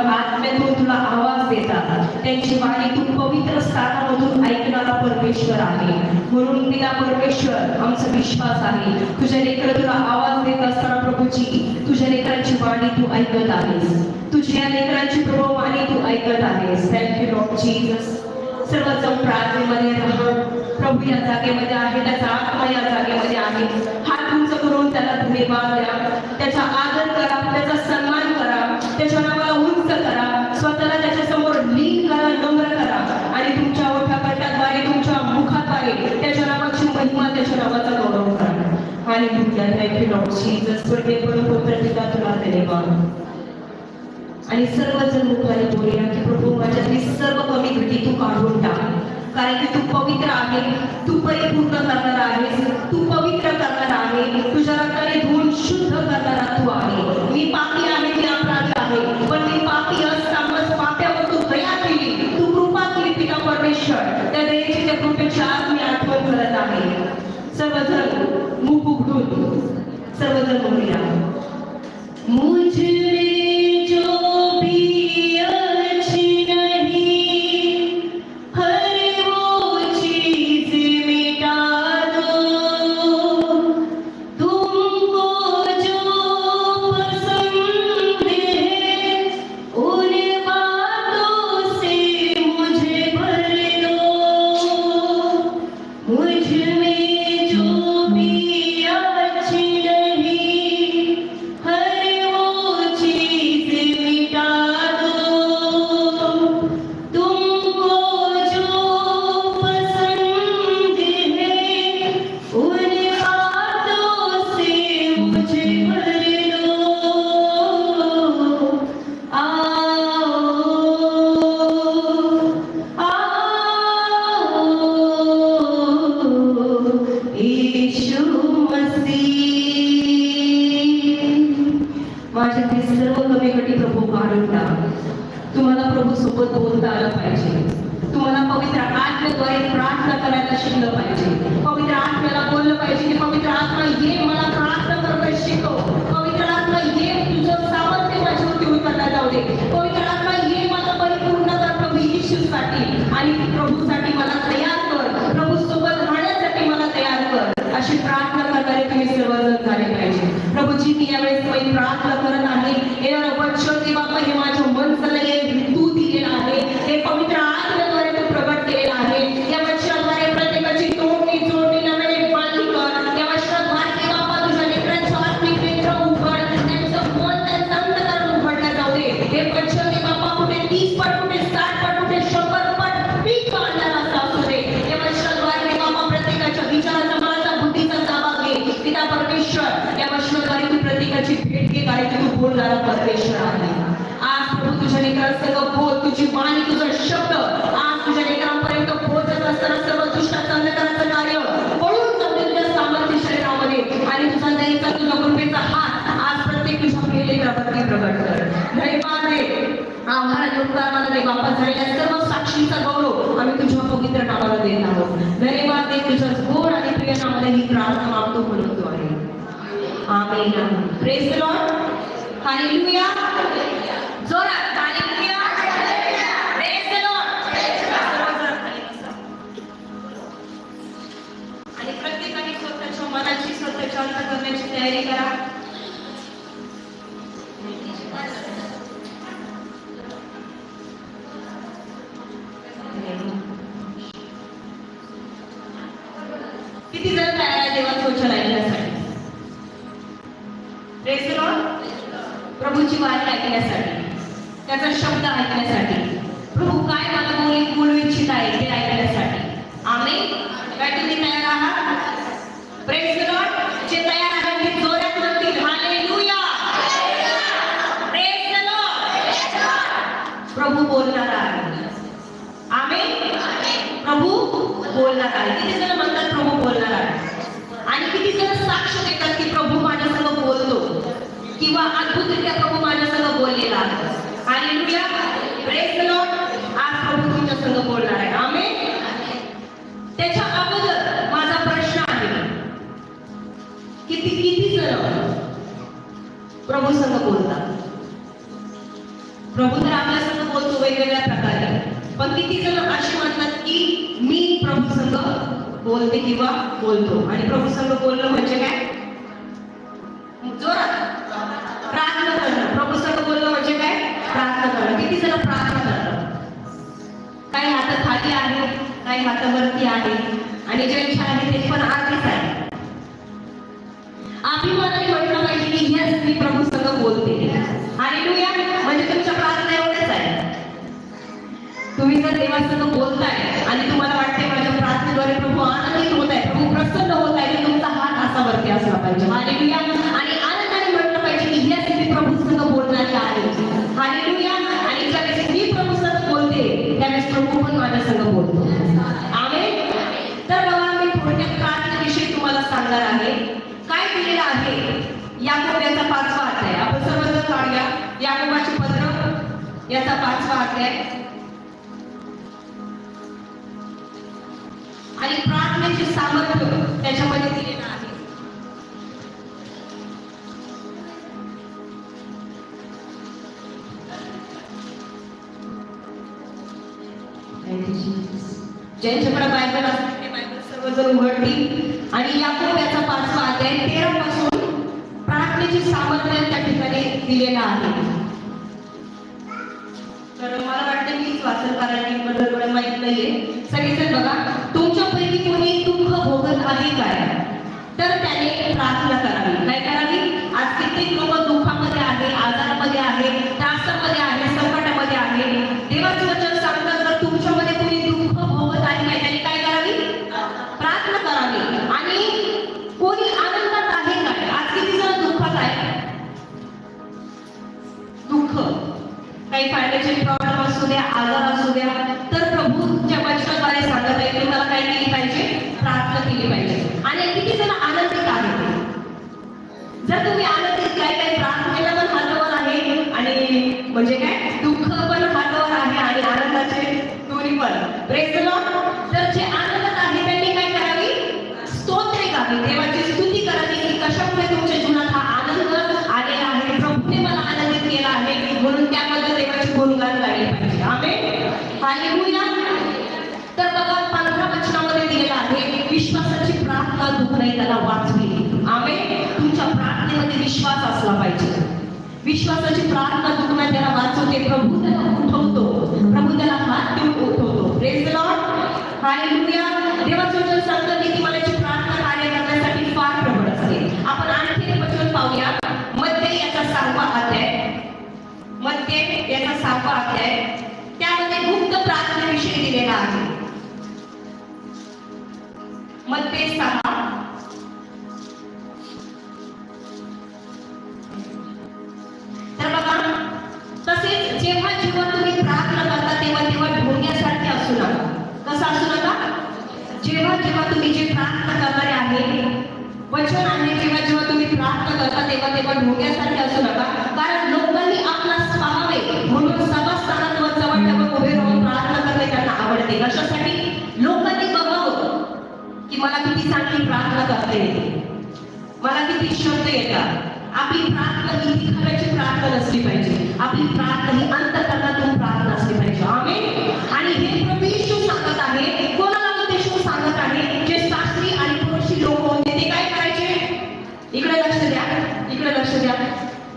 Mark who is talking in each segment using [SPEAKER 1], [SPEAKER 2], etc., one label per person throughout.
[SPEAKER 1] आत्म्यातून तुला आवाज देतात, त्यांची वाणी तू पवित्र स्थानामधून ऐकणारा परमेश्वर आहे. म्हणून पिता परमेश्वर, आमचा विश्वास आहे तुझ्या लेकरं तुला आवाज देत असताना प्रभूची तुझ्या लेकरांची वाणी तू ऐकत आहेस, तुझ्या लेकरांची प्रभू वाणी तू ऐकत आहेस. Thank you Lord Jesus. सर्वजण प्रार्थनेमध्ये राहा. प्रभू या जागेमध्ये आहे, त्याचा आत्मा या जागेमध्ये आहे. हात उंच करून त्याला धन्यवाद द्या, त्याचा आदर करा, त्याचा सन्मान करा, त्याच्या नावाला उंच करा, स्वतःला त्याच्या समोर लीन करा, नम्र करा आणि तुमच्या ओठा कंठाद्वारे, तुमच्या मुखाद्वारे त्याच्या नावाची महिमा, त्याच्या नावाचा गौरव करा. हालेलुया. Thank you Lord Jesus. स्वर्गीय परमपुत्र पिता तुला धन्यवाद. आणि सर्वजण मुखाने बोलूया की प्रभू माझ्यातली सर्व कमी त्रुटी तू काढून टाक, कारण की तू पवित्र आहे, तू परिपूर्ण करणारा आहेस, तू पवित्र करणारा आहे, तुझ्या रक्ताने धुवून शुद्ध करणारा तू आहे. मी पापी आहे, मी अपराधी आहे, पण मी पापी असतानाच पाप्यावर तू दया केली, तू कृपा केली पिता परमेश्वर. त्या दयेची, त्या कृपेची आज मी आठवण करत आहे. सर्वजण मुख उघडून सर्वजण बोलूया. मुझे प्रभूची वाणी ऐकण्यासाठी, त्याचा शब्द ऐकण्यासाठी, प्रभू काय मला बोलू इच्छित आहे ते ऐकण्यासाठी. आमेन. काय तुम्ही तयार आहात? Praise the lord. जे तयार आहेत ते जोरात म्हणतील हालेलुया. Praise the lord. प्रभू बोलणार आहे. आमेन. प्रभू बोलणार आहे. किती जण म्हणतात प्रभू बोलणार आहे? आणि किती जण साक्ष देतात की प्रभू माझ्यासंग बोलतो किंवा अद्भुतरित्या प्रभू माझ्यासंग बोललेला आहे. हालेलुया. Praise the Lord. आज प्रभू तुमच्या संग बोलणार आहे. आमेन. त्याच्या अगोदर माझा प्रश्न आहे, किती जण प्रभू संग बोलतात? प्रभू तर आपल्या संग बोलतो वेगवेगळ्या प्रकारे, पण किती जण असे म्हणतात की मी प्रभू संग बोलते किंवा बोलतो. आणि प्रभू संग बोलणं म्हणजे काय? जोरात प्रार्थना करणं. प्रभू संग बोलणं म्हणजे काय? प्रार्थना करणं. किती जण प्रार्थना करतात? काही हात खाली आहे, काही हात वरती आहे, आणि ज्यांचे आहे ते पण आरतीच आहे. अभिमानाने म्हटलं पाहिजे की यस मी प्रभू संग बोलते. हालेलुया. म्हणजे तुमच्या प्रार्थना एवढेच आहे. तुम्ही जर देवासंग बोलताय आणि तुम्हाला वाटते माझ्या प्रार्थनेद्वारे प्रभू आनंदित होत आहे, प्रभू प्रसन्न होत आहे, तर तुमचा हात असा वरती असला पाहिजे. हालेलुया. आणि आनंदाने म्हटलं पाहिजे की यस मी प्रभू संग बोलणारी आहे. हालेलुया. आणि ज्यावेळेस मी प्रभू संग बोलते त्यावेळेस प्रभू पण माझ्या संग बोलतो. आमेन. तर बघा मी थोडक्यात प्रार्थनेविषयी तुम्हाला सांगणार आहे. काय दिलेलं आहे? याकोब याचा 5वा अध्याय. आपण सर्वजण काढूया याकोबाचे पत्र याचा 5वा अध्याय. आणि प्रार्थनेचे सामर्थ्य त्याच्यामध्ये दिलेलं आहे. ज्यांच्याकडे बायबल असते ते बायबल सर्वजण उघडतील. आणि याकोब याचा 5वा अध्याय 13 पासून प्रार्थनेचे सामर्थ्य त्या ठिकाणी दिलेलं आहे. तर मला वाटतं मीच वाचन करायला बरोबर माहित नाहीये. सगळेजण बघा. तुमच्यापैकी कोणी दुःख भोगत आहे काय? तर त्याने प्रार्थना करावी. काय करावी? आज कित्येक लोक दुःखामध्ये आहे, आजारामध्ये आहे, त्रासामध्ये आहे, संकटामध्ये आहे. देवाचे वचन सांगतात जर तुमच्यामध्ये कोणी दुःख भोगत आहे काय, त्याने काय करावी? प्रार्थना करावी. आणि कोणी आनंदात आहे काय? आज किती जण दुःखात आहे? दुःख, काही फायनान्शियल प्रॉब्लेम असू द्या, आजार असू द्या, तर प्रभूच्या वचनाद्वारे सांगत आहे तुम्हाला काय केली पाहिजे? प्रार्थना केली पाहिजे. आणि किती जण आनंदित आहेत? जर तुम्ही आनंदित काय प्रार्थनेला पण हातावर आहे, आणि म्हणजे काय दुःख पण हातावर आहे, आणि आनंदाचे दोन्ही पण. Praise the Lord. तर जे आनंदात आहे त्यांनी काय करावी? स्तोत्रे गावी, देवाची स्तुती करावी की कशामुळे तुमच्या जीवनात हा आनंद आलेला आहे, प्रभूने मला आनंदित केला आहे, म्हणून त्यामध्ये देवाची गुणगान गायले पाहिजे. आमेन. हालेलुया. तर बघा 15 वचनामध्ये दिलेला आहे विश्वासाची प्रार्थना दुःख नाही त्याला वाचवी. आमेन. तुमच्या प्रार्थनेमध्ये विश्वास असला पाहिजे. विश्वासाची प्रार्थना दुःख नाही त्याला वाचवते. प्रभू त्याला उठवतो, प्रभू त्याला हात देऊन उठवतो. Praise the lord. हालेलुया. देवाचे वचन सांगतं नीतिमानाची प्रार्थना कार्य करण्यासाठी फार प्रबळ असते. आपण आणखी एक वचन पाहूया. मत्ते याचा 6वा अध्याय. मत्ते याचा 6वा अध्याय. त्यामध्ये गुप्त प्रार्थनेविषयी दिलेला आहे. मत्ते 6. तर बघा, तसेच जेव्हा जेव्हा तुम्ही प्रार्थना करता तेव्हा तेव्हा ढोंग्यासारखे असू नका. कसं असू नका? जेव्हा जेव्हा तुम्ही जे प्रार्थना करणारे आहे, वचन आहे, जेव्हा जेव्हा तुम्ही प्रार्थना करता तेव्हा तेव्हा ढोंग्यासारखे असू नका. कारण लोकांनी आपणास पाहावे म्हणून सभास्थानात व चवट्यावर उभे राहून प्रार्थना करणे त्यांना आवडते. कशासाठी? लोकांनी बघावं की मला किती चांगली प्रार्थना करता येते, मला किती शब्द येतात. आपली प्रार्थना ही दिखाव्याची प्रार्थना नसली पाहिजे. आपली प्रार्थना ही अंतःकरणातून प्रार्थना असली पाहिजे. आमेन. आणि हे प्रभू येशू सांगत आहे. कोणाला उद्देशून सांगत आहे? जे शास्त्री आणि पुरुषी लोक होते ते काय करायचे? इकडे लक्ष द्या, इकडे लक्ष द्या.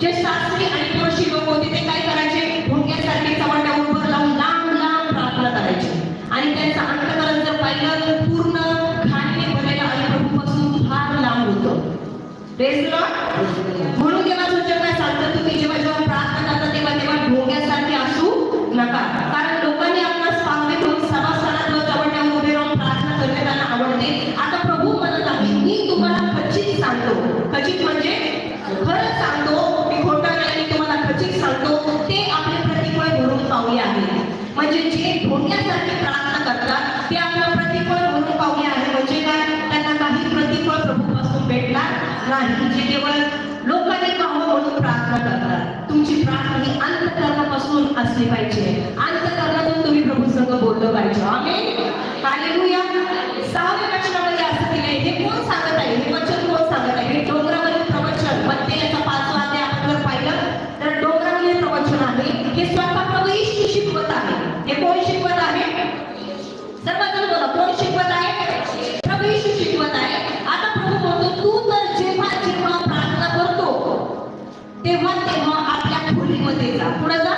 [SPEAKER 1] जे शास्त्री आणि पुरुषी लोक होते ते काय करायचे? ढोंग्यासारखे चवट्यावर उभं लावून लांब लांब प्रार्थना करायचे. आणि त्यांचं अंतःकरण जर पाहिलं पूर्ण घाणीने भरलेलं आणि प्रभूपासून फार लांब होतं. Praise the Lord. म्हणून देवाचं वचन काय सांगतं? तुम्ही जेव्हा जेव्हा प्रार्थना करता तेव्हा तेव्हा ढोंग्यासारखे असू नका. कारण लोकांनी आपणास पाहावे म्हणून सभास्थानात व चवट्यावर उभे राहून प्रार्थना करणे त्यांना आवडते. आता प्रभू म्हणत आहे मी तुम्हाला खचित सांगतो. खचित म्हणजे खरंच सांगतो, मी खोटं नाही, मी तुम्हाला खचित सांगतो, ते आपले प्रतिफळ भरून पावले आहे. म्हणजे जे ढोंग्यासारखे प्रार्थना करतात ते आपलं प्रतिफळ भरून पावले आहे. म्हणजे काय? त्यांना काही प्रतिफळ प्रभूपासून भेटणार नाही. जे केवळ लोकांनी पाहावं म्हणून प्रार्थना करतात. तुमची प्रार्थना ही अंतःकरणापासून असली पाहिजे. अंतःकरणातून तुम्ही प्रभू संग बोललं पाहिजे. आमेन. हालेलुया. 6व्या वचनामध्ये असं दिलंय. हे कोण सांगत आहे? हे वचन कोण सांगत आहे? हे डोंगरावरील प्रवचन. मत्ते याचा 5वा अध्याय आपण जर पाहिलं तर डोंगरावरील प्रवचन आहे. हे स्वतः प्रभू तेव्हा तेव्हा आपल्या खोलीमध्ये जा. पुढे जा.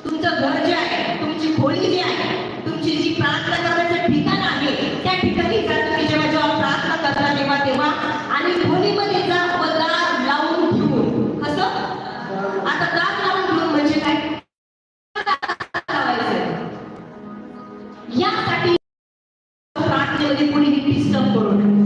[SPEAKER 1] तुमचं घर जे आहे, तुमची खोली जी आहे, तुमची जी प्रार्थना करण्याचं ठिकाण आहे, त्या ठिकाणी जा. तुम्ही जेव्हा प्रार्थना करता तेव्हा आणि खोलीमध्ये जा व दार लावून ठेवून. कसं? आता दार लावून ठेवून म्हणजे काय? यासाठी प्रार्थनेमध्ये कोणीही डिस्टर्ब करू नये.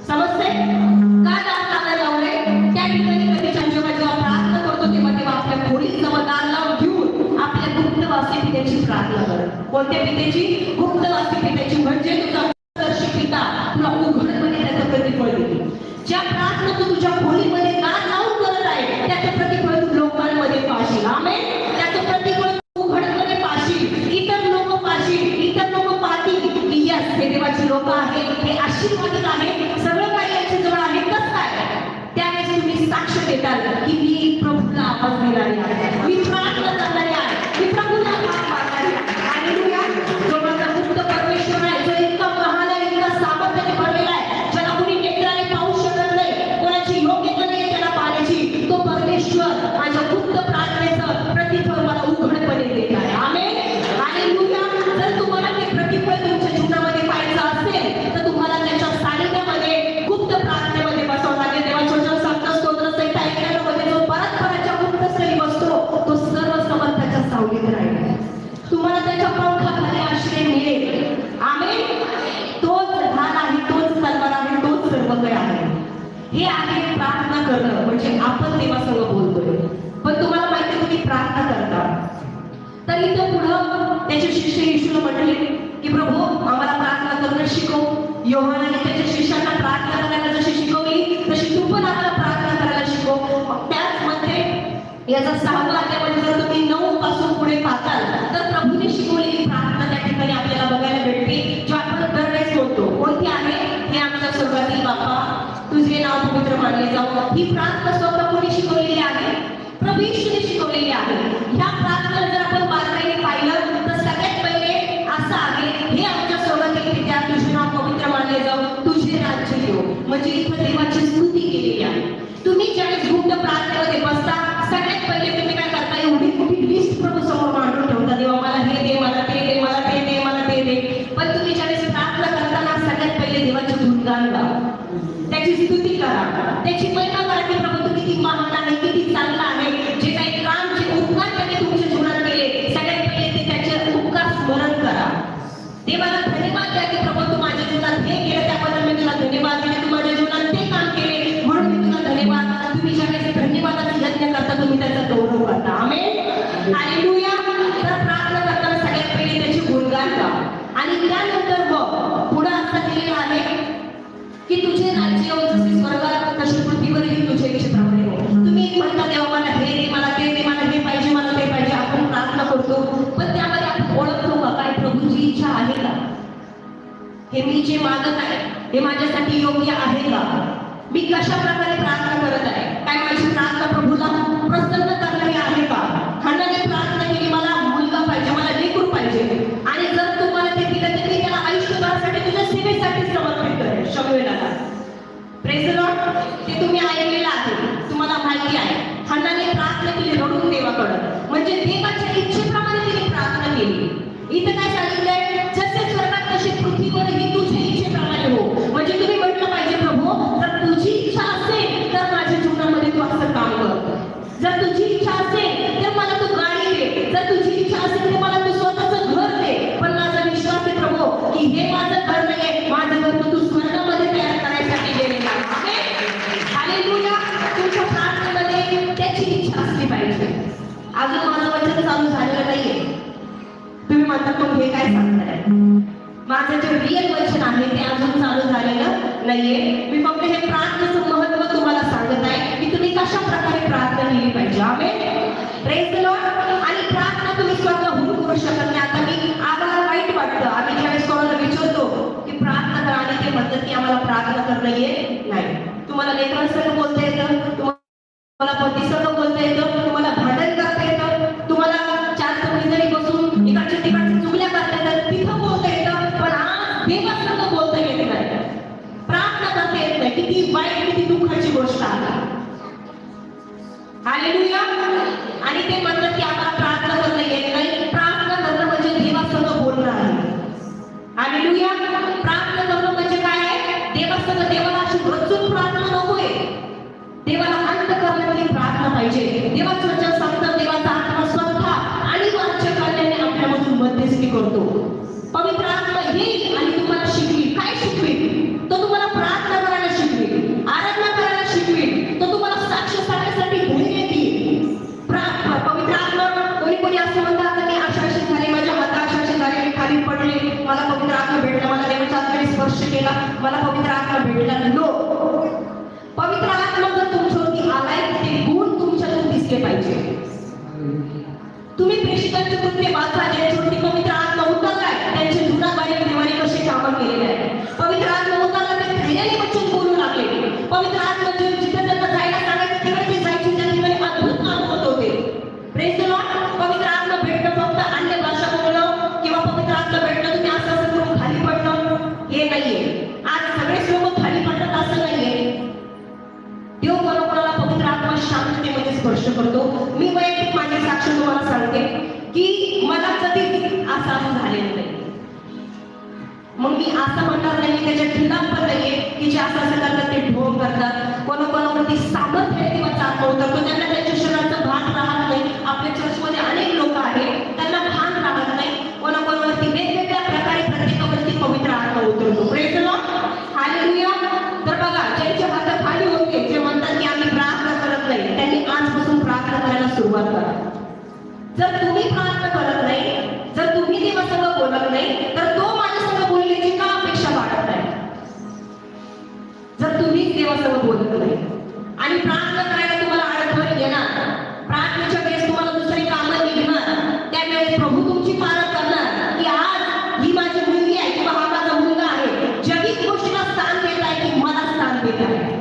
[SPEAKER 1] समजते का? दार लावायला लावलंय त्या ठिकाणी कधी जेव्हा प्रार्थना करतो तेव्हा आपल्या खोलीत जवळ दार लावून घेऊन आपल्या गुप्तवासी पित्याची प्रार्थना कर. कोणत्या पित्याची? गुप्तवासी पित्याची. म्हणजे तुझा दर्शक पिता तुला उघडपणे त्याचं प्रतिफळ देईल. ज्या प्रार्थना तू तुझ्या खोलीमध्ये दार लावून करत आहे त्याचं प्रतिफळ तू लोकांमध्ये पाहशील. आमेन. त्याचं प्रतिफळ उघडपणे पाहशील. इतर लोक पाहशील. इतर लोक पाहतील की यस हे देवाची लोक आहेत, हे आशीर्वादित आहे, सगळं काही याच्या जवळ आहे. कसं काय? त्यावेळेस तुम्ही साक्ष देताल की मी प्रभूला आवाज देणारी आहे, मी प्रार्थना करणारी आहे, मी प्रभूला हाक मारणारी आहे. हालेलुया. जो माझा मुक्त परमेश्वर आहे, जो इतका महान आहे, इतका सामर्थ्याने भरलेला आहे, ज्याला कोणी नेत्राने पाहू शकत नाही, कोणाची योग्यता नाही त्याला पाहण्याची, तो परमेश्वर माझ्या गुप्त प्रार्थनेचं प्रतिफळ मला उघडपणे देत आहे. आमेन. हालेलुया. जर तुम्हाला ते प्रतिफळ तुमच्या जीवनामध्ये पाहायचं असेल तर तुम्हाला त्याच्या सानिध्यामध्ये गुप्त प्रार्थनेमध्ये बसावं लागेल. देवाच्या वचन सांगतं स्तोत्र संहिता 91 मध्ये जो परस्पराच्या गुप्त स्थळी बसतो तो सर्व समर्थाच्या सावलीत राहील. तुम्हाला त्याच्या पंखाखाली आश्रय मिळेल. आमेन. तोच ढाल आहे, तोच तलवार आहे, तोच सर्व काही आहे. हे आहे प्रार्थना करणं. म्हणजे आपण देवासंग बोलतोय पण तुम्हाला माहिती तुम्ही प्रार्थना करता. तर इथं पुढं त्याचे शिष्य येशूला म्हटले की प्रभू आम्हाला प्रार्थना करणं शिकव. योहानाने त्याच्या शिष्यांना प्रार्थना करायला जशी शिकवली तशी तू पण आम्हाला प्रार्थना करायला शिकव. त्याच मध्ये याचा 6व्या अध्यायामध्ये जर तुम्ही 9 पासून पुढे पाहताल तर प्रभूने शिकवलेली प्रार्थना त्या ठिकाणी आपल्याला बघायला भेटते, जो आपण दरवेळेस बोलतो. कोणती आहे? हे आमच्या स्वर्गातील बापा तुझे नाव पवित्र मानले जावो. ही प्रार्थना स्वतः कोणी शिकवलेली आहे? प्रभू येशूने शिकवलेली आहे. ह्या प्रार्थनेला जर आपण बारकाईने पाहिलं तर सगळ्यात पहिले असं आहे, हे आमच्या स्वर्गातील पित्या तुझे नाव पवित्र मानले जावो, तुझे राज्य येवो. म्हणजे इथं देवाची स्तुती केलेली आहे. तुम्ही ज्यावेळेस गुप्त प्रार्थनेमध्ये बसता सगळ्यात पहिले तुम्ही काय करता? एवढी मोठी लिस्ट प्रभू समोर मांडून ठेवता. देवा मला हे दे, मला ते दे, मला ते दे, मला ते दे. पण तुम्ही ज्यावेळेस प्रार्थना करताना सगळ्यात पहिले देवाचे गुणगान गावा, त्याची स्तुती करा, त्याची महिमा करा की प्रभू तू किती महान आहे, किती चांगला आहे. जे काही काम जे उपकार त्याने तुमच्या जीवनात केले सगळ्यात पहिले ते त्याचे उपकार स्मरण करा. देवाला धन्यवाद द्या की प्रभू तू माझ्या जीवनात हे केलं त्याबद्दल मी तुला धन्यवाद देते. तू माझ्या जीवनात ते काम केले म्हणून मी तुला धन्यवाद. तुम्ही ज्यावेळेस धन्यवादाचा यज्ञ करता तुम्ही त्याचा गौरव करता. आमेन. हालेलुया. तर प्रार्थना करताना सगळ्यात पहिले त्याची गुणगान गावा आणि त्यानंतर मग पुढे असं दिलेलं आहे की तुझे राज्य येवो, जसे स्वर्गात तसे पृथ्वीवरही तुझे इच्छेप्रमाणे हो. तुम्ही म्हणता देवा मला हे दे, मला ते दे, मला हे पाहिजे, मला ते पाहिजे. आपण प्रार्थना करतो पण त्यामध्ये आपण ओळखतो का काय प्रभूची इच्छा आहे का? हे मी जे मागत आहे हे माझ्यासाठी योग्य आहे का? मी कशा प्रकारे प्रार्थना करत आहे? काय माझी प्रार्थना प्रभूला प्रसन्न करणारी आहे का? हन्नाने प्रार्थना केली मला मुलगा पाहिजे, मला लेकरू पाहिजे आणि जर तुम्हाला ते दिलं तर मी त्याला आयुष्यभरासाठी तुझ्या सेवेसाठी समर्पित करेन. शमवेलाला प्रेज द लॉर्ड. ते तुम्ही ऐकलेलं आहे, तुम्हाला माहिती आहे. हन्नाने प्रार्थना केली रडून देवाकडं, म्हणजे देवाच्या इच्छेप्रमाणे तिने प्रार्थना केली. इथं काय सांगितलंय? जसे स्वर्गात तसे पृथ्वीवरही तुझ्या इच्छेप्रमाणे हो. म्हणजे तुम्ही म्हटलं पाहिजे प्रभू जर तुझी इच्छा असेल तर माझ्या जीवनामध्ये तू असं काम कर. जर तुझी इच्छा असेल तर मला तू गाडी दे. जर तुझी इच्छा असेल तर मला तू स्वतःचं घर दे. पण माझा विश्वास आहे प्रभू की हे माझं घर नाहीये, माझं घर तू स्वर्गामध्ये तयार करायसाठी गेलेला आहे. हालेलुया. तुमच्या प्रार्थनेमध्ये त्याची इच्छा असली पाहिजे. अजून माझं वचन चालू झालेलं नाहीये. तुम्ही म्हणता मग हे काय सांगताय? माझं जे रिअल वचन आहे ते अजून चालू झालेलं नाहीये. मी फक्त हे प्रार्थनेचं महत्व तुम्हाला सांगत आहे की तुम्ही कशा प्रकारे प्रार्थना केली पाहिजे. आमेन. Praise the lord. आणि प्रार्थना तुम्ही स्वतःहून करू शकत नाही. आता मी आम्हाला वाईट वाटतं, आम्ही ज्यावेळेस कोणाला विचारतो की प्रार्थना करा आणि ते म्हणतात की आम्हाला प्रार्थना करणं येत नाही. तुम्हाला लेकरांसह बोलता येतं, तुम्हाला पतीसह बोलता येतं, तुम्हाला भांडण करता येतं, तुम्हाला 4 चौघीजणी बसून इकडच्या तिकडच्या चुगल्या करता येतात, तिथं बोलता येतं. पण आज देवासंग बोलता येत नाही, प्रार्थना करता येत नाही. किती वाईट, किती दुःखाची गोष्ट आहे. हालेलुया. आणि ते म्हणतात की आम्हाला प्रार्थना करणं येत नाही. प्रार्थना करणं म्हणजे देवासंग बोलणं आहे. हालेलुया. प्रार्थना करणं म्हणजे काय आहे? देवासंग, देवाला अशी रचून प्रार्थना नकोय. देवाला अंतःकरणातली प्रार्थना पाहिजे. देवाचं वचन सांगतं देवाचा आत्मा स्वतः आणि वाच्य करण्याने आपल्यामधून मध्यस्थी करतो. पवित्र आत्मा येईल आणि तुम्हाला शिकवेल. काय शिकवेल? तो तुम्हाला प्रार्थना करायला शिकवेल, आराधना करायला शिकवेल, तो तुम्हाला साक्ष सांगण्यासाठी धैर्य देईल. पवित्र आत्मा, कोणी असं म्हणतात की अशी झाली, माझ्या हात अशी झाले, मी खाली पडले, मला पवित्र आत्मा भेटला, मला देवाच्या आत्म्याने स्पर्श केला, मला पवित्र आत्मा भेटला. नो. पवित्र आत्मा जर तुमच्यावरती आलाय ते गुण तुमच्यातून दिसले पाहिजे. तुम्ही प्रेषितांचे कृत्य वाचा, ज्यांच्यावरती पवित्र आत्मा उतरलाय त्यांचे जुनाबाई देवाने कसे कामं केलेले आहे. पवित्र आत्मा उतरला ते धैर्याने वचन बोलू लागले. पवित्र आत्मा जिथे त्यांना जायला सांगायचं तिकडे ते जायचे, त्या ठिकाणी अद्भुत काम होत होते. Praise the Lord. पवित्र आत्मा भेटणं फक्त अन्य भाषा बोलणं किंवा पवित्र आत्मा भेटणं तुम्ही असं करून खाली पडणं हे नाहीये. आज सगळेच लोक खाली पडतात असं नाहीये. देव कोणाकोणाला पवित्र आत्मा शांततेमध्ये स्पर्श करतो. मी वैयक्तिक माझी साक्ष तुम्हाला सांगते की मला कधी असं झालेलं नाही. मग मी असं म्हणणार नाही, त्याच्या खिलाफ पण नाहीये की जे असं करतात ते ढोंग करतात. कोणाकोणावरती सामर्थ्य देवाचा आत्मा उतरतो, त्यांना त्यांच्या शरीराचं भान राहत नाही. आपल्या चर्चमध्ये अनेक लोक आहेत त्यांना भान राहत नाही. कोणाकोणावरती वेगवेगळ्या प्रकारे प्रत्येकावरती पवित्र आत्मा उतरतो. Praise the lord. हालेलुया. तर बघा, ज्यांचे हात खाली होते, जे म्हणतात की आम्ही प्रार्थना करत नाही, त्यांनी आजपासून प्रार्थना करायला सुरुवात करा. जर तुम्ही प्रार्थना करत नाही, जर तुम्ही देवासंग बोलत नाही, तर तो माझ्यासंग बोलण्याची का अपेक्षा बाळगत आहे? जर तुम्हीच देवासंग बोलत नाही आणि प्रार्थना करायला तुम्हाला अडथळे येणार, प्रार्थनेच्या वेळेस तुम्हाला दुसरी कामं निघणार, त्यावेळेस प्रभू तुमची पारख करणार की आज ही माझी मुलगी आहे किंवा हा माझा मुलगा आहे, जगिक गोष्टीला स्थान देत आहे की मला स्थान देत आहे.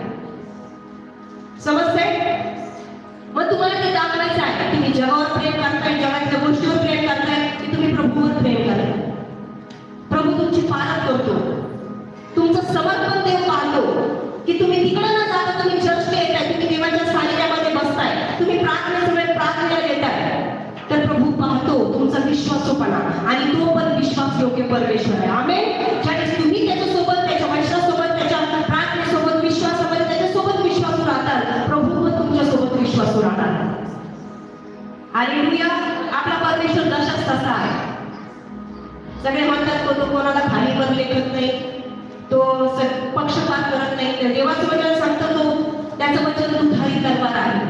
[SPEAKER 1] समजते? मग तुम्हाला ते दाखवायचं आहे तुम्ही जगावर प्रेम करताय, जगातल्या गोष्टीवर प्रेम करताय की तुम्ही प्रभूवर प्रेम करताय. प्रभू तुमची पालक करतो, तुमचं समर्पण देव पाहतो की तुम्ही तिकडे न जाता तुम्ही चर्चला येताय, तुम्ही देवाच्या सानिध्यामध्ये बसताय, तुम्ही प्रार्थनेच्या वेळेत प्रार्थनेला येताय, तर प्रभू पाहतो तुमचा विश्वासूपणा आणि तो पण विश्वास योग्य परमेश्वर आहे. आमेन. ज्यावेळेस तुम्ही त्याच्यासोबत, त्याच्या वचनासोबत, त्याच्या प्रार्थनेसोबत, विश्वासामध्ये त्याच्यासोबत विश्वासू राहतात, प्रभू पण तुमच्यासोबत विश्वासू राहणार. हालेलुया. आपला परमेश्वर जशाच तसा आहे. सगळे म्हणतात तो कोणाला खाली वर लेखत नाही, तो पक्षपात करत नाही. तर देवाचं वचन सांगतं तो त्याचं वचन दुधारी तलवार आहे.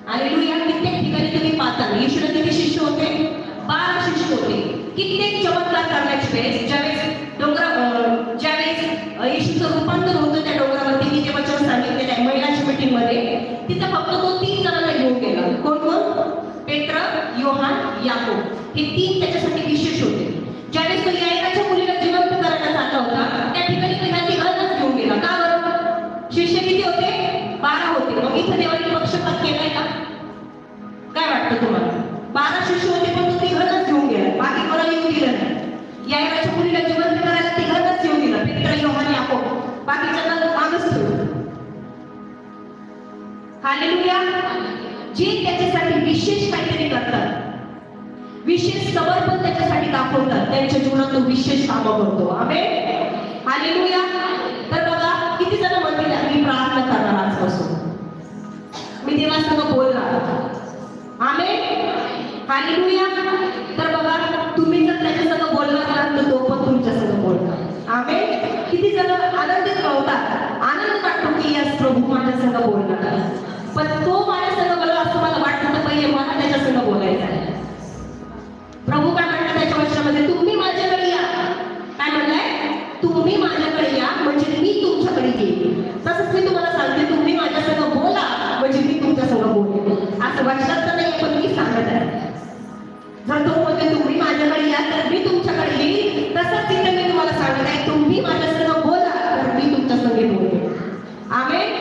[SPEAKER 1] हालेलुया. कित्येक ठिकाणी तुम्ही पाहता येशूला किती शिष्य होते? 12 शिष्य होते. कित्येक चमत्कार करण्याची वेळेस ज्यावेळेस येशूचं रूपांतर होतं त्या डोंगरावरती, मी ते वचन सांगितलेलं आहे महिलांच्या मीटिंग मध्ये, तिथं फक्त तो 3 जणांना घेऊन गेला. कोण कोण? पेत्र, योहान, याकोब. हे 3 त्याच्यासाठी विशेष होते. ज्यावेळेस तो याईराच्या मुलीला जिवंत करायला चालला होता त्या ठिकाणी तो ह्या तिघांनाच घेऊन गेला. का बरं? शिष्य किती होते? 12 होते. मग इथं देवाने पक्षपात केलाय का? काय वाटतं तुम्हाला? 12 शिष्य होते पण तो तिघांनाच घेऊन गेला, बाकी कोणाला येऊ दिलं नाही. याईराच्या मुलीला जिवंत करायला तिघांनाच येऊ दिलं, पेत्र, योहान, याकोब. बाकीच्यांना मागच ठेवलं. हालेलुया. जे त्याच्यासाठी विशेष काहीतरी करतात, विशेष समर्पण त्याच्यासाठी दाखवतात, त्यांच्या जीवनात तो विशेष कामं करतो. आमेन. हालेलुया. तर बघा, किती जण म्हणतील मी प्रार्थना करणार आजपासून, मी देवासंग बोलणार. आमेन. हालेलुया. तर बघा, तुम्ही जर त्याच्यासंग बोलणार ना तर तो पण तुमच्यासंग बोलणार. आमेन. किती जण आनंदित होतात, आनंद वाटतो की यस प्रभू माझ्यासंग बोलणार. पण तो माझ्यासंग बोलला असं मला वाटतं तर पहिले मला त्याच्यासंग बोलायचं आहे. प्रभू काय म्हणतात त्याच्या वचनामध्ये? तुम्ही माझ्याकडे या. काय म्हणलाय? तुम्ही माझ्याकडे या म्हणजे मी तुमच्याकडे येईल. तसंच मी तुम्हाला सांगते, तुम्ही माझ्यासंग बोला म्हणजे मी तुमच्यासंग बोलेन. असं वचनात तर नाही पण मी सांगत आहे. जर तो म्हणते तुम्ही माझ्याकडे या तर मी तुमच्याकडे येईल, तसंच तिथे मी तुम्हाला सांगत आहे तुम्ही माझ्यासंग बोला तर मी तुमच्यासंग बोलेन. आमेन.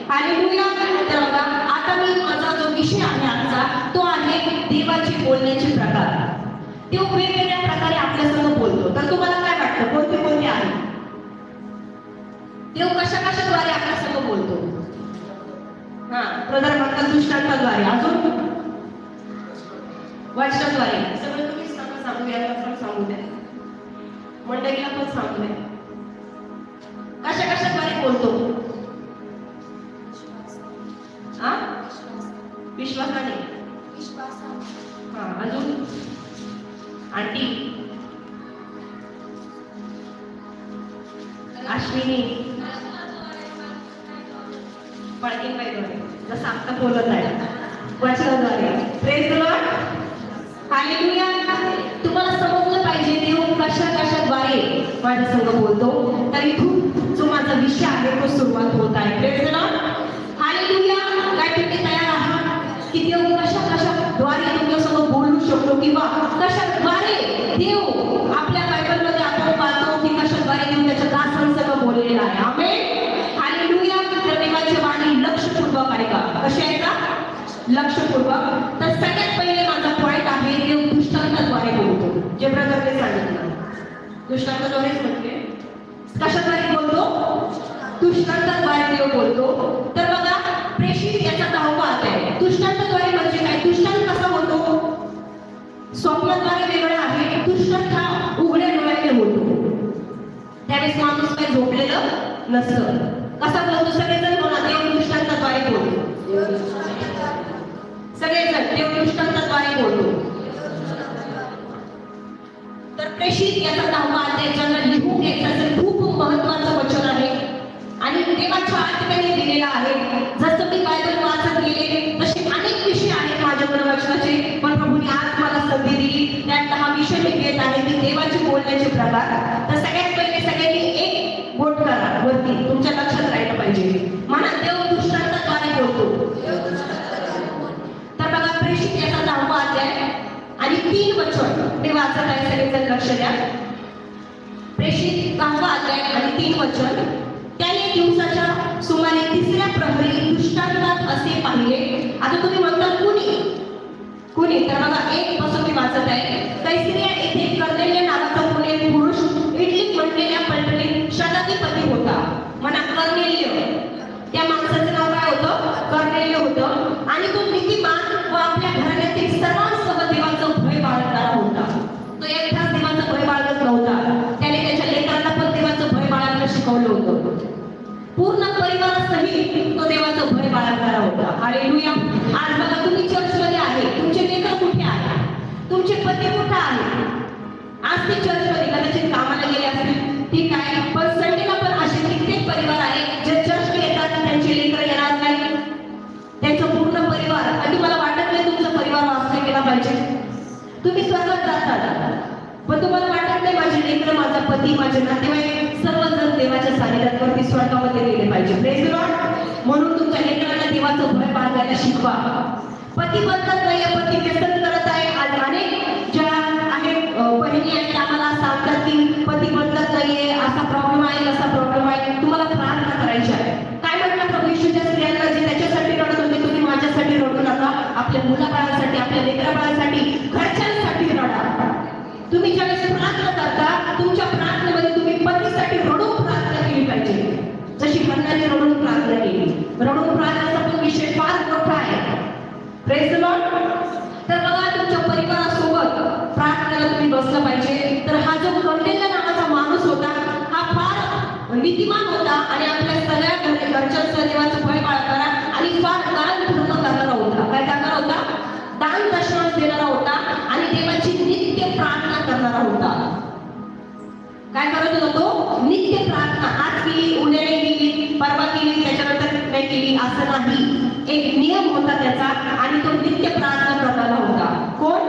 [SPEAKER 1] हालेलुया. तर बघा, आता मी माझा जो विषय आहे आजचा तो आहे देवाचे बोलण्याचे प्रकार. तो वेगवेगळ्या प्रकारे आपल्यासंग बोलतो. तर तुम्हाला काय वाटतं कोणते कोणते आहे? देव कशा कशाद्वारे आपल्यासंग बोलतो? हा ब्रदर म्हणतात दृष्टांताद्वारे, अजून वचनाद्वारे. सगळं तुम्हीच सांगू द्या, पण सांगू द्या, मंडळीला पण सांगू द्या. कशा कशाद्वारे बोलतो? हा विश्वासाने. हा अजून आंटी अश्विनी पळकिनबाईद्वारे, जसं आता बोलत आहे वचनाद्वारे. Praise the lord, hallelujah. तुम्हाला समजलं पाहिजे देव कशा कशाद्वारे माझ्या संग बोलतो. तर इथून जो माझा विषय आहे तो सुरुवात होत आहे. Praise the lord, hallelujah. काय तुम्ही तयार आहात की देव कशा कशाद्वारे तुमच्यासोबत बोलू शकतो, किंवा कशाद्वारे देव आपल्या बायबलमध्ये आपण पाहतो की कशाद्वारे देव त्याच्या दासांसह बोललेला आहे. आमेन, हालेलुया. तर देवाची वाणी लक्षपूर्वक आहे का? कशी आहे का? लक्षपूर्वक. तर सगळ्यात पहिले माझा पॉइंट आहे देव दृष्टांताद्वारे बोलतो. जे ब्रदरने सांगितलं दृष्टांताद्वारेच म्हटले. कशाद्वारे बोलतो? दृष्टांताद्वारे देव बोलतो. तर बघा, प्रेषित याचा 10वा अध्याय. दृष्टांताद्वारे म्हणजे काय? दृष्टांत कसा होतो? स्वप्नाद्वारे वेगळा आहे, दृष्टांत हा उघड्या डोळ्याने होतो. त्यावेळेस माणूस काही झोपलेलं नसतं. कसा बोलतो? सगळेजण बोला, देव दृष्टांताद्वारे बोलतो. सगळेजण देव दृष्टांताद्वारे बोलतो. तर प्रेषित याचा 10वा अध्याय ज्यांना लिहून घ्यायचा असेल, खूप महत्वाचं वचन आहे आणि देवाच्या आत्म्याने दिलेला आहे. जसं मी बायबल वाचत गेले तसे अनेक विषय आहेत माझ्याकडे वचनाचे, पण प्रभूने आज मला संधी दिली, त्यातला हा विषय मी घेत आहे की देवाचे बोलण्याचे प्रकार. तर सगळ्यात पहिले सगळ्यांनी एक बोट करा वरती, तुमच्या लक्षात राहिलं पाहिजे. म्हणा, देव दृष्टांताद्वारे बोलतो. तर बघा, प्रेषित याचा 10वा अध्याय आणि 3 वचन ते वाचत आहे. सगळेजण लक्ष द्या. प्रेषित 10वा अध्याय आणि 3 वचन. त्याने दिवसाच्या सुमारे 3ऱ्या प्रहरी दृष्टांतात असे पाहिले. आता तुम्ही म्हणता कुणी? तर बघा, 1 पासून मी वाचत आहे. कैसरिया येथे कर्नेलिय नावाचा एक पुरुष इटली म्हटलेल्या पलटणीत शताधिपती होता. म्हणा कर्नेलिय. त्या माणसाचं नाव काय होतं? कर्नेलिय होतं. आणि तो नीतिमान व आपल्या घराण्यातील सर्वांसह देवाचं भय बाळगणारा होता. तो एकटाच देवाचं भय बाळगत नव्हता, त्याने त्याच्या लेकरांना पण देवाचं भय बाळगणं शिकवलं होतं. पूर्ण परिवारासहित तो देवाचं भय बाळगणारा होता. हालेलुया. आज बघा, तुम्ही चर्चमध्ये आहे, तुमचे लेकर कुठे आहे? तुमचे पती कुठे आहे? आज ते चर्चमध्ये कदाचित कामाला गेले असतील, ठीक आहे, पण संडेला पण असे कित्येक परिवार आहे जे चर्चला येतात, त्यांचे लेकर येणार नाही, त्यांचं पूर्ण परिवार. आणि मला वाटत नाही तुमचा परिवार वाचला गेला पाहिजे. तुम्ही स्वर्गात जातात, पण तुम्हाला वाटत नाही माझे लेकर, माझा पती, माझे नातेवाईक सर्वजण देवाच्या सानिध्यात वरती स्वर्गामध्ये गेले पाहिजे. Praise the Lord. म्हणून तुमच्या लेकरांना देवाचं भय बाळगायला शिकवा. पती बदलत नाही, पती व्यसन करत आहे. आज अनेक ज्या आहेत बहिणी आहेत आम्हाला सांगतात की पती बदलत नाहीये, असा प्रॉब्लेम आहे, असा प्रॉब्लेम आहे. तुम्हाला प्रार्थना करायची आहे. काय म्हटलं प्रभू येशूच्या स्त्रियांना, जे त्याच्यासाठी रडत होते, तुम्ही माझ्यासाठी रडू नका, आपल्या मुलाबाळांसाठी, आपल्या लेकराबाळांसाठी, घरच्यांसाठी रडा. तुम्ही ज्यावेळेस प्रार्थना करता, तुमच्या प्रार्थनेमध्ये तुम्ही पतीसाठी रडून प्रार्थना केली पाहिजे, जशी हन्नाने रडून प्रार्थना केली. रडून प्रार्थनेचा पण विषय फार मोठा आहे. Praise the Lord. तर बघा, तुमच्या परिवारासोबत प्रार्थनेला तुम्ही बसलं पाहिजे. तर हा जो कर्नेलिय नावाचा माणूस होता, हा फार नीतिमान होता आणि आपल्या सगळ्या घरच्यांचं देवाचं भय बाळगणारा आणि फार दान पूर्ण करणारा होता. काय करणारा होता? दान दशमांश देणारा होता आणि देवाची नित्य प्रार्थना करणारा होता. काय करत होता तो? नित्य प्रार्थना. आज केली, उद्या नाही केली, परवा केली, त्याच्यानंतर नाही केली, असं नाही. एक नियम होता त्याचा आणि तो नित्य प्रार्थना करणारा होता. कोण?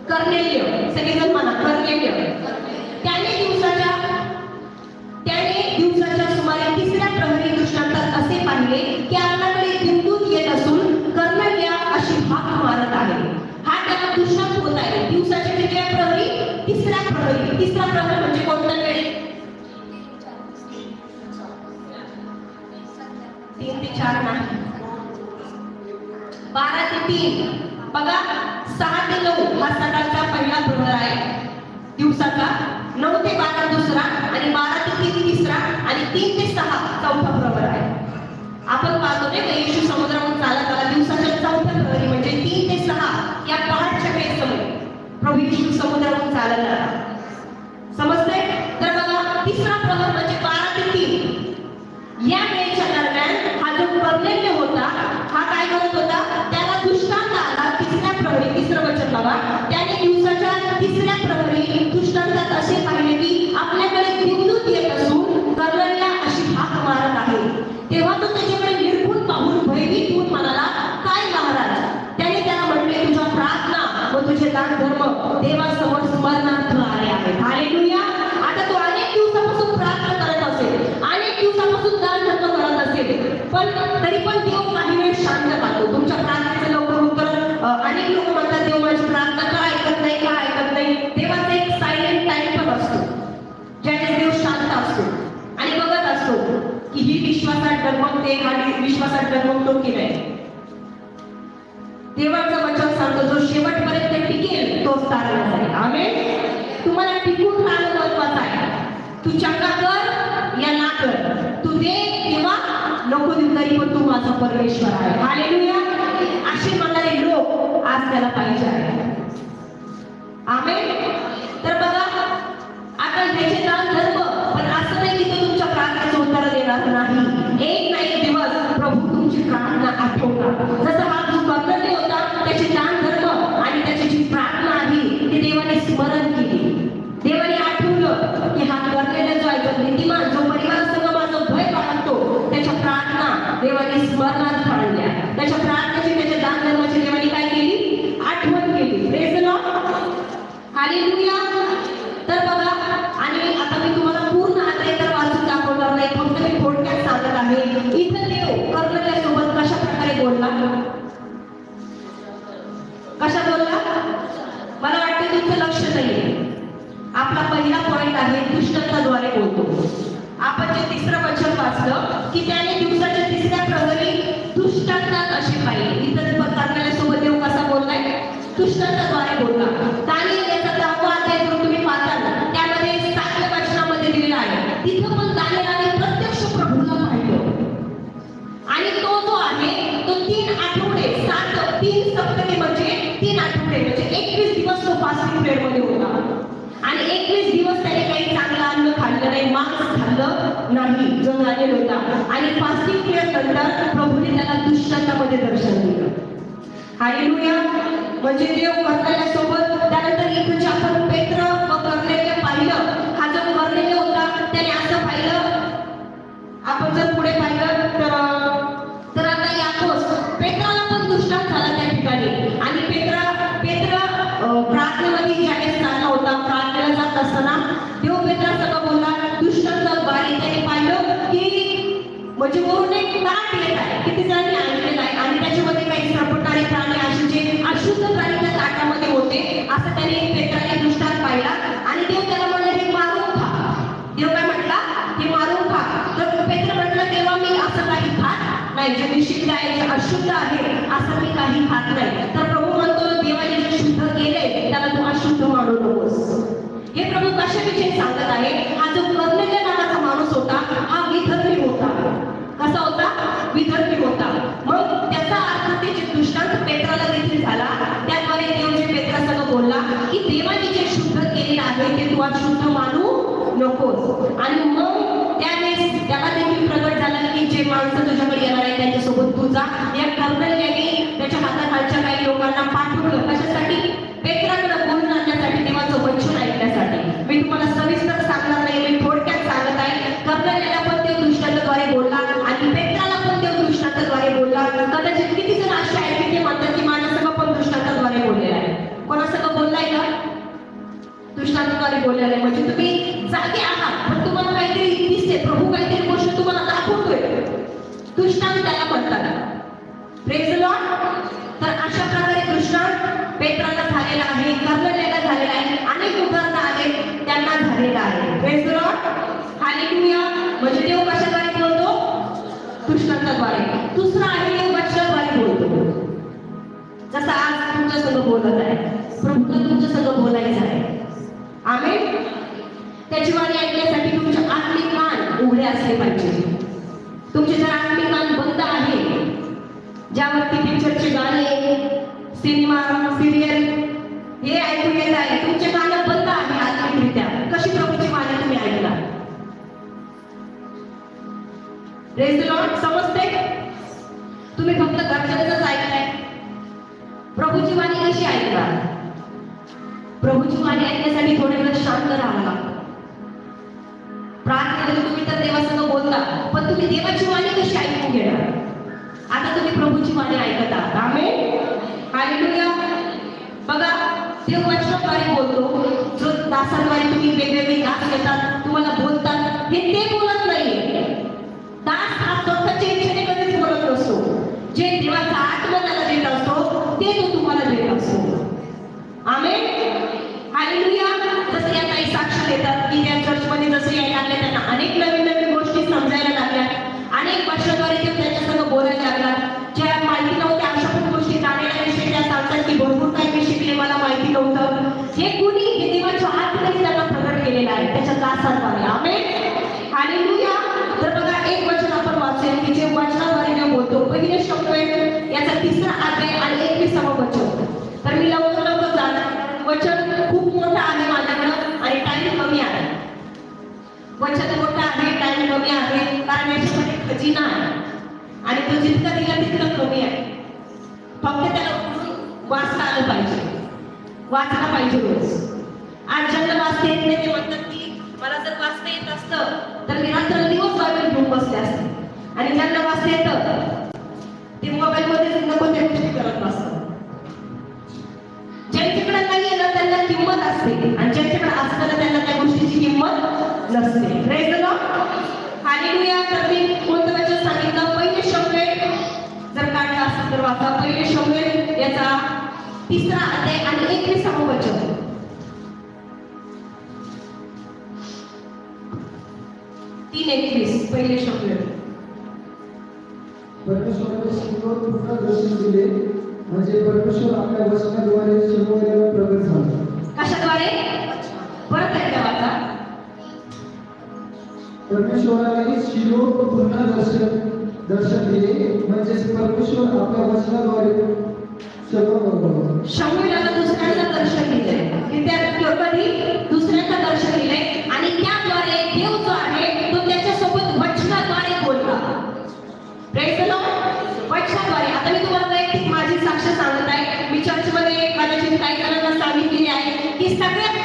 [SPEAKER 1] कर्नेलिय. सगळेजण म्हणा, कर्नेलिय. त्याने दिवसाच्या सुमारे 3ऱ्या प्रहरी दृष्टांतात असे पाहिले की आपल्याकडे देवदूत येत असून कर्नेलिय अशी हाक मारत आहे. हा त्याला दृष्टांत होत आहे. दिवसाच्या किती प्रहरी? 3रा प्रहरी. 3रा प्रहरी म्हणजे कोणता वेळ? 3 ते 4 नाही, 12 ते 3. बघा, 6 ते 9 हा सकाळचा पहिला प्रहर आहे दिवसाचा, 9 ते 12 दुसरा आणि 12 ते 3 तिसरा आणि 3 ते 6 चौथा प्रहर आहे. आपण पाहतो नाही का, येशू समुद्रावरून चालत आला दिवसाच्या 4थ्या प्रहरी म्हणजे 3 ते 6 या पहाटच्या वेळेस प्रभू येशू समुद्रावरून चालत आला. समजते? तर बघा, तिसरा प्रहर म्हणजे 12 ते 3 या वेळेच्या दरम्यान हा जो कर्नेल्य होता, हा काय करत होता? त्याला दृष्टांत आला. तिसऱ्या प्रहरी, तिसरं वचन बघा, त्याने दिवसाच्या 3ऱ्या प्रहरी दृष्टांतात असे पाहिले की आपल्याकडे देवदूत येत असून कर्नेल्य अशी हाक मारत आहे. तेव्हा तो त्याच्याकडे निरखून पाहून भयभीत होऊन म्हणाला, काय महाराज? त्याने त्याला म्हटले, तुझ्या प्रार्थना व तुझे दान धर्म देवासमोर स्मरणार्थ आले आहेत. हालेलुया. आता तो अनेक दिवसापासून प्रार्थना करत असेल, अनेक दिवसापासून दान धर्म करत असेल, पण तरी पण देव काही वेळ शांत राहतो. तुमच्या प्रार्थनेचं लवकर उत्तर अनेक लोक म्हणतात, देव माझी प्रार्थना का ऐकत नाही, का ऐकत नाही. देवाचा एक सायलेंट टाइम पण असतो, ज्याने देव शांत असतो आणि बघत असतो की ही विश्वासात डगमगते आणि विश्वासात डगमगतो की नाही. देवाचं वचन सांगतो, जो शेवटपर्यंत टिकेल तोच तारला जाईल. आमेन. तुम्हाला टिकून राहणं महत्वाचं आहे. तू चंगा कर या ना कर, तू दे किंवा नको देऊ, तरी पण तू माझा परमेश्वर आहे. हालेलुया. असे म्हणणारे लोक आज त्याला पाहिजे आहे. आमेन. तर बघा, आता ह्याचे दान धर्म, पण असं नाही की तो तुमच्या प्रार्थनेचं उत्तर देणार नाही. एक ना एक दिवस प्रभू तुमची प्रार्थना आठवणार. जसं हा जो कर्नेल्य होता, त्याचे दान धर्म आणि त्याची जी प्रार्थना आहे ती देवाने स्मरण केली. देवाने आठवलं की हा कर्नेल्य जो आहे, जो नीतिमान, जो परिवारासंग माझं भय बाळगतो, त्याच्या प्रार्थना देवाने स्मरणार्थ आणल्या. त्याच्या प्रार्थनेची, त्याच्या दान धर्माची देवाने काय केली? आठवण केली. Praise the lord. हालेलुया. तर बघा, आणि आता मी तुम्हाला पूर्ण आता तर वाचून दाखवणार नाही, फक्त मी थोडक्यात सांगत आहे. इथं देव कर्नेल्यासोबत कशा प्रकारे बोलला, कशा बोलला? मला वाटतं तुमचं लक्ष नाहीये. आपला पहिला पॉइंट आहे, दृष्टांताद्वारे बोलतो. आपण जे तिसरं वचन वाचलं की त्याने दिवसाच्या 3ऱ्या प्रहरी दृष्टांतात असे पाहिले. इथं कर्नेल्यासोबत देव कसा बोललाय? दृष्टांताद्वारे बोलला. दानिएल याचा 10वा अध्याय जर तुम्ही पाहताल, त्यामध्ये 7व्या वचनामध्ये दिलेला आहे. तिथं पण दानिएलाने प्रत्यक्ष प्रभूला पाहिलं आणि तो जो आहे तो 3 आठवडे 3 सप्तके म्हणजे 3 आठवडे म्हणजे 21 दिवस तो फास्टिंग पिरियड मध्ये होता आणि 21 दिवस त्याने काही चांगलं अन्न खाल्लं नाही, मांस खाल्लं नाही, जो दानिएल होता. आणि फास्टिंग पिरियड नंतर प्रभूने त्याला दृष्टांतामध्ये दर्शन दिलं. हालेलुया. म्हणजे देव कर्नेल्यासोबत. त्यानंतर इथं जे आपण पेत्र व कर्नेल्य पाहिलं, हा जो कर्नेल्य होता त्याने असं पाहिलं. आपण जर पुढे पाहिलं तर आता याकोस, पेत्राला पण दृष्टांत झाला त्या ठिकाणी. आणि पेत्र प्रार्थनेमध्ये ज्यावेळेस चालला होता, प्रार्थनेला जात असताना देव पेत्रासंग बोलला दृष्टांताद्वारे. त्याने पाहिलं की म्हणजे वरून एक ताट येत आहे, किती जणांनी आणलेला आहे आणि त्याच्यामध्ये काही सरपटणारे प्राणी असे जे अशुद्ध प्राणी त्या ताटामध्ये होते, असं त्याने पेत्राने दृष्टांत पाहिला. आणि देव त्याला म्हणलं, हे मारून खा. देव काय म्हटला? हे मारून खा. तर पेत्र म्हटलं, तेव्हा मी असं काही खात नाही, जे निषिद्ध आहे, जे अशुद्ध आहे, असं मी काही खात नाही. तर प्रभू म्हणतो, देवाने जे शुद्ध केले त्याला तू अशुद्ध मानू नकोस. हे प्रभू कशाविषयी सांगत आहे? हा जो कर्नेल्य नावाचा माणूस होता, हा विधर्मी होता. कसा होता? विधर्मी होता. मग त्याचा अर्थ त्याचे दृष्टांत पेत्राला देखील झाला. त्याद्वारे देव जे पेत्रासंग बोलला की देवाने जे शुद्ध केलेलं आहे ते तू अशुद्ध मानू नकोस. आणि मग त्यावेळेस त्याला देखील प्रगट झाला की जे माणसं तुझ्याकडे येणार आहे त्यांच्यासोबत तू जा. या कर्नेल्याने त्याच्या हाताखालच्या काही लोकांना पाठवलं. कशासाठी? पेत्राकडे बोलून आणण्यासाठी, देवाचं वचन ऐकण्यासाठी. मी तुम्हाला सविस्तर सांगणार नाही, मी थोडक्यात सांगत आहे. कर्नेल्याला पण देव दृष्टांताद्वारे बोलला आणि पेत्राला पण देव दृष्टांताद्वारे बोलला. कदाचित किती जण असे आहेत की ते म्हणतात की माझ्यासंग पण दृष्टांताद्वारे बोललेला आहे. कोणासंग बोललाय का? दृष्टांताद्वारे बोललेला आहे. म्हणजे तुम्ही जागे आहात, पण तुम्हाला काहीतरी दिसते, प्रभू काहीतरी गोष्ट तुम्हाला दाखवतोय. दृष्टांत त्याला म्हणतात. Praise the Lord. तर अशा प्रकारे दृष्टांत पेत्राला झालेला आहे, कर्नेल्याला झालेला आहे, अनेक उदाहरणं आहेत त्यांना झालेला आहे. Praise the lord. हालेलुया. म्हणजे देव कशाद्वारे बोलतो? दृष्टांताद्वारे. दुसरा आहे देव वचनाद्वारे बोलतो. जसं आज तुमच्या संग बोलत आहे, प्रभूला तुमच्या संग बोलायचं आहे. आमेन. त्याची वाणी ऐकण्यासाठी तुमचे आत्मिक कान उघडे असले पाहिजे. तुमचे जर आत्मिक कान बंद सिनेमा, सिरियल हे ऐकून येत आहे, तुमचे कान बंद आहे आत्मिकरित्या. कशी प्रभूची वाणी तुम्ही ऐकला? Praise the Lord. समजते? तुम्ही फक्त घरच्यांचंच ऐकताय. प्रभूची वाणी कशी ऐकणार? प्रभूची वाणी ऐकण्यासाठी थोडे वेळ शांत राहावं लागतं. प्रार्थनेमध्ये तुम्ही तर देवासंग बोलता, पण तुम्ही देवाची वाणी कशी ऐकून घेणार? आता तुम्ही प्रभूची वाणी ऐकत आहात. आमेन. हालेलुया. बघा, देव वचनाद्वारे बोलतो. जो दासाद्वारे तुम्ही वेगवेगळे दास घेतात, तुम्हाला बोलतात, हे ते बोलत नाहीये. दास हा स्वतःच्या इच्छेने कधीच बोलत नसतो. जे देवाचा आत्मा त्याला देत असतो ते तो तुम्हाला देत असतो. आमेन. हालेलुया. जसे या काही साक्ष देतात की त्या चर्चमध्ये जसे यायला लागले त्यांना अनेक नवीन नवीन गोष्टी समजायला लागल्या, अनेक भाषाद्वारे ते त्याच्यासंग बोलायला लागला. ज्या माहिती नव्हत्या अशा पण गोष्टी जाण्याच्या विषयी त्या सांगतात की भरपूर काही मी शिकले, मला माहिती नव्हतं. हे कुणी हे देवाच्या आत्म्याने त्यांना प्रकट केलेलं आहे त्याच्या दासाद्वारे. आमेन. हालेलुया. तर बघा, एक वचन आपण वाचेल की जे वचनाद्वारे जे बोलतो, पहिले शमूएल याचा 3रा अध्याय आणि 21वं वचन. तर मी लवकर जाणार. वचन खूप मोठं आहे माझ्याकडं आणि टाइम कमी आहे. वचन मोठं आहे, टाइम कमी आहे, कारण याच्यामध्ये खजिना आहे आणि तो जितका दिला तितका कमी आहे. फक्त त्याला वाचता आलं पाहिजे, वाचला पाहिजे रोज. आज ज्यांना वाचता येत नाही ते म्हणतात की मला जर वाचता येत असतं तर मी रात्रंदिवस बायबल घेऊन बसले असते. आणि ज्यांना वाचता येतं ते मोबाईलमध्ये नको त्या गोष्टी करत नसतात. ज्यांच्याकडे नाही आहे ना त्यांना किंमत असते आणि ज्यांच्याकडे असताना त्यांना त्या गोष्टीची किंमत नसते. Praise the lord. हालेलुया. तर मी कोणतं वचन सांगितलं? पहिले शमूएल, जर काढलं असेल तर वाचा. पहिले शमूएल याचा 3रा अध्याय आणि 21वं वचन. 3:21. पहिले शमूएल.
[SPEAKER 2] परमेश्वराने शमूएल पुन्हा दर्शन दिले, म्हणजे परमेश्वर आपल्या वचनाद्वारे शमूएलला प्रगट झाला.
[SPEAKER 1] कशाद्वारे? परत एकदा वाचा.
[SPEAKER 2] परमेश्वराने शिलोह पुन्हा दर्शन दिले, म्हणजे परमेश्वर आपल्या वचनाद्वारे
[SPEAKER 1] शमूएलला दुसऱ्यांदा दर्शन दिले. कधी दुसऱ्यांदा दर्शन दिले आणि त्याद्वारे देव जो आहे तो त्याच्यासोबत वचनाद्वारे बोलला. Praise the lord. वचनाद्वारे. आता मी तुम्हाला वैयक्तिक माझी साक्ष सांगत आहे. मी चर्चमध्ये कदाचित काही जणांना सांगितलेली आहे की सगळ्यात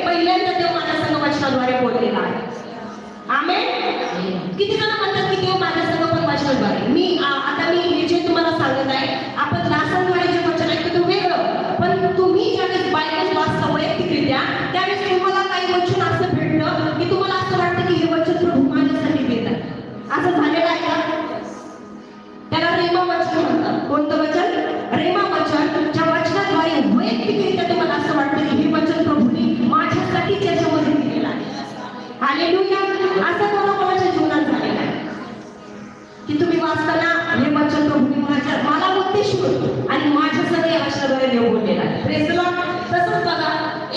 [SPEAKER 1] पहिल्यांदा देव माझ्यासंग वचनाद्वारे बोललेला आहे. आमेन. किती जण म्हणतात की देव माझ्यासंग पण वचनाद्वारे. आता मी जे तुम्हाला सांगत आहे, आपण दासांद्वारे जे वचन ऐकतो ते वेगळं, पण तुम्ही ज्यावेळेस बायबल वाचता वैयक्तिकरित्या त्यावेळेस तुम्हाला काही वचन असं भेटलं की तुम्हाला असं वाटतं की हे वचन प्रभू माझ्यासाठी देत आहे. असं झालेलं आहे का? त्याला रेमा वचन म्हणतात. कोणतं वचन? रेमा वचन. ज्या वचनाद्वारे वैयक्तिकरित्या तुम्हाला असं वाटतं की हे वचन प्रभूने माझ्यासाठी त्याच्यामध्ये दिलेलं आहे. हालेलुया. असं कोणाकोणाच्या जीवनात झालेलं आहे की तुम्ही वाचताना हे वचन प्रभूने मला उद्देशून आणि माझ्या सगळ्या या वचनाद्वारे देव बोललेला आहे. Praise the Lord. तसंच बघा,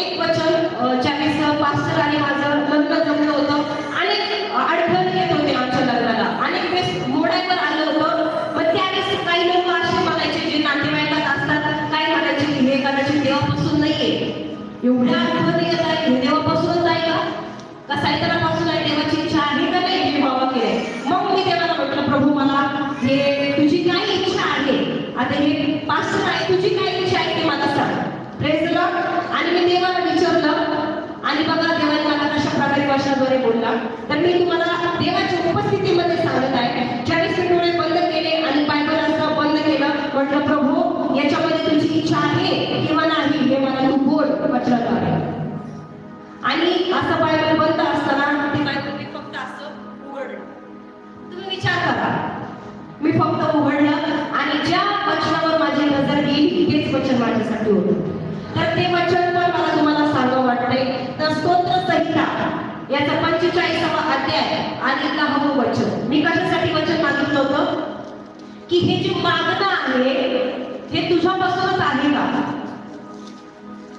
[SPEAKER 1] एक वचन ज्यावेळेस पास्टर आणि माझं लग्न जमलं होतं, अनेक अडचणी येत होते आमच्या लग्नाला, अनेक वेळेस मोडायवर आलं होतं. मग त्यावेळेस काही लोक असे म्हणायचे, जे नातेवाईकात असतात, काय म्हणायचे की हे कदाचित देवापासून नाहीये. एवढ्या अडचणी येत आहे, हे देवापासूनच आहे का सायतनापासून आहे? देवाची इच्छा आहे का नाही हे व्हावं केलंय. मग मी देवाला म्हटलं, प्रभू मला हे तुझी काय इच्छा आहे? आता हे पास्टर आहे, तुझी काय इच्छा आहे ते मला सांग. Praise the lord. आणि मी देवाला विचारलं आणि बघा देवाने मला कशा प्रकारे वचनाद्वारे बोलला. तर मी तुम्हाला देवाच्या उपस्थितीमध्ये सांगत आहे. ज्यावेळेस मी डोळे बंद केले आणि बायबल असं बंद केलं, म्हटलं प्रभू याच्यामध्ये तुझी इच्छा आहे किंवा नाही हे मला तू बोल वचनाद्वारे. आणि असं बायबल बंद असताना ते बायबल मी फक्त असं उघडलं. तुम्ही विचार करा, मी फक्त उघडलं आणि ज्या वचनावर माझी नजर गेली तेच वचन माझ्यासाठी होतं. तर ते वचन पण मला तुम्हाला सांगावं वाटतंय. तर स्तोत्र संहिता याचा 45वा अध्याय आणि 10वं वचन. मी कशासाठी वचन मागितलं होतं की हे जे मागणं आहे हे तुझ्यापासूनच आहे का?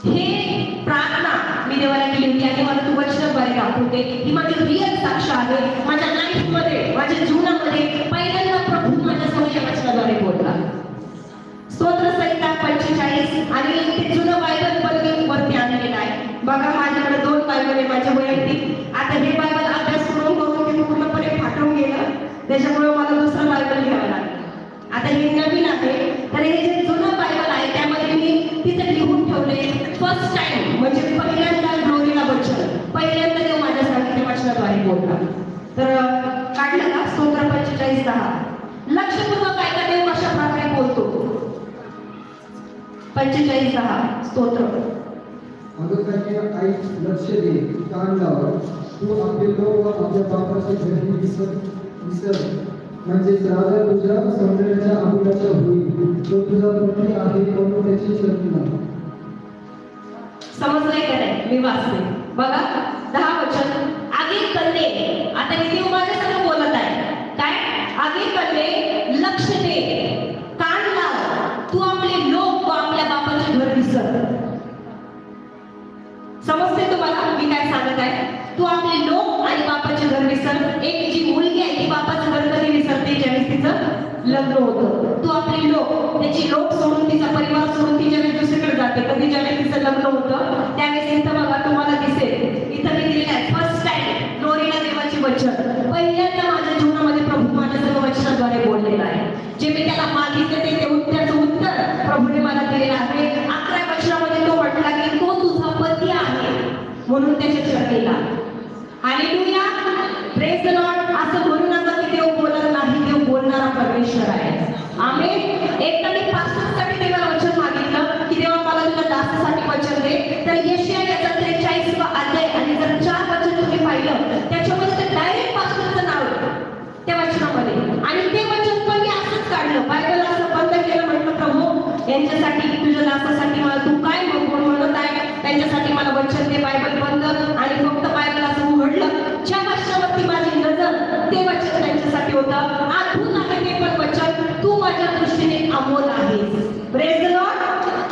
[SPEAKER 1] हे प्रार्थना मी देवाला केली होती आणि मला तू वचनाद्वारे दाखवते. ही माझी रिअल साक्ष आहे. माझ्या लाईफमध्ये, माझ्या जीवनामध्ये पहिल्यांदा प्रभू माझ्यासमोर या वचनाद्वारे बोलला. स्तोत्र संहिता 45 आणि ते जुनं बायबल पण मी वरती आणलेलं आहे. बघा माझ्याकडे 2 बायबल आहे माझ्या वैयक्तिक. आता हे बायबल अभ्यास करून ते पूर्णपणे फाटून गेलं, त्याच्यामुळे मला दुसरं बायबल घ्यावं लागलं. आता हे नवीन आहे, तर हे जे जुनं बायबल आहे त्यामध्ये मी तिथे लिहून ठेवले फर्स्ट टाइम, म्हणजे पहिल्यांदा ग्लोरीला वचन, पहिल्यांदा देव माझ्या सांगितले वचनाद्वारे बोलला. तर काढलं का स्तोत्र 45:10. लक्षपूर्वक ऐका देव कशा प्रकारे बोलतो. 45:10 स्तोत्र.
[SPEAKER 2] अगं कन्या ऐक, लक्ष दे, कान लाव. तू आपले लोक व आपल्या बापाची घरी विसर. म्हणजेच राजा तुझ्या सौंदर्याच्या अमुलाच्या होईल. तो तुझा पती आहे, म्हणून त्याची शक्ती नाही.
[SPEAKER 1] समजलंय का नाही? मी वाचते बघा 10 वचन. आगे कन्ये, आता हे देव माझ्यासंग बोलत आहे. काय? आगे कन्ये, लक्ष दे, कान लाव. तू आपले लोक व आपल्या बापाचे घर विसर. समजते तुम्हाला मी काय सांगत आहे? तू आपले लोक आणि बापाचे घर विसर. एक जी मुलगी आहे ती बापाचं घर कधी विसरते? ज्यावेळेस तिचं लग्न होतं. तू आपले लोक, त्याची लोक सोडून, तिचा परिवार सोडून ती ज्यावेळेस दुसरीकडे जाते. कधी ज्यावेळेस तिचं लग्न होतं त्यावेळेस इथं बघा तुम्हाला दिसेल, इथं मी दिलेलं आहे फर्स्ट टाइम ग्लोरीला देवाची वचन. पहिल्यांदा माझ्या जीवनामध्ये प्रभू माझ्या सर्व वचनाद्वारे बोललेला आहे. जे मी त्याला मागितले ते त्याचं उत्तर प्रभूने मला दिलेलं आहे. 11 वचनामध्ये तो म्हटला की तो तुझा पती आहे, म्हणून त्याच्या चरणीला. Hallelujah, praise the lord. असं म्हणू नका की देव बोलत नाही, देव बोलणारा परमेश्वर आहे. आमेन. एकदा मी पास्टरसाठी देवाला वचन मागितलं की देवा मला तुझ्या दासासाठी वचन दे. तर यशाया याचा 43वा अध्याय आणि जर 4 वचन तुम्ही पाहिलं त्याच्यामध्ये तर डायरेक्ट पास्टरचं नाव आहे त्या वचनामध्ये. आणि ते वचन पण मी असंच काढलं, बायबल असं बंद केलं. म्हटलं प्रभू यांच्यासाठी, तुझ्या दासासाठी मला तू काय म्हणत आहे, त्यांच्यासाठी मला वचन दे. बायबल बंद आणि फक्त बायबल असं उघडलं. ज्या वचनावरती माझी नजर, ते वचन त्यांच्यासाठी होतं. अद्भुत आहे ते पण वचन. तू माझ्या दृष्टीने अमोल आहेस. Praise the lord.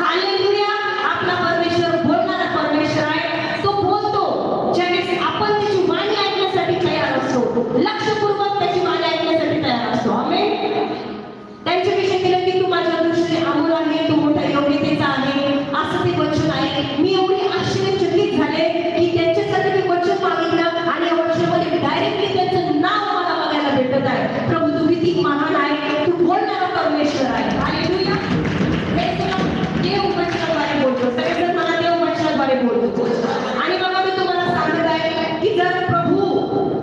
[SPEAKER 1] हालेलुया. आपला परमेश्वर बोलणारा परमेश्वर आहे. तो बोलतो ज्यावेळेस आपण त्याची वाणी ऐकण्यासाठी तयार असतो, लक्षपूर्वक त्याची वाणी ऐकण्यासाठी तयार असतो. आमेन. त्यांच्याविषयी दिलं की तू माझ्या दृष्टीने अमोल आहे, तू मोठ्या योग्यतेचा आहे, असं ते वचन आहे. मी एवढी आश्चर्यचकित झाले की त्यांच्यासाठी मी वचन मागितलं आणि या वचनामध्ये डायरेक्टली त्यांचं नाव मला बघायला भेटत आहे. प्रभू तू किती महान आहे, तू बोलणारा परमेश्वर आहे. हालेलुया. देव वचनाद्वारे बोलतो. सगळेजण मला देव वचनाद्वारे बोलतो. आणि बघा मी तुम्हाला सांगत आहे की जर प्रभू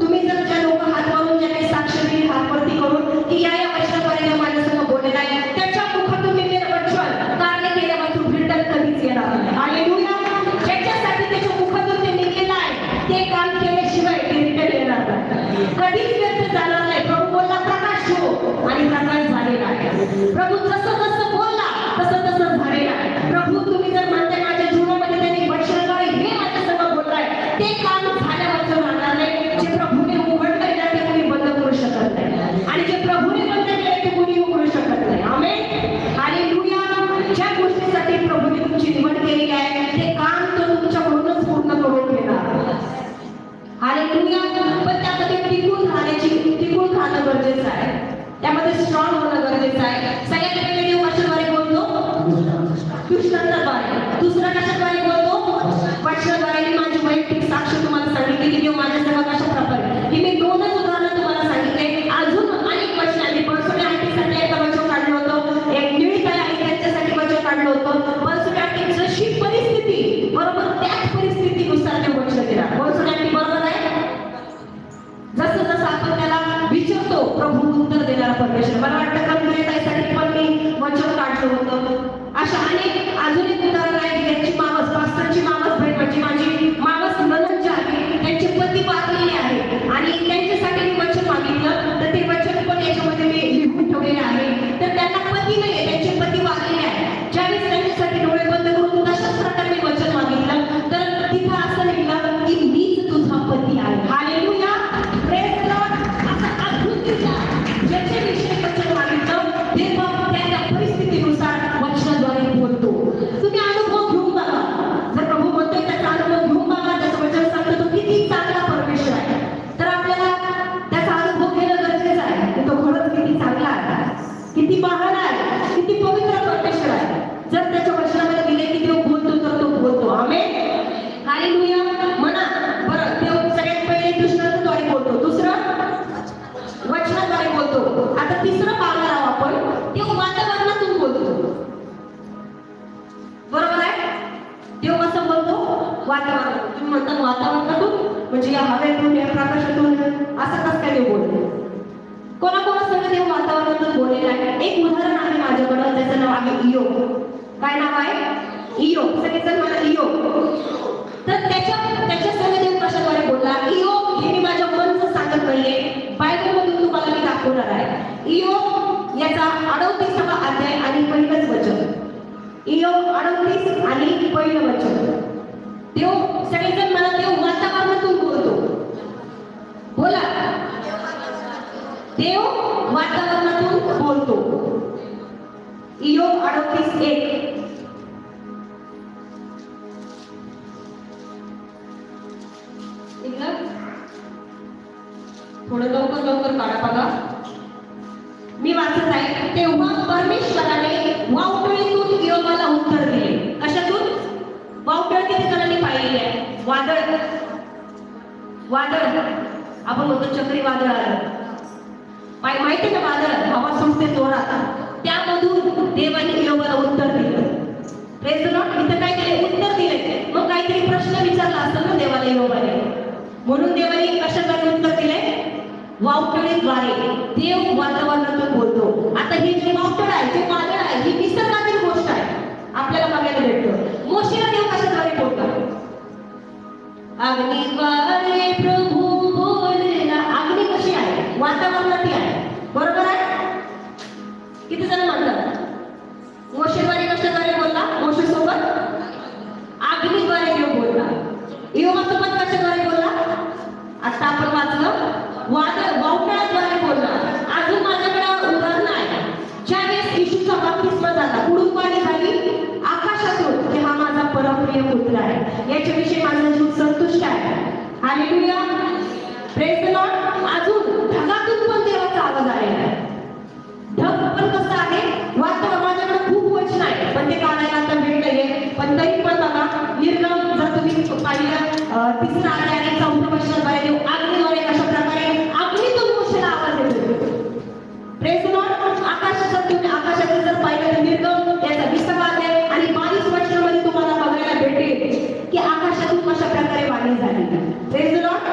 [SPEAKER 1] तुम्ही जर ज्या लोक हात मारून ज्या काही साक्ष दिली हात वरती करून की या वचनाद्वारे माझ्यासमोर बोललेला आहे, त्याच्या मुखातून मी ते वचन कार्य केल्यापासून रिटर्न कधीच येणार नाही. हालेलुया. ज्याच्यासाठी त्याच्या मुखातून ते निघलेलं आहे ते काम केल्याशिवाय ते रिटर्न येणार नाही, कधीच व्यर्थ जाणार नाही. प्रभू बोलला प्रकाश हो आणि प्रकाश झालेला आहे. प्रभू जसं जसं बोलला तसं तसं झालेलं आहे. प्रभू तुम्ही जर म्हणताय माझ्या जीवनामध्ये त्यांनी वचनाद्वारे हे माझ्यासमोर बोललाय, ते काम झाल्यावर राहणार नाही. जे प्रभूने उघडलंय ना ते कोणी बंद करू शकत नाही, आणि जे प्रभूने बंद केलंय ते कोणी उघडू शकत नाही. आमेन. हालेलुया. ज्या गोष्टीसाठी प्रभूने तुमची निवड केलेली आहे ते काम तो तुमच्याकडूनच पूर्ण करून घेणार. हालेलुया. पण त्यामध्ये टिकून राहणं गरजेचं आहे, त्यामध्ये स्ट्रॉंग होणं गरजेचं आहे. सगळ्यात पहिले देव कशाद्वारे बोलतो? कृष्णाद्वारे. दुसरा कशाद्वारे बोलतो? वचनाद्वारे. मी माझी वैयक्तिक साक्ष तुम्हाला सांगितली की देव माझ्यासह कशा प्रकारे, ही मी 2च उदाहरणं तुम्हाला सांगितले. अजून अनेक वचन आहे. परसोने आंटीसाठी एक वचन काढलं होतं, एक निळीताई आहे त्यांच्यासाठी वचन काढलं होतं. परसोने आंटी जशी परिस्थिती बरोबर त्याच परिस्थितीनुसार ते वचन दिला. परसोने आंटी बरोबर आहे. जसं जसं आपण त्याला विचारतो प्रभू उत्तर देणारा परमेश्वर. मला वाटतं कमरेताईसाठी पण मी वचन काढलं होतं. अशा अनेक अजून एक उदाहरण आहे. त्यांची मावस, पास्टरची मावस बहीण म्हणजे माझी मावस नणंद जी आहे त्यांचे पती वारलेले आहे आणि त्यांच्यासाठी मी वचन मागितलं. तर ते वचन पण याच्यामध्ये मी लिहून ठेवलेले आहे. तर त्यांना पती नाही आहे, त्यांचे पती वारलेले आहे. ज्यावेळेस त्यांच्यासाठी डोळे बंद करून तशाच प्रकारे मी वचन मागितलं तर तिथं असं लिहिलं की मीच तुझा पती आहे. हालेलुया. Praise the lord. असं अद्भुत ज्याच्याविषयी वचन मागितलं ते त्या परिस्थितीनुसार वचनाद्वारे बोलतो. वातावरण. तुम्ही म्हणता वातावरणातून म्हणजे या हवेतून या प्रकाशातून असं कसं काय देव बोलतो? कोणाकोणासंग देव वातावरणातून बोललेला आहे? एक उदाहरण आहे माझ्याकडं, त्याचं नाव आहे इयोब. काय नाव आहे? इयोब. सगळेजण मला इयोब. तर त्याच्या संग देव कशाद्वारे बोलला? इयोब हे मी माझ्या मनचं सांगत नाहीये, बायबलमधून तुम्हाला मी दाखवणार आहे. इयोब याचा 38वा अध्याय आणि पहिलंच वचन. इयोब 38 आणि पहिलं वचन. देव सगळेजण मला देव वातावरणातून बोलतो. बोला, देव वातावरणातून बोलतो. इयोब 38:1. थोडं लवकर काढा बघा. मी वाचत आहे. तेव्हा परमेश्वराने वावटळीतून इयोबाला उत्तर दिले. कशातून? वावटळ किती जणांनी पाहिलेली आहे? वादळ. आपण म्हणतो चक्रीवादळ आलं. माहिती ना वादळ, हवा सुटते जोरात. त्यामधून देवाने इयोबाला उत्तर दिलं. Praise the Lord. इथं काय केले? उत्तर दिले. मग काहीतरी प्रश्न विचारला असेल ना देवाला इयोबाने. म्हणून देवाने कशाद्वारे उत्तर दिले? वावटळीद्वारे. देव वातावरणातून बोलतो. आता हे जे वावटळ आहे, जे वादळ आहे, ही निसर्गातील गोष्ट आहे, आपल्याला बघायला भेटतं. मोशेला देव कशाद्वारे बोलतात? अग्निद्वारे प्रभू बोलला. अग्नी कशी आहे? वातावरणातील आहे. बरोबर आहे? किती जण म्हणतात? मोशेद्वारे कशाद्वारे बोलला? मोशेसोबत अग्निद्वारे देव बोलला. इयोबासोबत कशाद्वारे बोलला? आता आपण वाचलं, वावटळाद्वारे बोलला. अजून माझ्याकडे उदाहरण आहे. ज्यावेळेस येशूचा बप्तिस्मा झाला, कुठून पाणी झाली? आकाशातून, की हा माझा परमप्रिय पुत्र आहे, याच्याविषयी माझा जीव संतुष्ट आहे. हालेलुया. Praise the Lord. अजून ढगातून पण देवाचा आवाज आलेला आहे. ढग पण कसं आहे? वातावरण. माझ्याकडे खूप वचन आहे, पण ते काढायला आता वेळ नाहीये. पण तरी पण बघा, निर्गम जर तुम्ही पाहिलं 3रा अध्याय आणि 4थ्या वचनाद्वारे देव अग्नीद्वारे कशा प्रकारे अग्नीतून मोशेला आवाज येतो. Praise the Lord. आकाशाचं जर पाहिलं तर निर्गम त्याचा 20वा अध्याय आणि 22 वचनामध्ये तुम्हाला बघायला भेटेल की आकाशातून कशा प्रकारे वाणी झाली. Praise the Lord.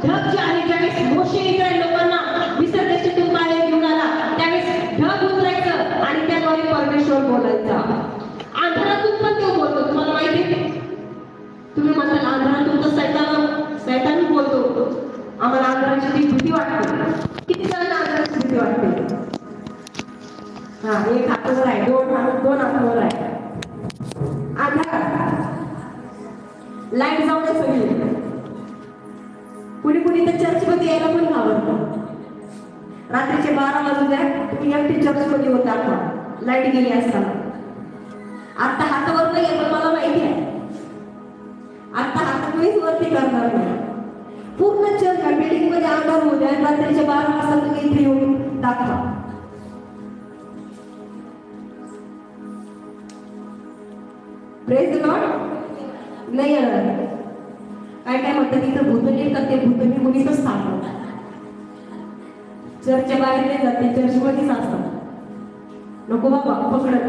[SPEAKER 1] ढग जे आहे, ज्यावेळेस मोशे इस्रायल लोकांना मिस्र देशातून बाहेर घेऊन आला, त्यावेळेस ढग उतरायचं आणि त्याद्वारे परमेश्वर बोलायचा. अंधारातून पण तो बोलतो. तुम्हाला माहिती आहे? तुम्ही म्हणताल अंधारातून तर सैतान बोलतो. आम्हाला अंधाराची ती भीती वाटते. किती जणांना अंधाराची भीती वाटते? हा, एक हातावर आहे, दोन हातावर आहे. अंधार, लाईट जाऊ नये सगळी. कुणी तर चर्चमध्ये यायला पण घाबरतं. रात्रीचे 12 वाजून द्या, तुम्ही एकटी चर्चमध्ये होता, लाईट गेली असताना. आता हातावर नाही, पण मला माहिती आहे आता हात कोणीच वरती करणार नाही. पूर्ण चर्च बिल्डिंग मध्ये अंधार होऊ द्या, रात्रीचे 12 वाजता तुम्ही इथे येऊन दाखवा. Praise the Lord. नाही येणार. काय म्हणतात तिथं भूतनी येतात, ते भूतनी मुलीतच थांबतात. चर्चच्या बाहेर नाही जाते, चर्चमध्येच असतात. नको बाबा, पकडत.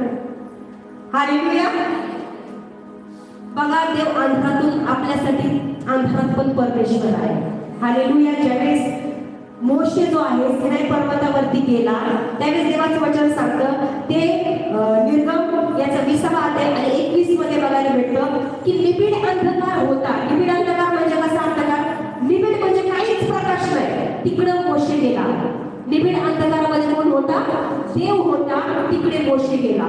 [SPEAKER 1] हालेलुया. बघा, देव अंधारातून आपल्यासाठी अंधारात पण परमेश्वर आहे. हालेलुया. ज्यावेळेस मोशे जो आहे सिनाई पर्वतावरती गेला, त्यावेळेस देवाचं वचन सांगतं, ते निर्गम याचा 20वा अध्याय आणि 21 मध्ये बघायला भेटतं की निबिड अंधकार होता. निबिड अंधकार म्हणजे कसा अंधकार? निबिड म्हणजे काहीच प्रकाश नाही. तिकडं मोशे गेला. निबिड अंधकारामध्ये कोण होता? देव होता. तिकडे मोशे गेला.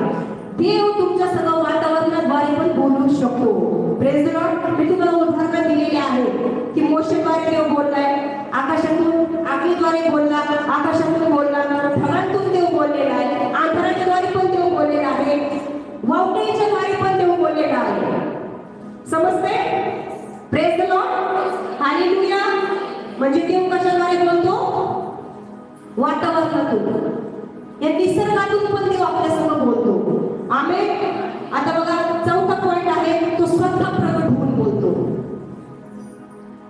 [SPEAKER 1] देव तुमच्या सगळं वातावरणाद्वारे पण बोलू शकतो. Praise the Lord. मी तुम्हाला उदाहरण दिलेले आहे की मोशेद्वारे देव बोललाय, आकाशातून अग्नीद्वारे बोलला, आकाशातून बोलला, ढगातून देव बोललेला आहे, अंधाराच्याद्वारे पण देव बोललेला आहे, वावटळीच्या द्वारे पण देव बोललेला आहे. समजते? Praise the lord. हालेलुया. म्हणजे देव कशाद्वारे बोलतो? वातावरणातून, या निसर्गातून पण देव आपल्यासमोर बोलतो. आमेन. आता बघा, 4था पॉइंट आहे, तो स्वतः प्रगट होऊन बोलतो.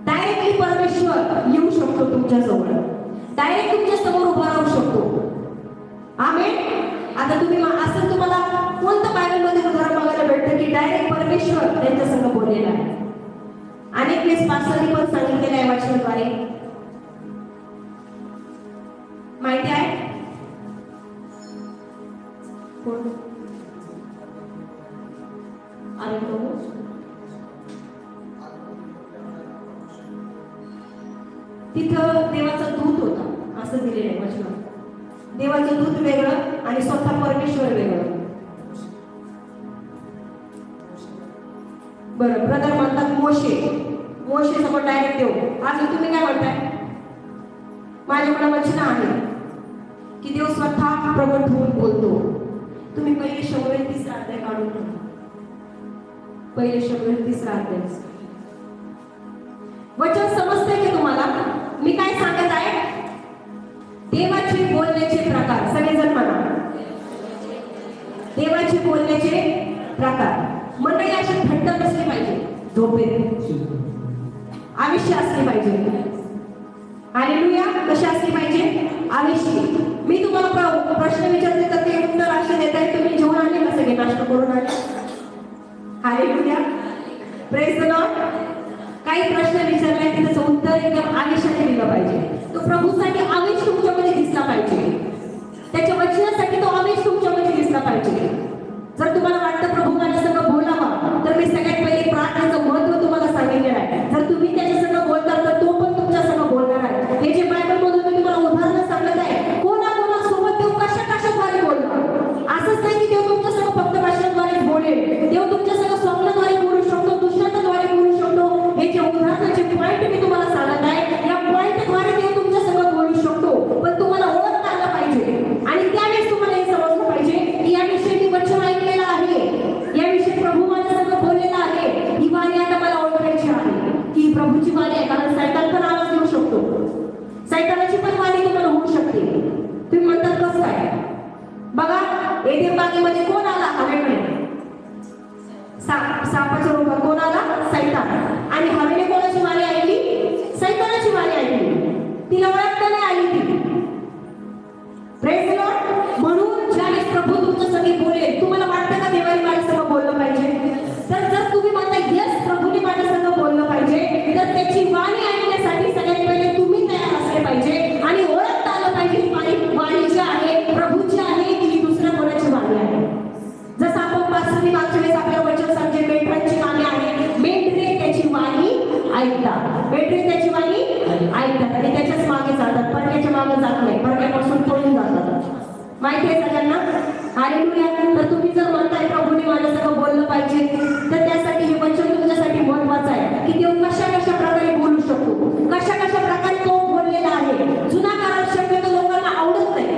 [SPEAKER 1] डायरेक्टली परमेश्वर येऊ शकतो तुमच्या जवळ, डायरेक्ट तुमच्या समोर उभा राहू शकतो. आमेन. आता तुम्ही असं तुम्हाला कोणतं बायबलमध्ये उदाहरण बघायला भेटतं की डायरेक्ट परमेश्वर त्यांच्या संग बोललेला आहे?
[SPEAKER 3] अनेक वेळेस पास्टरनी पण सांगितलेलं आहे वचनाद्वारे, माहिती आहे कोण? अरे प्रभू, तिथं देवाचा दूत होता असं दिलेलं आहे वचनात. देवाचं दूत वेगळं आणि स्वतः परमेश्वर वेगळं. बरं, ब्रदर म्हणतात मोशे समोर डायरेक्ट देव. आज तुम्ही काय म्हणताय? माझ्याकडे वचन आहे की देव स्वतः प्रगट होऊन बोलतो. तुम्ही पहिले शमूएल 3 अध्याय काढून घ्या. पहिले शमूएल 3 अध्याय. वचन समजतंय की तुम्हाला मी काय सांगत आहे? देवाचे बोलण्याचे प्रकार. सगळेजण म्हणा, देवाचे बोलण्याचे प्रकार. मंडळी अशी थंड नसली पाहिजे, झोपेत आयुष्य असले पाहिजे. हालेलुया. कशी असली पाहिजे? आयुष्य. मी तुम्हाला प्रश्न विचारते तर ते उत्तर असे देत आहे, तुम्ही जेवण आले का? सगळे नाश्ता करून आले? हालेलुया. Praise the Lord. काही प्रश्न विचारलाय की त्याचं उत्तर एकदम आयुष्याने दिलं पाहिजे. तो प्रभूसाठी आवेश तुमच्यामध्ये दिसला पाहिजे, त्याच्या वचनासाठी तो आवेश तुमच्यामध्ये दिसला पाहिजे. जर तुम्हाला वाटतं प्रभू माझ्या संग बोलावा, तर मी सगळ्यात पहिले प्रार्थनेचं महत्व तुम्हाला सांगितलेलं आहे. जर तुम्ही त्याच्या संग बोलता तर तो पण तुमच्या संग बोलणार आहे. हे जे बायबल मधून मी तुम्हाला उदाहरण सांगत आहे, कोणाकोणासोबत देव कशाद्वारे बोलतो. असंच नाही की देव तुमच्या संग फक्त भाषणाद्वारे बोलेल. देव तुमच्या संग स्वप्नाद्वारे बोलू शकतो, दृष्टांताद्वारे बोलू शकतो. हे जे उदाहरणाचे पॉइंट मी तुम्हाला सांगत आहे, या पॉइंटद्वारे देव तुमच्या संग बोलू शकतो. पण तुम्हाला ओळखता आलं पाहिजे आणि त्यावेळेस तुम्हाला हे समजलं पाहिजे की याविषयी मी वचन ऐकलेलं आहे, याविषयी प्रभू माझ्या संग बोललेला आहे. ही वाणी आता मला ओळखायची आहे की ही प्रभूची वाणी आहे. कारण सैतान पण आवाज देऊ शकतो, सैतानाची पण वाणी तुम्हाला होऊ शकते. तुम्ही म्हणतात कसं काय? बघा, एदेन बागेमध्ये कोण आला? हवेकडे सापाच्या रूपात कोण आला? सैतान. आणि हवेने कोणाची वाणी ऐकली? सैतानाची वाणी ऐकली. तिला ओळखता नाही आली ती. Praise the Lord. म्हणून ज्यावेळेस प्रभू तुमच्या संगी बोलेल, तुम्हाला वाटतं का देवाने माझ्या संग बोललं पाहिजे? तर जर तुम्ही म्हणता यस प्रभूने माझ्या संग बोललं पाहिजे, तर त्याची वाणी ऐकण्यासाठी सगळ्यात पहिले तुम्ही तयार असले पाहिजे आणि ओळखता आलं पाहिजे ही वाणी जी आहे प्रभूची आहे की ही दुसऱ्या कोणाची वाणी आहे. जसं आपण पास्टरनी मागच्या वेळेस आपल्या वचन सांगते, मेंढरांची गाणी आहे. मेंढरे त्याची वाणी ऐकतात, मेंढरे त्याची वाणी ऐकतात आणि त्याच्याच मागे जातात, परक्याच्या मागे जात नाही, परक्यापासून पळून जातात. माहिती आहे सगळ्यांना? हालेलुया. तर तुम्ही जर म्हणताय प्रभूने माझ्या संग बोललं पाहिजे, तर त्यासाठी हे वचन तुमच्यासाठी महत्वाचं आहे की देव कशा प्रकारे बोलू शकतो, कशा प्रकारे तो बोललेला आहे. जुना करार शक्यतो लोकांना आवडत नाही,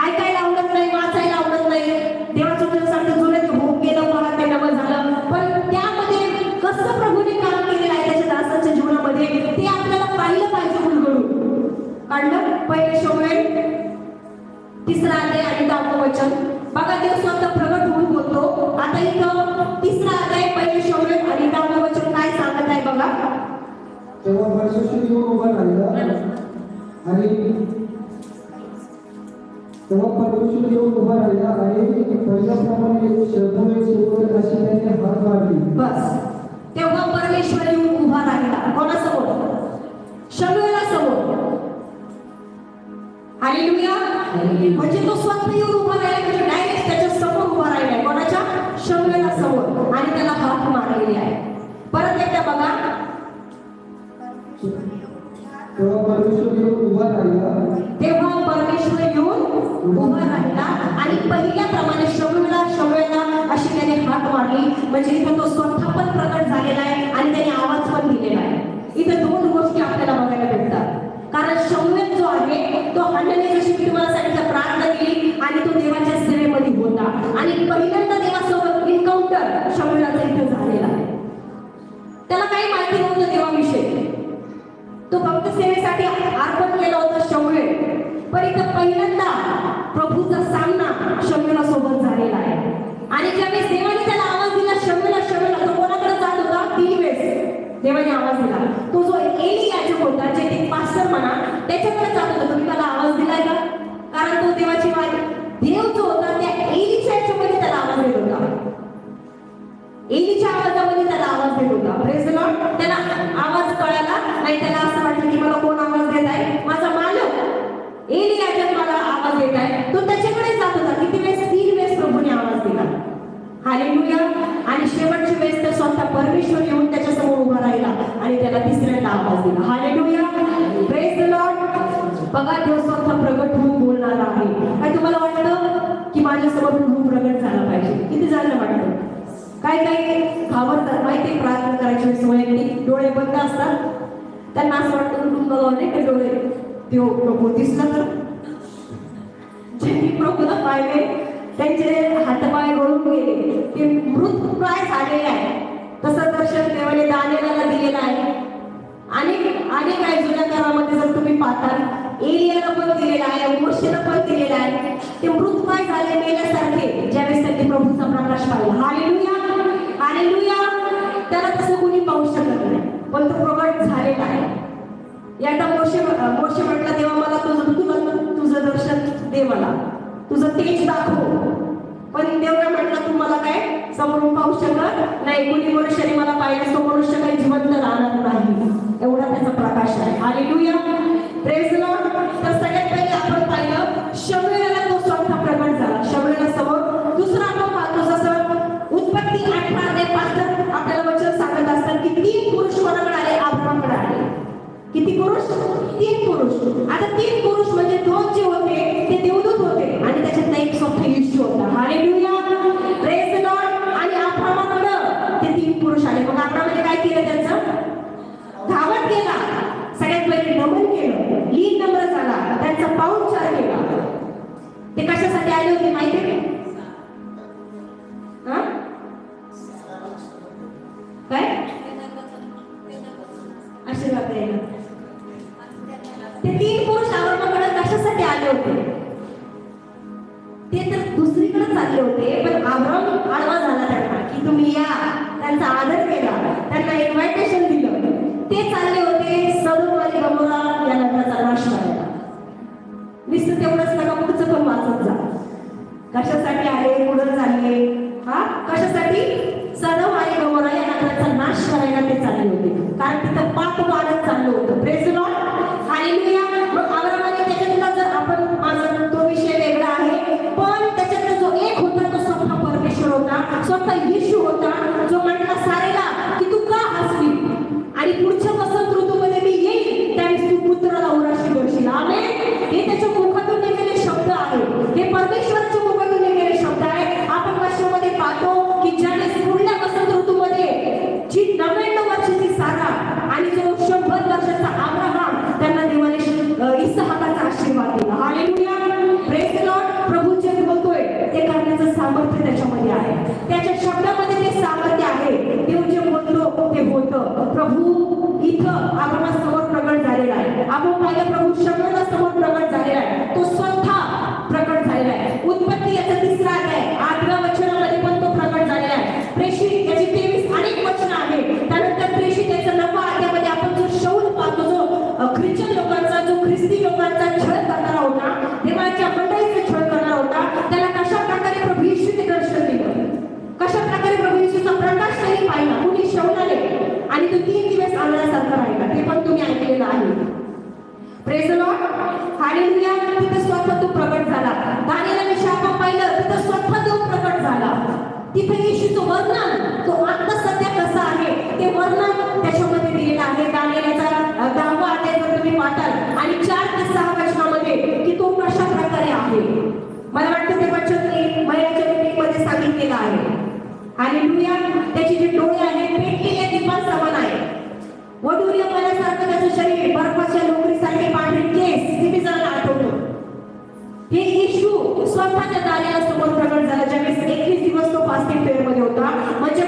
[SPEAKER 3] ऐकायला आवडत नाही, वाचायला आवडत नाही. देवाचं वचन सांगतं जुनं होऊन गेलं, बघा ते नवं झालं. पण त्यामध्ये कसं प्रभूने काम केलेलं आहे त्याच्या दासांच्या जीवनामध्ये ते आपल्याला पाहिलं पाहिजे. उलगडून काढलं. पहिले शमूएल 3 अध्याय आणि 10 वचन बघा, देव स्वतः प्रगट होऊन बोलतो. आता इथं 3 अध्याय पहिले शमूएल आणि 10 वचन काय सांगत आहे बघा.
[SPEAKER 2] तेव्हा परमेश्वर येऊन उभा राहिला आणि पहिल्याप्रमाणे शब्द अशी त्याने हात मारली.
[SPEAKER 3] बस, तेव्हा परमेश्वर येऊन उभा राहिला. कोणासमोर? शमूएलासमोर. हालेलुया. म्हणजे तो स्वतः येऊन उभा राहिला, म्हणजे डायरेक्ट त्याच्या समोर उभा राहिलाय. कोणाच्या? शमूएलासमोर. आणि त्याला हात मारलेले आहे. परत एकदा बघा.
[SPEAKER 2] तेव्हा परमेश्वर येऊन उभा राहिला
[SPEAKER 3] आणि पहिल्याप्रमाणे शमूएला अशी त्याने हात मारली. म्हणजे इथं तो स्वतः पण प्रकट झालेला आहे आणि त्याने आवाज पण दिलेला आहे. इथं 2 गोष्टी आपल्याला बघायला भेटतात. कारण शमूएल जो आहे तो हन्नाने जशी मी तुम्हाला सांगितलं प्रार्थना केली आणि तो देवाच्या सेवेमध्ये होता आणि पहिल्यांदा देवासोबत एन्काउंटर शमूएलाचा इथं झालेला आहे. त्याला काही माहिती नव्हतं देवाविषयी, तो फक्त सेवेसाठी अर्पण केलं होतं शमूएल. पण इथं पहिल्यांदा प्रभूचा सामना शमूएलासोबत झालेला आहे. आणि ज्यावेळेस देवाने त्याला आवाज दिला शमूएला, तो कोणाकडे जात होता? 3 वेळेस देवाने आवाज दिला. तो जो एली याजक होता, जे ते पास्टर म्हणा, त्याच्याकडे जात होता. तुम्ही मला आवाज दिलाय का? कारण तो देवाची वाणी, देव जो होता त्या एलीच्या याच्यामध्ये त्याला आवाज देत होता. एलीच्या आवाजामध्ये त्याला आवाज देत होता. Praise the Lord. त्याला आवाज कळाला नाही. त्याला असं वाटलं की मला कोण आवाज देत आहे, माझा मालक एली याजक मला आवाज देत आहे. तो त्याच्याकडे जात होता. किती वेळेस? 3 वेळेस प्रभूने आवाज दिला. हालेलुया. आणि शेवटची वेळेस तर स्वतः परमेश्वर येऊन त्याच्या समोर उभा राहिला आणि त्याला तिसऱ्यांदा आवाज दिला. हालेलुया. Praise the Lord. बघा, देव स्वतः प्रगट होऊन बोलणार आहे. काय तुम्हाला वाटतं की माझ्या समोर प्रभू प्रगट झाला पाहिजे? किती झालं वाटतं? काय काय घाबरतात माहिती? प्रार्थना करायची वैयक्तिक डोळे बंद असतात. त्यांना असं वाटतं बघावं नाही का डोळे, देव प्रभू दिसला तर. ज्यांनी प्रभूला पाहिले त्यांचे हातपाय गळून गेले, ते मृतप्राय झालेले आहे. तसं दर्शन देवाने दानिएलला दिलेलं आहे. आणि काय जुन्या काळामध्ये जर तुम्ही पाहताल, एलियाला पण दिलेलं आहे, मोशेला पण दिलेलं आहे. ते मृतप्राय झाले, मेल्यासारखे, ज्यावेळेस त्यांनी प्रभूचा प्रकाश पाहिला. हालेलुया. हालेलुया. त्याला तसं कोणी पाहू शकत नाही, पण तो प्रगट झालेला आहे. एकदा मोशे म्हटला, देवा मला तुझं दर्शन दे, मला तुझं तेज दाखव. पण देव काय म्हटलं, तू मला काय समोरून पाहू शकत नाही. कुणी मनुष्याने मला पाहिल्यास तो मनुष्य काही जिवंत राहणार नाही, एवढा त्याचा प्रकाश आहे. हालेलुया. Praise the Lord. तर सगळ्यात पहिले आपण पाहिलं शमूएलला तो स्वतः प्रगट झाला. शमूएलला समोर. दुसरा आपण पाहतो जसं उत्पत्ती 18:5 आपल्याला वचन सांगत असतात की 3 पुरुष कोणाकडे आले? अब्रामकडे आले. किती पुरुष? 3 पुरुष. आता 3 पुरुष म्हणजे 2 जे होते ते देवदूत होते आणि त्याच्यातला एक स्वतः येशू होता. हालेलुया. Praise the lord. आणि अब्रामाकडे ते 3 पुरुष आले. मग अब्रामाने काय केलं? त्यांचं धावत केला. सगळ्यात पहिले नमन केलं, लीन नम्र झाला, त्यांचा पाहुणचार केला. ते कशासाठी आले होते माहिती आहे? काय? आशीर्वाद द्यायला. ते 3 पुरुष अब्रामाकडे कशासाठी आले होते? ते तर दुसरीकडे चालले होते, पण अब्राम आडवा झाला त्यांना की तुम्ही या. त्यांचा आदर केला, त्यांना इन्व्हायटेशन दिलं. ते चालले होते सदोम आणि गमोरा या नगराचा नाश करायला. नुसतं तेवढंच नका, पुढचं पण वाचत जा. कशासाठी आले? पुढे चालले. कशासाठी? सदोम आणि गमोरा या नगराचा नाश करायला ते चालले होते, कारण तिथं पाप वाढत चाललं होतं. Praise the lord. हालेलुया. मग अब्रामाने त्याच्यातला जर आपण माझा तो विषय वेगळा आहे, पण त्याच्यातला जो एक होता तो स्वतः परमेश्वर होता, स्वतः येशू होता, जो म्हटला सारेला की तू का हसली आणि पुढच्या वसंत ऋतूमध्ये मी येईल त्यावेळेस तू पुत्राला उराशी करशील. आमेन. हे त्याच्या मुखातून निघालेले शब्द आहे. हे परमेश्वराच्या मुखातून निघालेले शब्द आहे. आपण वर्षामध्ये पाहतो की ज्यावेळेस पुढल्या वसंत ऋतूमध्ये जी 99 वर्षाची सारा आणि जो 100 वर्षाचा अब्राहम, त्यांना देवाने इसहाकाचा आशीर्वाद दिला. हालेलुया. Praise the lord. प्रभू जे बोलतोय ते करण्याचं सामर्थ्य त्याच्यामध्ये आहे. त्याच्या शब्दामध्ये ते सामर्थ्य आहे. देव जे बोलतो ते होतं. प्रभू इथं अब्रामासमोर प्रगट झालेला आहे. आपण पाहिलं प्रभू शमूएलला समोर प्रगट झालेला आहे. तो स्वतः प्रगट झालेला आहे. उत्पत्ती याचा 3रा अध्याय 8व्या वचनामध्ये पण तो प्रगट झालेला आहे. प्रेषित याची 23 अनेक वचन आहे. त्यानंतर प्रेषित याचा 9व्या अध्यायामध्ये आपण जो शौल पाहतो, जो ख्रिश्चन लोकांचा, जो ख्रिस्ती लोकांचा छळ करणारा होता, देवाच्या मंडळीचा छळ करणारा होता, त्याला कशा प्रकारे प्रभू येशूने दर्शन दिलं, कशा प्रकारे प्रभू येशूचा प्रकाश त्यांनी पाहिला. कुणी? शौलाने. आणि तो 3 दिवस आंधळ्यासारखा राहिला. ते पण तुम्ही ऐकलेलं आहे. Praise the lord. हालेलुया. तिथे स्वतः तो प्रगट झाला. दानिएलने शापा पाहिलं, तिथे स्वतः तो प्रगट झाला. तिथे येशूचं वर्णन, तो आता सध्या कसं आहे ते वर्णन त्याच्यामध्ये दिलेलं आहे. दानिएलचा 10वा अध्याय जर तुम्ही पाहताल आणि 4 ते 6 वचनामध्ये की तो कशा प्रकारे आहे. मला वाटतं ते वचन महिन्याच्या मीटिंगमध्ये सांगितलेलं आहे. हालेलुया. त्याचे जे डोळे आहेत पेटलेल्या दीपांसमान आहे. वधूर्य पाण्यासारखं त्याचं शरीर, बर्फाच्या लोकरीसारखे पांढरे केस. किती जणांना आठवतो? हे येशू स्वतःच्या दानिएला समोर प्रगट झाला ज्यावेळेस 21 दिवस तो फास्टिंग पिरियड मध्ये होता. म्हणजे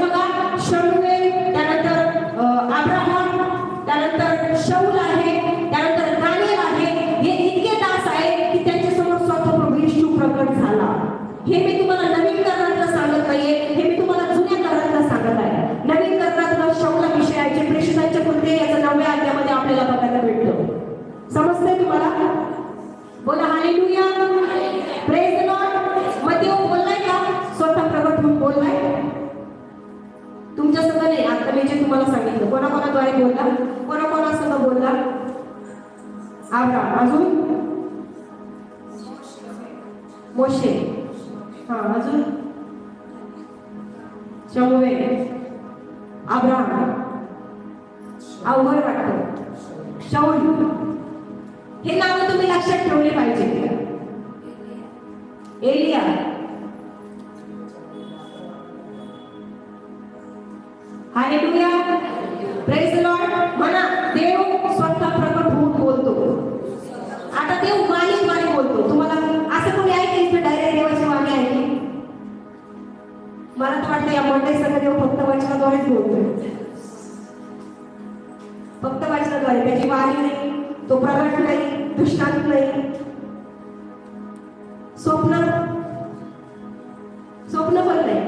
[SPEAKER 3] तुमच्या संग नाही, आता मी जे तुम्हाला सांगितलं कोणाकोणाद्वारे बोलला, कोणाकोणासंग बोलला? अब्राम, अजून मोशे, हा अजून शमुएल, अब्राम, अवघड वाटतं, शाऊल, हे नाव तुम्ही लक्षात ठेवले पाहिजे. Alleluia, hallelujah, praise the Lord. म्हणा देव स्वतः प्रकट होऊन बोलतो. आता देव वाणीद्वारे बोलतो. तुम्हाला असं कोणी ऐकलं डायरेक्ट देवाची वाणी ऐकली? मला तर वाटतं या मंडळी सगळं देव फक्त वचनाद्वारेच बोलतोय, फक्त वचनाद्वारे. त्याची वाणी नाही, तो प्रगट नाही, दृष्टांत नाही, स्वप्न पण नाही.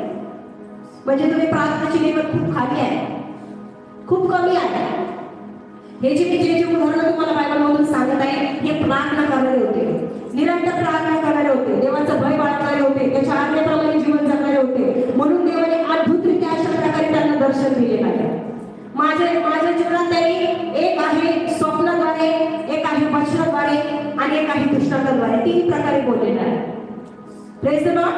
[SPEAKER 3] म्हणजे तुम्ही प्रार्थनेची लेवल खूप खाली आहे, खूप कमी आहे. हे जे उदाहरणं तुम्हाला बायबलमधून सांगत आहे, हे प्रार्थना करणारे होते, निरंतर प्रार्थना करणारे होते, देवाचं भय बाळगणारे होते, त्याच्या आज्ञेप्रमाणे जीवन जगणारे होते. म्हणून देवाने अद्भुतरित्या अशा प्रकारे त्यांना दर्शन दिले आहे. माझ्या जीवनात त्यांनी एक आहे स्वप्नाद्वारे, एक आहे वचनाद्वारे आणि एक आहे दृष्टांताद्वारे, तीन प्रकारे बोललेलं आहे. Praise the lord.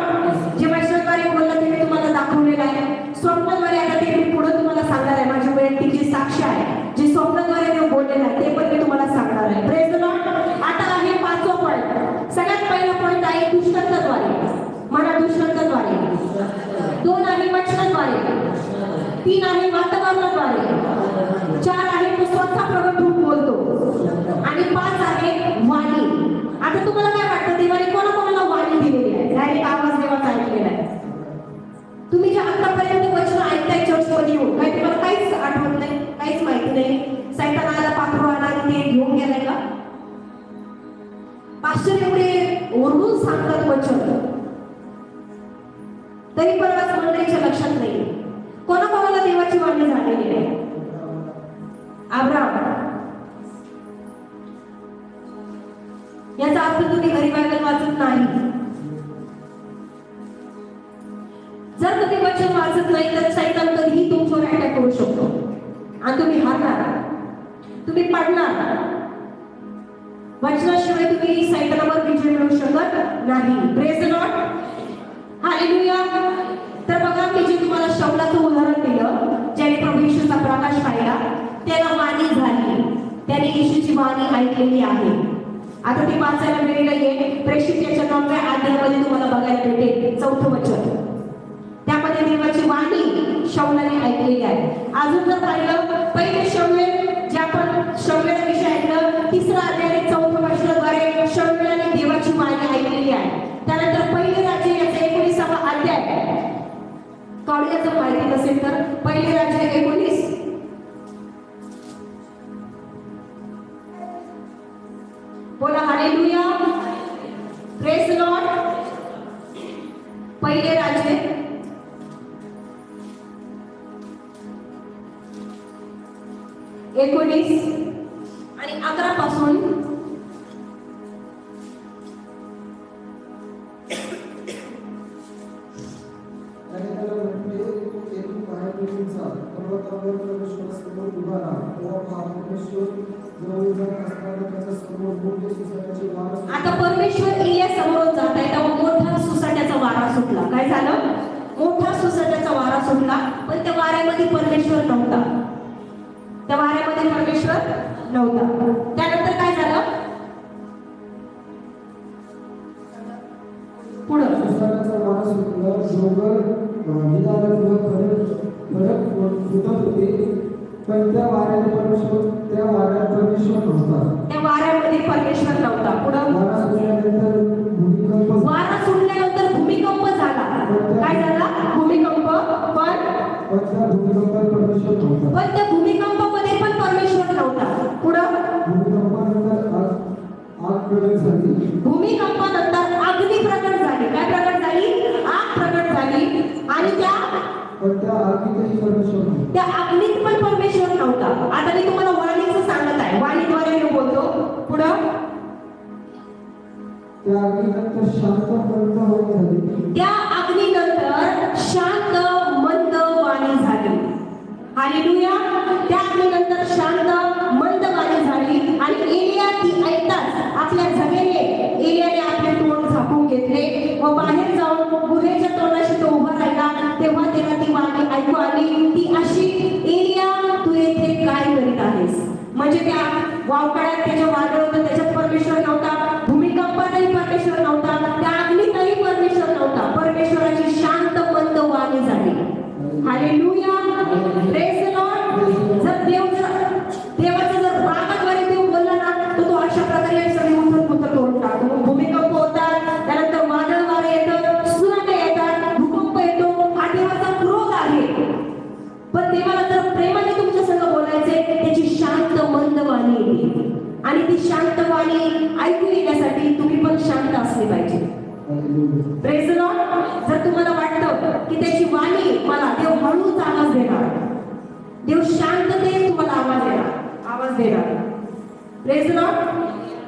[SPEAKER 3] जे वचनाद्वारे बोललं ते मी तुम्हाला दाखवलेलं आहे. स्वप्नाद्वारे आता ते मी पुढे तुम्हाला सांगणार आहे. माझी वैयक्तिक जी साक्ष आहे, जे स्वप्नाद्वारे मी बोललेलं आहे ते पण मी तुम्हाला सांगणार आहे. Praise the Lord. आता आहे 5वा पॉईंट. सगळ्यात पहिला पॉईंट आहे दृष्टांताद्वारे. म्हणा दृष्टांताद्वारे. 2 आहे वचनाद्वारे, 3 आहे वातावरणाद्वारे, 4 आहे तो स्वतः प्रगट होऊन बोलतो आणि 5 आहे वाणी. आता तुम्हाला काय वाटतं देवाने कोणाकोणाला वाणी दिलेली आहे? डायरेक्ट आवाज देवाचा ऐकलेला आहे. तुम्ही जे आतापर्यंत वचन ऐकताय चर्चमध्ये येऊन, काय तुम्हाला काहीच आठवत नाही, काहीच माहिती नाही? सैतान आला, पाखरू आला आणि ते घेऊन गेलाय का? पास्टर एवढे ओरडून सांगतात वचन, तरी पण आज मंडळीच्या लक्षात नाही कोणाकोणाला देवाची वाणी झालेली आहे. अब्राम, याचा अर्थ तुम्ही घरी बायबल वाचत नाही. जर तुम्ही वचन वाचत नाही तर सैतान कधीही तुमच्यावर अटॅक करू शकतो आणि तुम्ही हारणार, तुम्ही पडणार. वचनाशिवाय तुम्ही सैतानावर विजय मिळवू शकत नाही. Praise the lord. हालेलुया. तर बघा, मी जे तुम्हाला शौलाचं उदाहरण दिलं, ज्याने प्रभू येशूचा प्रकाश पाहिला, त्याला वाणी झाली, त्याने येशूची वाणी ऐकलेली आहे. आता ती वाचायला मिळेल आहे. प्रेषित याच्या 9व्या अध्यायामध्ये तुम्हाला बघायला भेटेल 4थं वचन. त्यामध्ये देवाची वाणी शौलाने ऐकलेली आहे. अजून जर पाहिलं, पहिले शमूएल, जे आपण शमूएल विषय ऐकलं, 3रा अध्याय 4थं वचनाद्वारे शमूएलाने देवाची वाणी ऐकलेली आहे. त्यानंतर पहिले राज्य याचा 19वा अध्याय, कावडीला जर माहिती नसेल तर पहिले राज्य 19, बोला हालेलुया, प्रेज द लॉर्ड. पहिले राज्य 19 आणि 11 पासून आता परमेश्वर एलिया समोर जात आहे, तेव्हा मोठा सुसाट्याचा वारा सुटला. काय झालं? मोठा सुसाट्याचा वारा सुटला, पण त्या वाऱ्यामध्ये परमेश्वर नव्हता. त्या वाऱ्यामध्ये परमेश्वर नव्हता. त्यानंतर काय झालं? पुढं
[SPEAKER 2] सुसाट्याचा वारा सुटला, पण त्या वाऱ्यात परमेश्वर नव्हता.
[SPEAKER 3] त्या वाऱ्यामध्ये परमेश्वर नव्हता. पुढं वारा सुटल्यानंतर भूमिकंप झाला. काय झाला? भूमिकंप. पण त्या भूमिकंपामध्ये पण परमेश्वर नव्हता. पुढं भूमिकंपानंतर अग्नी प्रकट झाली. काय प्रकट झाली? आग प्रकट झाली. आणि त्या अग्नीत पण परमेश्वर नव्हता. आता मी तुम्हाला वाणीचं सांगत आहे, वाणीद्वारे मी बोलतो. पुढं
[SPEAKER 2] त्या अग्नीनंतर शांत मंद वाणी झाली.
[SPEAKER 3] त्या अग्नीनंतर शांत मंद वाणी झाली. हालेलुया. त्या आज्ञेनंतर शांत मंद वाणी झाली आणि एलिया ती ऐकताच आपल्या झगेने एलियाने आपले तोंड झाकून घेतले व बाहेर जाऊन गुहेच्या तोंडाशी तो उभा राहिला. तेव्हा त्याला ती वाणी ऐकू आली, ती अशी, एलिया तू येथे काय करीत आहेस? म्हणजे त्या वावकाळ्यात त्याच्या वादळ होतं, त्याच्यात परमेश्वर नव्हता, भूमिकंपातही परमेश्वर नव्हता, त्या अग्नीतही परमेश्वर नव्हता. परमेश्वराची शांत मंद वाणी झाली. हालेलुया. Praise the Lord. देवाचं जर रागाद्वारे देव बोलला ना, तर तो अशा प्रकारे सगळे उथल करून टाकतो. भूमिकंप होतात, त्यानंतर वादळ वारे येतं, सुनामी येतात, भूकंप येतो. हा देवाचा क्रोध आहे. पण देवाला जर प्रेमाने तुमच्या संग बोलायचे, त्याची शांत मंद वाणी येते. आणि ती शांत वाणी ऐकू येण्यासाठी तुम्ही पण शांत असले पाहिजे. Praise the Lord. जर तुम्हाला वाटतं की त्याची वाणी मला देव हळूच आवाज देणार, देव शांततेत तुम्हाला आवाज देणार. Praise the lord.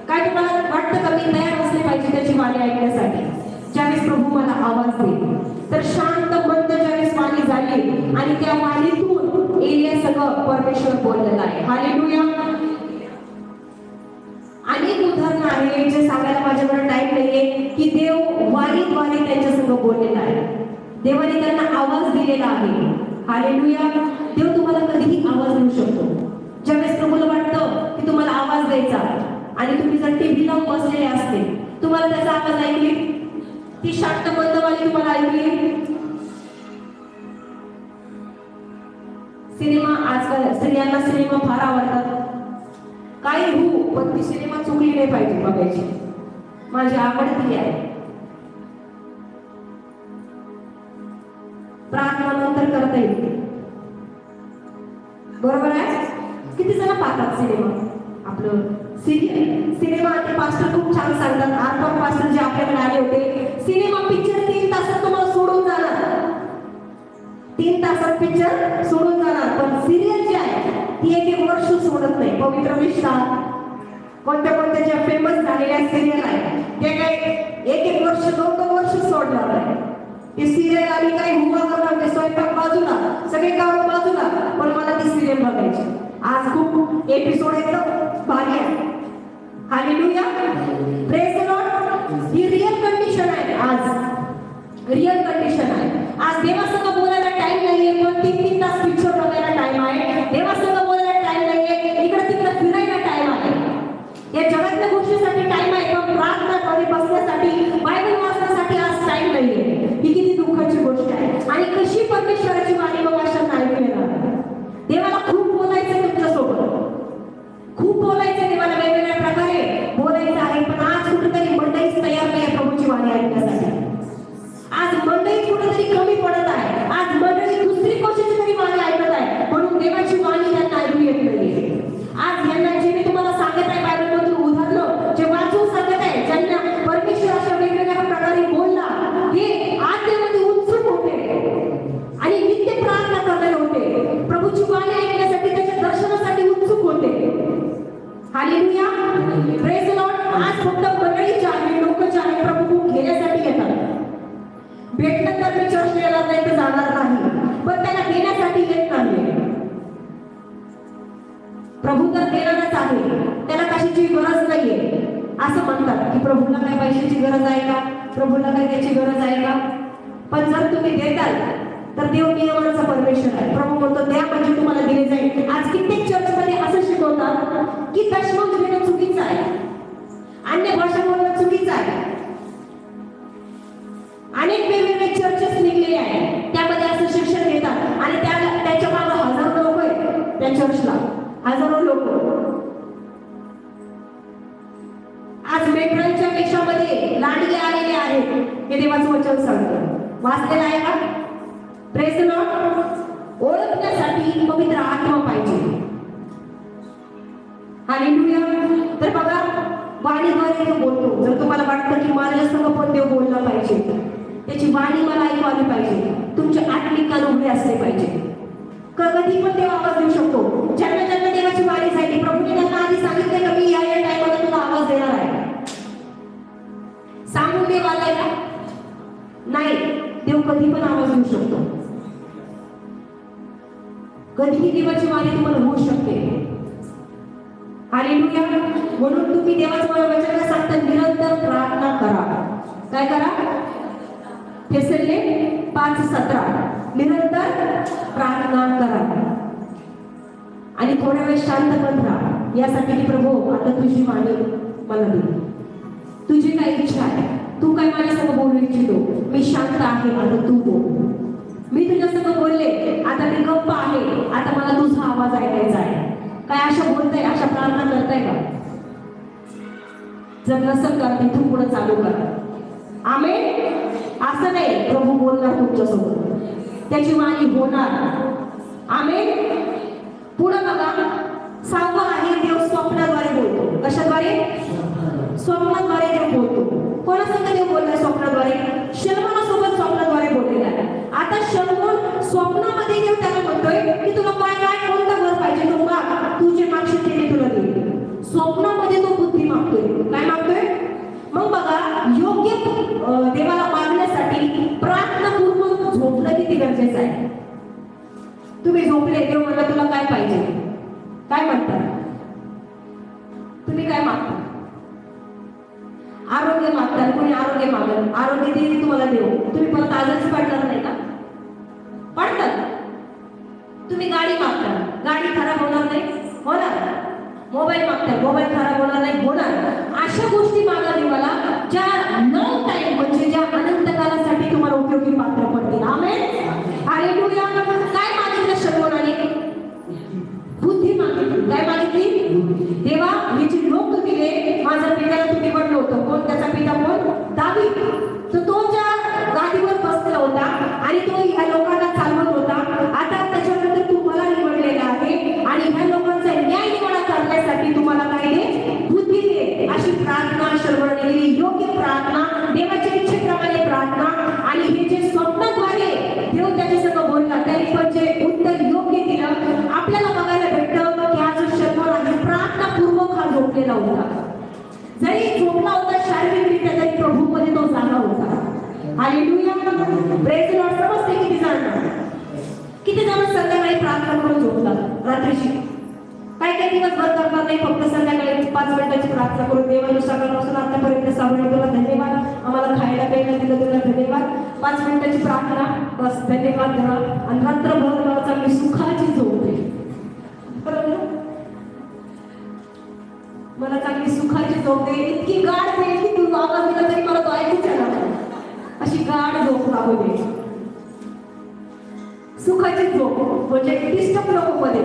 [SPEAKER 3] काय तुम्हाला वाटतं का मी तयार असले पाहिजे त्याची वाणी ऐकण्यासाठी? ज्यावेळेस प्रभू मला आवाज देईल, तर शांत मंद ज्यावेळेस वाणी झाली आणि त्या वाणीतून एलिया सगळं परमेश्वर बोललेला आहे. हालेलुया. अनेक उदाहरणं आहे जे सांगायला माझ्याकडे टाइम नाहीये की देव वाणीद्वारे त्यांच्या संग बोललेला आहे. देवाने त्यांना आवाज दिलेला आहे. हालेलुया. देव तुम्हाला कधीही आवाज देऊ शकतो. ज्यावेळेस प्रभूला वाटतं की तुम्हाला आवाज द्यायचा आणि तुम्ही जर टीव्ही लावून बसलेले असते, तुम्हाला त्याचा आवाज ऐकली, ती शांत मंदवाणी तुम्हाला ऐकली. सिनेमा, आजकाल स्त्रियांना सिनेमा फार आवडतात. काही हो, पण ती सिनेमा चुकली नाही पाहिजे बघायची. माझी आवडती आहे. प्रार्थना नंतर करता येते, बरोबर आहे. किती जण पाहतात सिनेमा? आपलं सिनेमा ते पास्टर खूप छान सांगतात. आरपार पास्टर जे आपल्याकडे आले होते, सिनेमा पिक्चर 3 तासात तुम्हाला सोडून जाणार, 3 तासात पिक्चर सोडून जाणार. पण सिरियल जी आहे ती 1 वर्ष सोडत नाही. पवित्र विश्वास कोणत्या ज्या फेमस झालेल्या सिरियल आहे ते काय 1 वर्ष 2 वर्ष सोडणार आहे. ती सिरियल आली काही हुवा करणार, ते स्वयंपाक बाजूला, सगळे काम बाजूला, पण मला ती सिरियल बघायची. आज खूप एपिसोड एकदम भारी आहे. Hallelujah. Praise the Lord. He real condition आहे. आज रिअल कंडिशन आहे. आज देवासंग बोलायला टाइम नाहीये, पण 3 तास पिक्चर बघायला टाइम आहे. देवासंग बोलायला टाइम नाहीये, इकडे तिकडे फिरायला टाइम आहे. या जगातल्या गोष्टीसाठी टाइम आहे, पण प्रार्थना मध्ये बसण्यासाठी, बायबल वाचण्यासाठी आज टाइम नाहीये. ही किती दुःखाची गोष्ट आहे. आणि कशी परमेश्वराची वाणी मग अशा ऐकू येणार? देवाला खूप बोलायचं तुमच्यासोबत, खूप बोलायचं देवाला, वेगवेगळ्या प्रकारे बोलायचं आहे. पण आज कुठेतरी मंडळीच तयार नाही प्रभूची वाणी ऐकण्यासाठी. आज मंडळी कुठेतरी कमी पडत आहे. आज मंडळी दुसरी कशाची तरी वाणी ऐकत आहे, म्हणून देवाची वाणी त्यांना ऐकू येत नाहीये. आज यांना जे मी तुम्हाला सांगत आहे बायबलमधून उदाहरणं जे वाचून सांगत आहे, ज्यांना परमेश्वर अशा वेगवेगळ्या प्रकारे बोलला, हे आत्मेमध्ये उत्सुक होते आणि नित्य प्रार्थना करणारे होते. प्रभूची वाणी ऐकण्यासाठी, त्याच्या दर्शनासाठी उत्सुक होते. हालेलुया. Praise the Lord. आज फक्त मंडळीचे आहे, लोक जे आहे प्रभू घेण्यासाठी येतात. भेटलं तर मी चर्च येणार नाही, तर जाणार नाही, पण त्याला घेण्यासाठी येत नाही. प्रभू तर देणारच आहे, त्याला कशाची गरज नाहीये. असं म्हणतात की प्रभूला काय पैशाची गरज आहे का, प्रभूला काय त्याची गरज आहे का? पण जर तुम्ही देताल तर देव नियमांचा परमेश्वर आहे. प्रभू म्हणतो द्या म्हणजे तुम्हाला दिले जाईल. आज कित्येक चर्चमध्ये असं शिकवतात की दशमंश देणं चुकीचं आहे, अन्य भाषा बोलणं चुकीचं आहे. अनेक वेगवेगळे चर्चेस निघलेले आहेत, त्यामध्ये असं शिक्षण देतात आणि त्याच्या मागे हजारो लोक आहेत. त्या चर्चला हजारो लोक. आज मेट्रोच्या देशामध्ये लांडगे आलेले आहेत, हे देवाचं वचन सांगतं. वाचलेलं आहे का? Praise the Lord. ओळखण्यासाठी पवित्र आत्मा पाहिजे. हालेलुया. तर बघा, वाणीद्वारे देव बोलतो. जर तुम्हाला वाटतं की माझ्यासंग पण देव बोलला पाहिजे, त्याची वाणी मला ऐकू आली पाहिजे, तुमचे आत्मिक कान उघडे असले पाहिजे. कधी पण देव आवाज देऊ शकतो. ज्यांना ज्यांना देवाची वाणी झाली, प्रभूने त्यांना आधी सांगितले की मी या टाइमला तुला आवाज देणार आहे. सांगून देव आलाय का? नाही. देव कधी पण आवाज देऊ शकतो. कधीही देवाची वाणी तुम्हाला होऊ शकते. हालेलुया. म्हणून तुम्ही देवाचं वचन सांगता निरंतर प्रार्थना करा. काय करा? फेसले 5:17 निरंतर प्रार्थना करा आणि थोड्या वेळ शांत पण राहा. यासाठी की प्रभू आता तुझी वाणी मला दे. तुझी काय इच्छा आहे? तू काय माझ्यासंग बोलू इच्छितो? मी शांत आहे, आता तू बोल. मी तुझ्यासंग बोलले, आता मी गप्प आहे, आता मला तुझा आवाज ऐकायचा आहे. काय अशा बोलताय, अशा प्रार्थना करताय का? जर नसेल तर तिथून पुढे चालू करा. आमेन. असं नाही, प्रभू बोलणार तुमच्यासोबत, त्याची वाणी होणार. आमेन. पुढे बघा, 6 आहे देव स्वप्नाद्वारे बोलतो. कशाद्वारे? स्वप्नाद्वारे देव बोलतो. कोणासंग देव बोललाय स्वप्नाद्वारे? शलोमोनासोबत स्वप्नाद्वारे बोललेला आहे. आता शलोमोन स्वप्नामध्ये देव त्याला म्हणतोय की तुला काय काय कोणतं घर पाहिजे तो माग, तू जे मागशील ते मी तुला देईन. स्वप्नामध्ये तो बुद्धी मागतोय. काय मागतोय? मग बघा, योग्य देवाला मागण्यासाठी प्रार्थनापूर्वक झोपणं किती गरजेचं आहे. तुम्ही झोपले, देव म्हणला तुला काय पाहिजे? काय म्हणता? तुम्ही काय मागता? आरोग्य मागता. कोणी आरोग्य मागल, आरोग्य देईल तुम्हाला देऊ. तुम्ही परत आजारीच पडणार नाही का? पडतात. तुम्ही गाडी मागता, गाडी खराब होणार नाही? होणार. मोबाईल मागता, मोबाईल खराब होणार नाही? होणार. अशा गोष्टी मागा देवाला ज्या लॉंग टाइम म्हणजे ज्या अनंत कालासाठी तुम्हाला उपयोगी पात्र पडतील. आमेन. हालेलुया. काय मागितलं शलोमोनाने? बुद्धी मागितली. काय मागितली? देवा, हे जे लोक दिले, माझ्या पित्याला तुम्ही बनलं होतं. कोण त्याचा पिता? कोण? दावीद. तो ज्या गादीवर बसला होता आणि तो ह्या लोकांना चालवत होता. आता त्याच्यानंतर तुम्हाला निवडलेला आहे आणि ह्या लोकांचा न्याय निवाडा करण्यासाठी तुम्हाला काय दे? बुद्धी दे. अशी प्रार्थना शलोमोनाने केली. योग्य प्रार्थना, देवाच्या इच्छेप्रमाणे प्रार्थना. आणि हे जे स्वप्नाद्वारे देव त्याच्यासंग बोलला, त्यांनी पण जे उत्तर योग्य दिलं. आपल्याला बघायला भेटतं की आज शलोमोन आहे प्रार्थनापूर्वक हा झोपलेला होता. जरी झोपला होता शारीरिकरित्या, तरी प्रभूमध्ये तो जागा होता. हालेलुया. Praise the Lord. समजते किती जण? किती जण संध्याकाळी प्रार्थना करून झोपतात रात्रीची? काय दिवसभर करणार नाही, फक्त संध्याकाळी 5 मिनिटाची प्रार्थना करून देवाला सकाळपासून आतापर्यंत सावरून तुला धन्यवाद, आम्हाला खायला प्यायला दिलं तुला धन्यवाद. 5 मिनिटाची प्रार्थना, बस धन्यवाद देवा. आणि रात्रभर चांगली सुखाची झोप आहे. बरोबर? मला चांगली सुखाची झोप दे. इतकी गाढ दे की तू आवाज दिला तरी मला तो ऐकूच येणार नाही. अशी गाढ झोप लागू दे. सुखाची झोप म्हणजे डिस्टर्ब नको मध्ये.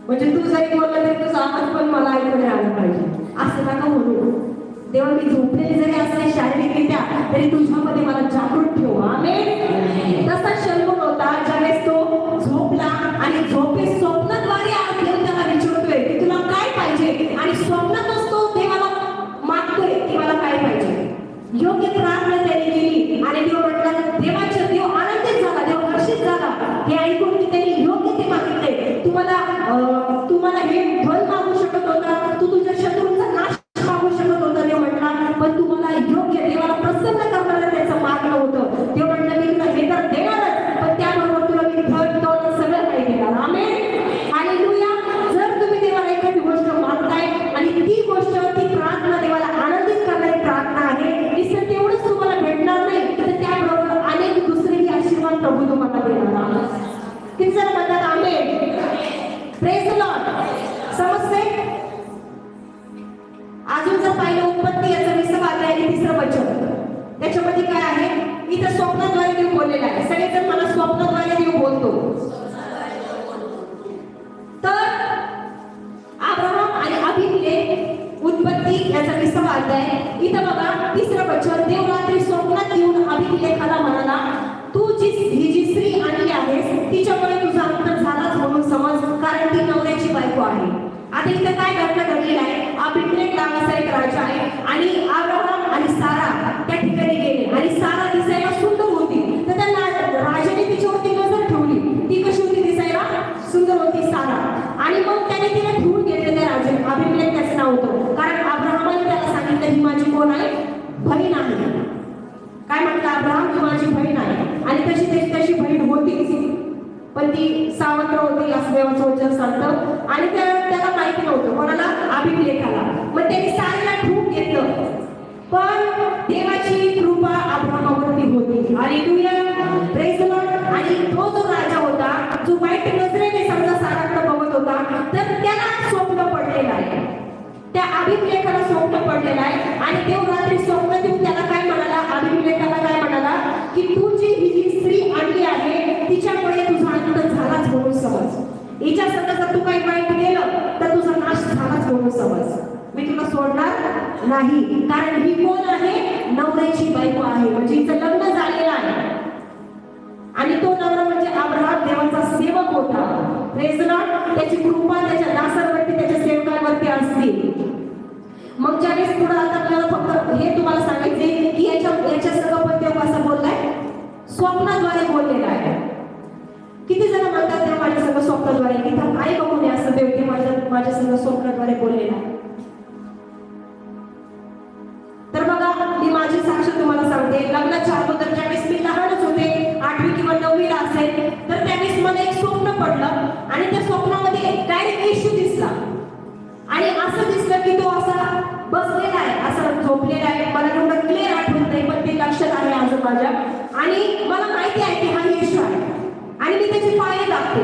[SPEAKER 3] म्हणजे तू जरी बोलला तरी तुझा आवाज पण मला ऐकून आला पाहिजे. असं नका म्हणू. तेव्हा मी झोपलेली जरी असले शारीरिकरित्या, तरी तुझ्यामध्ये मला जागृत ठेव. आमेन. तसा शलोमोन होता, ज्यावेळेस तो झोपला आणि झोपे स्वप्नाद्वारे देव त्याला विचारतोय की तुला काय पाहिजे, आणि स्वप्नातच तो देवाला मागतोय की मला काय पाहिजे. योग्य प्रार्थना त्याने केली आणि देव म्हटला, देवाच्या देव आनंदित झाला, देव हर्षित झाला हे ऐकून की त्यांनी योग्य ते मागितले. तुम्हाला हे धन मागू शकत होता, तू तुझ्या शत्रूंचा नाश मागू शकत होता. देव म्हटला, पण तुम्हाला योग्य देवाला प्रसन्न करणारं त्याचं मागणं होतं. देव म्हटलं, मी तुला हे तर देणारच, पण त्याबरोबर तुला मी धन दोन सगळं काही देणार. आमेन. हालेलुया. जर तुम्ही देवाला एखादी गोष्ट मागताय आणि ती गोष्ट, ती प्रार्थना देवाला आनंदित करणारी प्रार्थना आहे, निश्चित तेवढंच तुम्हाला भेटणार नाही, तर त्याबरोबर अनेक दुसरेही आशीर्वाद प्रभू तुम्हाला देणार. किती जण म्हणतात आमेन? Praise the Lord. समजते? अजून जर पाहिलं उत्पत्ती याचा 20वा अध्याय आणि 3रं वचन, त्याच्यामध्ये काय आहे? इथं स्वप्नाद्वारे देव बोललेला आहे. सगळेजण मला स्वप्नाद्वारे देव बोलतो. तर अब्राहम आणि अबीमेलेक, उत्पत्ती याचा 20वा अध्याय, इथं बघा 3रं वचन. देव रात्री स्वप्नात येऊन अबीमेलेकाला म्हणाला, तू ही जी स्त्री आणली आहेस तिच्यामुळे तुझा अंत झालाच म्हणून समज, कारण ती नवऱ्याची बायको आहे. आता इथं काय घटना घडलेली आहे? अबीमेलेक नावाचा एक राजा आहे आणि अब्राहम आणि सारा त्या ठिकाणी गेले आणि सारा दिसायला सुंदर होती. तर त्या राजाने तिच्यावरती नजर ठेवली. ती कशी होती दिसायला? सुंदर होती सारा. आणि मग त्याने तिला ठेवून घेतले त्या राजाने. अबीमेलेक त्याचं नाव होतं, कारण अब्राहमाने त्याला सांगितलं ही माझी कोण आहे? बहीण आहे. काय म्हटलं? अब्राहम ही माझी बहीण आहे. आणि तशी बहीण होतीच. पण ती सावत्र होती असं देवाचं वचन सांगतं. आणि त्याला माहिती नव्हतं कोणाला, अभिलेखाला. मग त्यांनी साऱ्याला ठूक घेतलं, पण देवाची कृपा अब्रामावरती होती. Hallelujah, praise the lord. आणि तो जो राजा होता, जो वाईट नजरेने समजा साराकडे बघत होता, तर त्याला स्वप्न पडलेलं आहे, त्या अभिलेखाला स्वप्न पडलेलं आहे. आणि देव रात्री स्वप्न देऊन त्याला काय म्हणाला, अभिलेखाला काय म्हणाला, की तू जी ही जी स्त्री आणली आहे तिच्यामुळे तुझा अंत झालाच म्हणून समज. हिच्या संग जर तू काही वाईट केलं तर तुझा नाश झालाच म्हणून समज. मी तुला सोडणार नाही. कारण ही कोण आहे, नवऱ्याची बायको आहे, म्हणजे हिचं लग्न झालेलं आहे. आणि तो नवरा म्हणजे अब्राहम देवाचा सेवक होता. Praise the Lord. त्याची कृपा त्याच्या दासांवरती, त्याच्या सेवकांवरती असते. मग ज्यावेळेस पुढे आता आपल्याला फक्त हे तुम्हाला सांगायचे की याच्या सगळं पण देव असं बोललाय, स्वप्नाद्वारे बोललेला आहे. किती जण म्हणतात देव माझ्या सगळं स्वप्नाद्वारे, की आहे बघून हे असं देव की माझ्या सगळं स्वप्नाद्वारे बोललेला आहे. तर बघा, मी माझी साक्ष तुम्हाला सांगते. लग्नाच्या अगोदर ज्यावेळेस मी लहानच होते, 8वी किंवा 9वीला असेल, तर त्यावेळेस मला एक स्वप्न पडलं. आणि त्या स्वप्नामध्ये डायरेक्ट येशू दिसला. आणि असं दिसलं की तो असा बसलेला आहे, असं झोपलेला आहे. मला एवढं क्लिअर आठवत नाही, पण ते लक्षात आहे अजून माझ्या. आणि मला माहिती आहे की हा येशू आहे. आणि मी त्याचे पाय दाबते,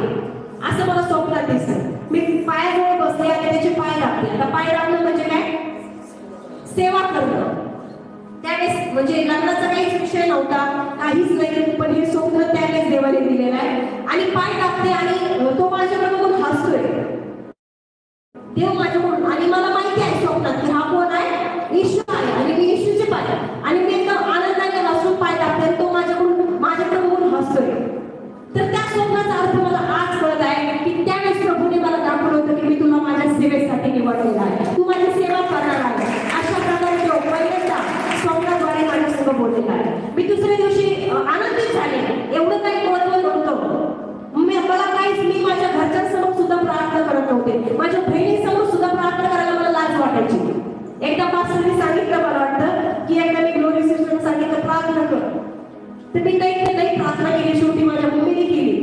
[SPEAKER 3] असं मला स्वप्नात दिसलं. मी पायाजवळ बसले आणि त्याचे पाय दाबते. आता पाय दाबणं म्हणजे काय, सेवा करणं. त्यावेळेस म्हणजे लग्नाचा काहीच विषय नव्हता, काहीच नाही, पण हे स्वप्न त्यावेळेस देवाने दिलेलं आहे. आणि पाय दाबते आणि तो माझ्याकडे बघून हसतोय, देव माझ्याकडून. आणि मला माहिती आहे स्वप्नात की हा कोण आहे, येशू आहे. आणि मी येशूचे पाय, आणि मी एकदम आनंदाने हसून पाय दाबते, तो माझ्याकडे बघून हसतोय. तर त्या स्वप्नाचा अर्थ मला आज कळत आहे की त्यावेळेस प्रभूने मला दाखवलं होतं की मी तुला माझ्या सेवेसाठी निवडलेला आहे, तू माझी सेवा करणार आहे. अशा प्रकारे तो पहिल्यांदा स्वप्नाद्वारे माझ्यासोबत बोललेला आहे. मी दुसऱ्या दिवशी आनंदित झाले. एवढं काही महत्व नव्हतं. मी माझ्या घरच्यांसमोर सुद्धा प्रार्थना करत नव्हते. माझ्या बहिणीसमोर सुद्धा प्रार्थना करायला मला लाज वाटायची. एकदा पास्टरने सांगितलं, मला वाटतं की एकदा मी ग्लोरी सिस्टरने सांगितलं प्रार्थना कर, तर मी नाही प्रार्थना केली. शेवटी माझ्या मम्मीने केली.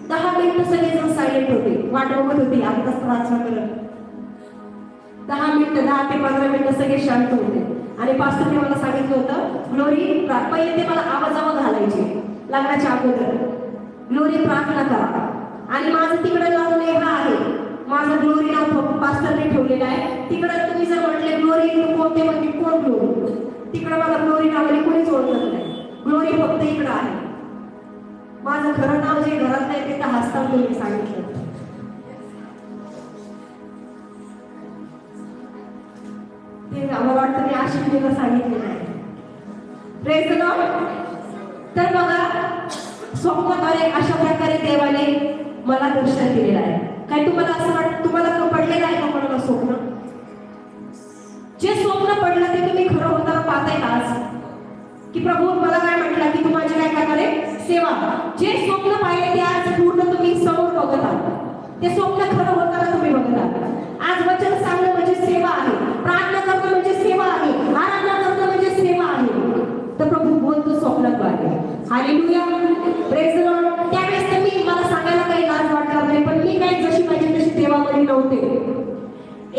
[SPEAKER 3] 10 मिनिटं सगळेजण सायलेंट होते, वाट बघत होते आताच प्रार्थना करत. 10 मिनिटं, 10 ते 15 मिनिटं सगळे शांत होते. आणि पास्टरने मला सांगितलं होतं, ग्लोरी पहिले ते मला आवाजावर घालायचे लग्नाच्या अगोदर, ग्लोरी प्रार्थना करा. आणि माझं तिकडे नाव नेहा आहे, माझं ग्लोरी नाव पास्टरने ठेवलेलं आहे. तिकडे तुम्ही जर म्हटले ग्लोरी तू कोणते, म्हणजे कोण ग्लोरी, तिकडे मला ग्लोरी नावाने कोणीच ओळखत नाही. ग्लोरी फक्त इकडं आहे. माझं खरं नाव जे घरात नाही ते तर हसताना तुम्ही सांगितलं. ते मला वाटतं मी आशिषीला सांगितलेलं आहे. Praise the Lord. तर बघा, स्वप्नाद्वारे अशा प्रकारे देवाने मला दर्शन दिलेलं आहे. काय तुम्हाला असं वाटतं, तुम्हाला पडलेलं आहे का कोणाला स्वप्न? जे स्वप्न पडलं ते तुम्ही खरं होताना पाहताय का आज, की प्रभू मला काय म्हटलं की तू माझी काय करणार आहे, सेवा. जे स्वप्न पाहिले ते आज पूर्ण तुम्ही समोर बघत आहात. ते स्वप्न खरं होताना तुम्ही बघत आहात. आज वचन सांगणं म्हणजे सेवा आहे, प्रार्थना करणं म्हणजे सेवा आहे, आराधना करणं म्हणजे सेवा आहे. तर प्रभू बोलतो स्वप्नाद्वारे. Hallelujah, praise the lord. त्यावेळेस तर मला सांगायला काही लाज वाटणार नाही, पण मी काय जशी पाहिजे तशी देवामध्ये नव्हते.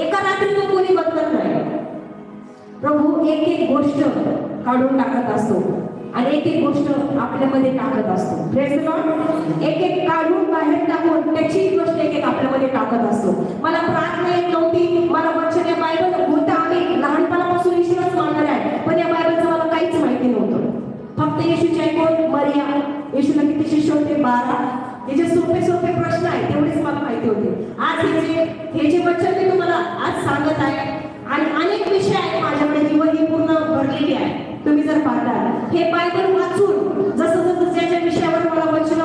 [SPEAKER 3] एका रात्री तो कोणी बदलत नाही. प्रभू एक एक गोष्ट काढून टाकत असतो आणि एक एक गोष्ट आपल्यामध्ये टाकत असतो. Praise the Lord. एक एक काढून बाहेर टाकून त्याची गोष्ट एक एक आपल्यामध्ये टाकत असतो. मला प्रार्थना येत नव्हती, मला वचन या बायबल होतं, आम्ही लहानपणापासून येशूलाच मानणार आहे, पण या बायबलचं मला काहीच माहिती नव्हतं. फक्त येशूची आई कोण, मरिया, येशूला किती शिष्य होते, 12. हे जे सोपे सोपे प्रश्न आहेत तेवढेच मला माहिती होते. आज हे जे वचन मी तुम्हाला आज सांगत आहे, आणि अनेक विषय आहेत माझ्याकडे, जी वही पूर्ण भरलेली आहे. तुम्ही जर पाहता हे बायबल वाचून जसं ज्याच्या विषयावर मला वचन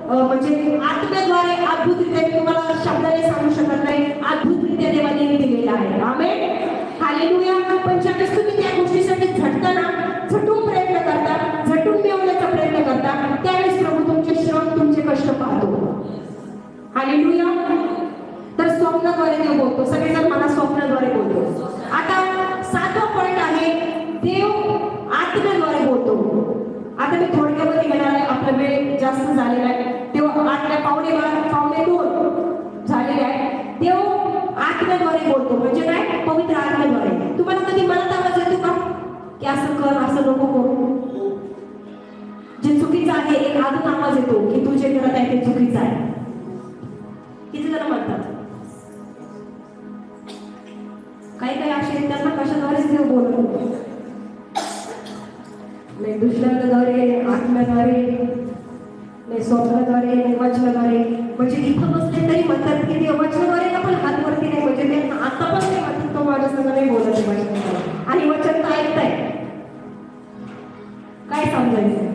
[SPEAKER 3] म्हणजे आत्म्याद्वारे अद्भुतरित्या, मी तुम्हाला शब्दाने सांगू शकत नाही, अद्भुतरित्या देवाने दिलेला आहे. आमेन, हालेलुया. पण ज्यावेळेस तुम्ही त्या गोष्टीसाठी झटून प्रयत्न करता, झटून मिळवण्याचा प्रयत्न करता, त्यावेळेस प्रभू तुमचे श्रम, तुमचे कष्ट पाहतो. हालेलुया. तर स्वप्नाद्वारे देव बोलतो. सगळेजण मला स्वप्नाद्वारे बोलतो. आता 7वा पॉइंट आहे, देव आत्म्याद्वारे बोलतो. आता मी थोडक्यामध्ये घेणार आहे, आपला वेळ जास्त झालेला आहे. तेव्हा आतल्या पावणे 2 झालेले आहे. देव आत्म्याद्वारे बोलतो. म्हणजे काय? पवित्र आत्म्याद्वारे. तुम्हाला कधी मनात आवाज येतो का की असं कर, असं नको करू? जे चुकीचं आहे एक अजून आवाज येतो की तू जे करत आहे ते चुकीचं आहे. किती जण म्हणतात? काही असे त्यांना कशाद्वारेच देव बोलतो. नाही दुसऱ्याद्वारे, आत्म्याद्वारे, नाही स्वप्नाद्वारे, नाही वचनाद्वारे. म्हणजे इथं बसले तरी म्हणतात की ते वचनाद्वारे पण हात वरती नाही. म्हणजे त्यांना आता पण नाही वाटत तो माझ्या संग नाही बोलत आहे वचनाद्वारे. आणि वचन तर ऐकताय. काय समजायचं?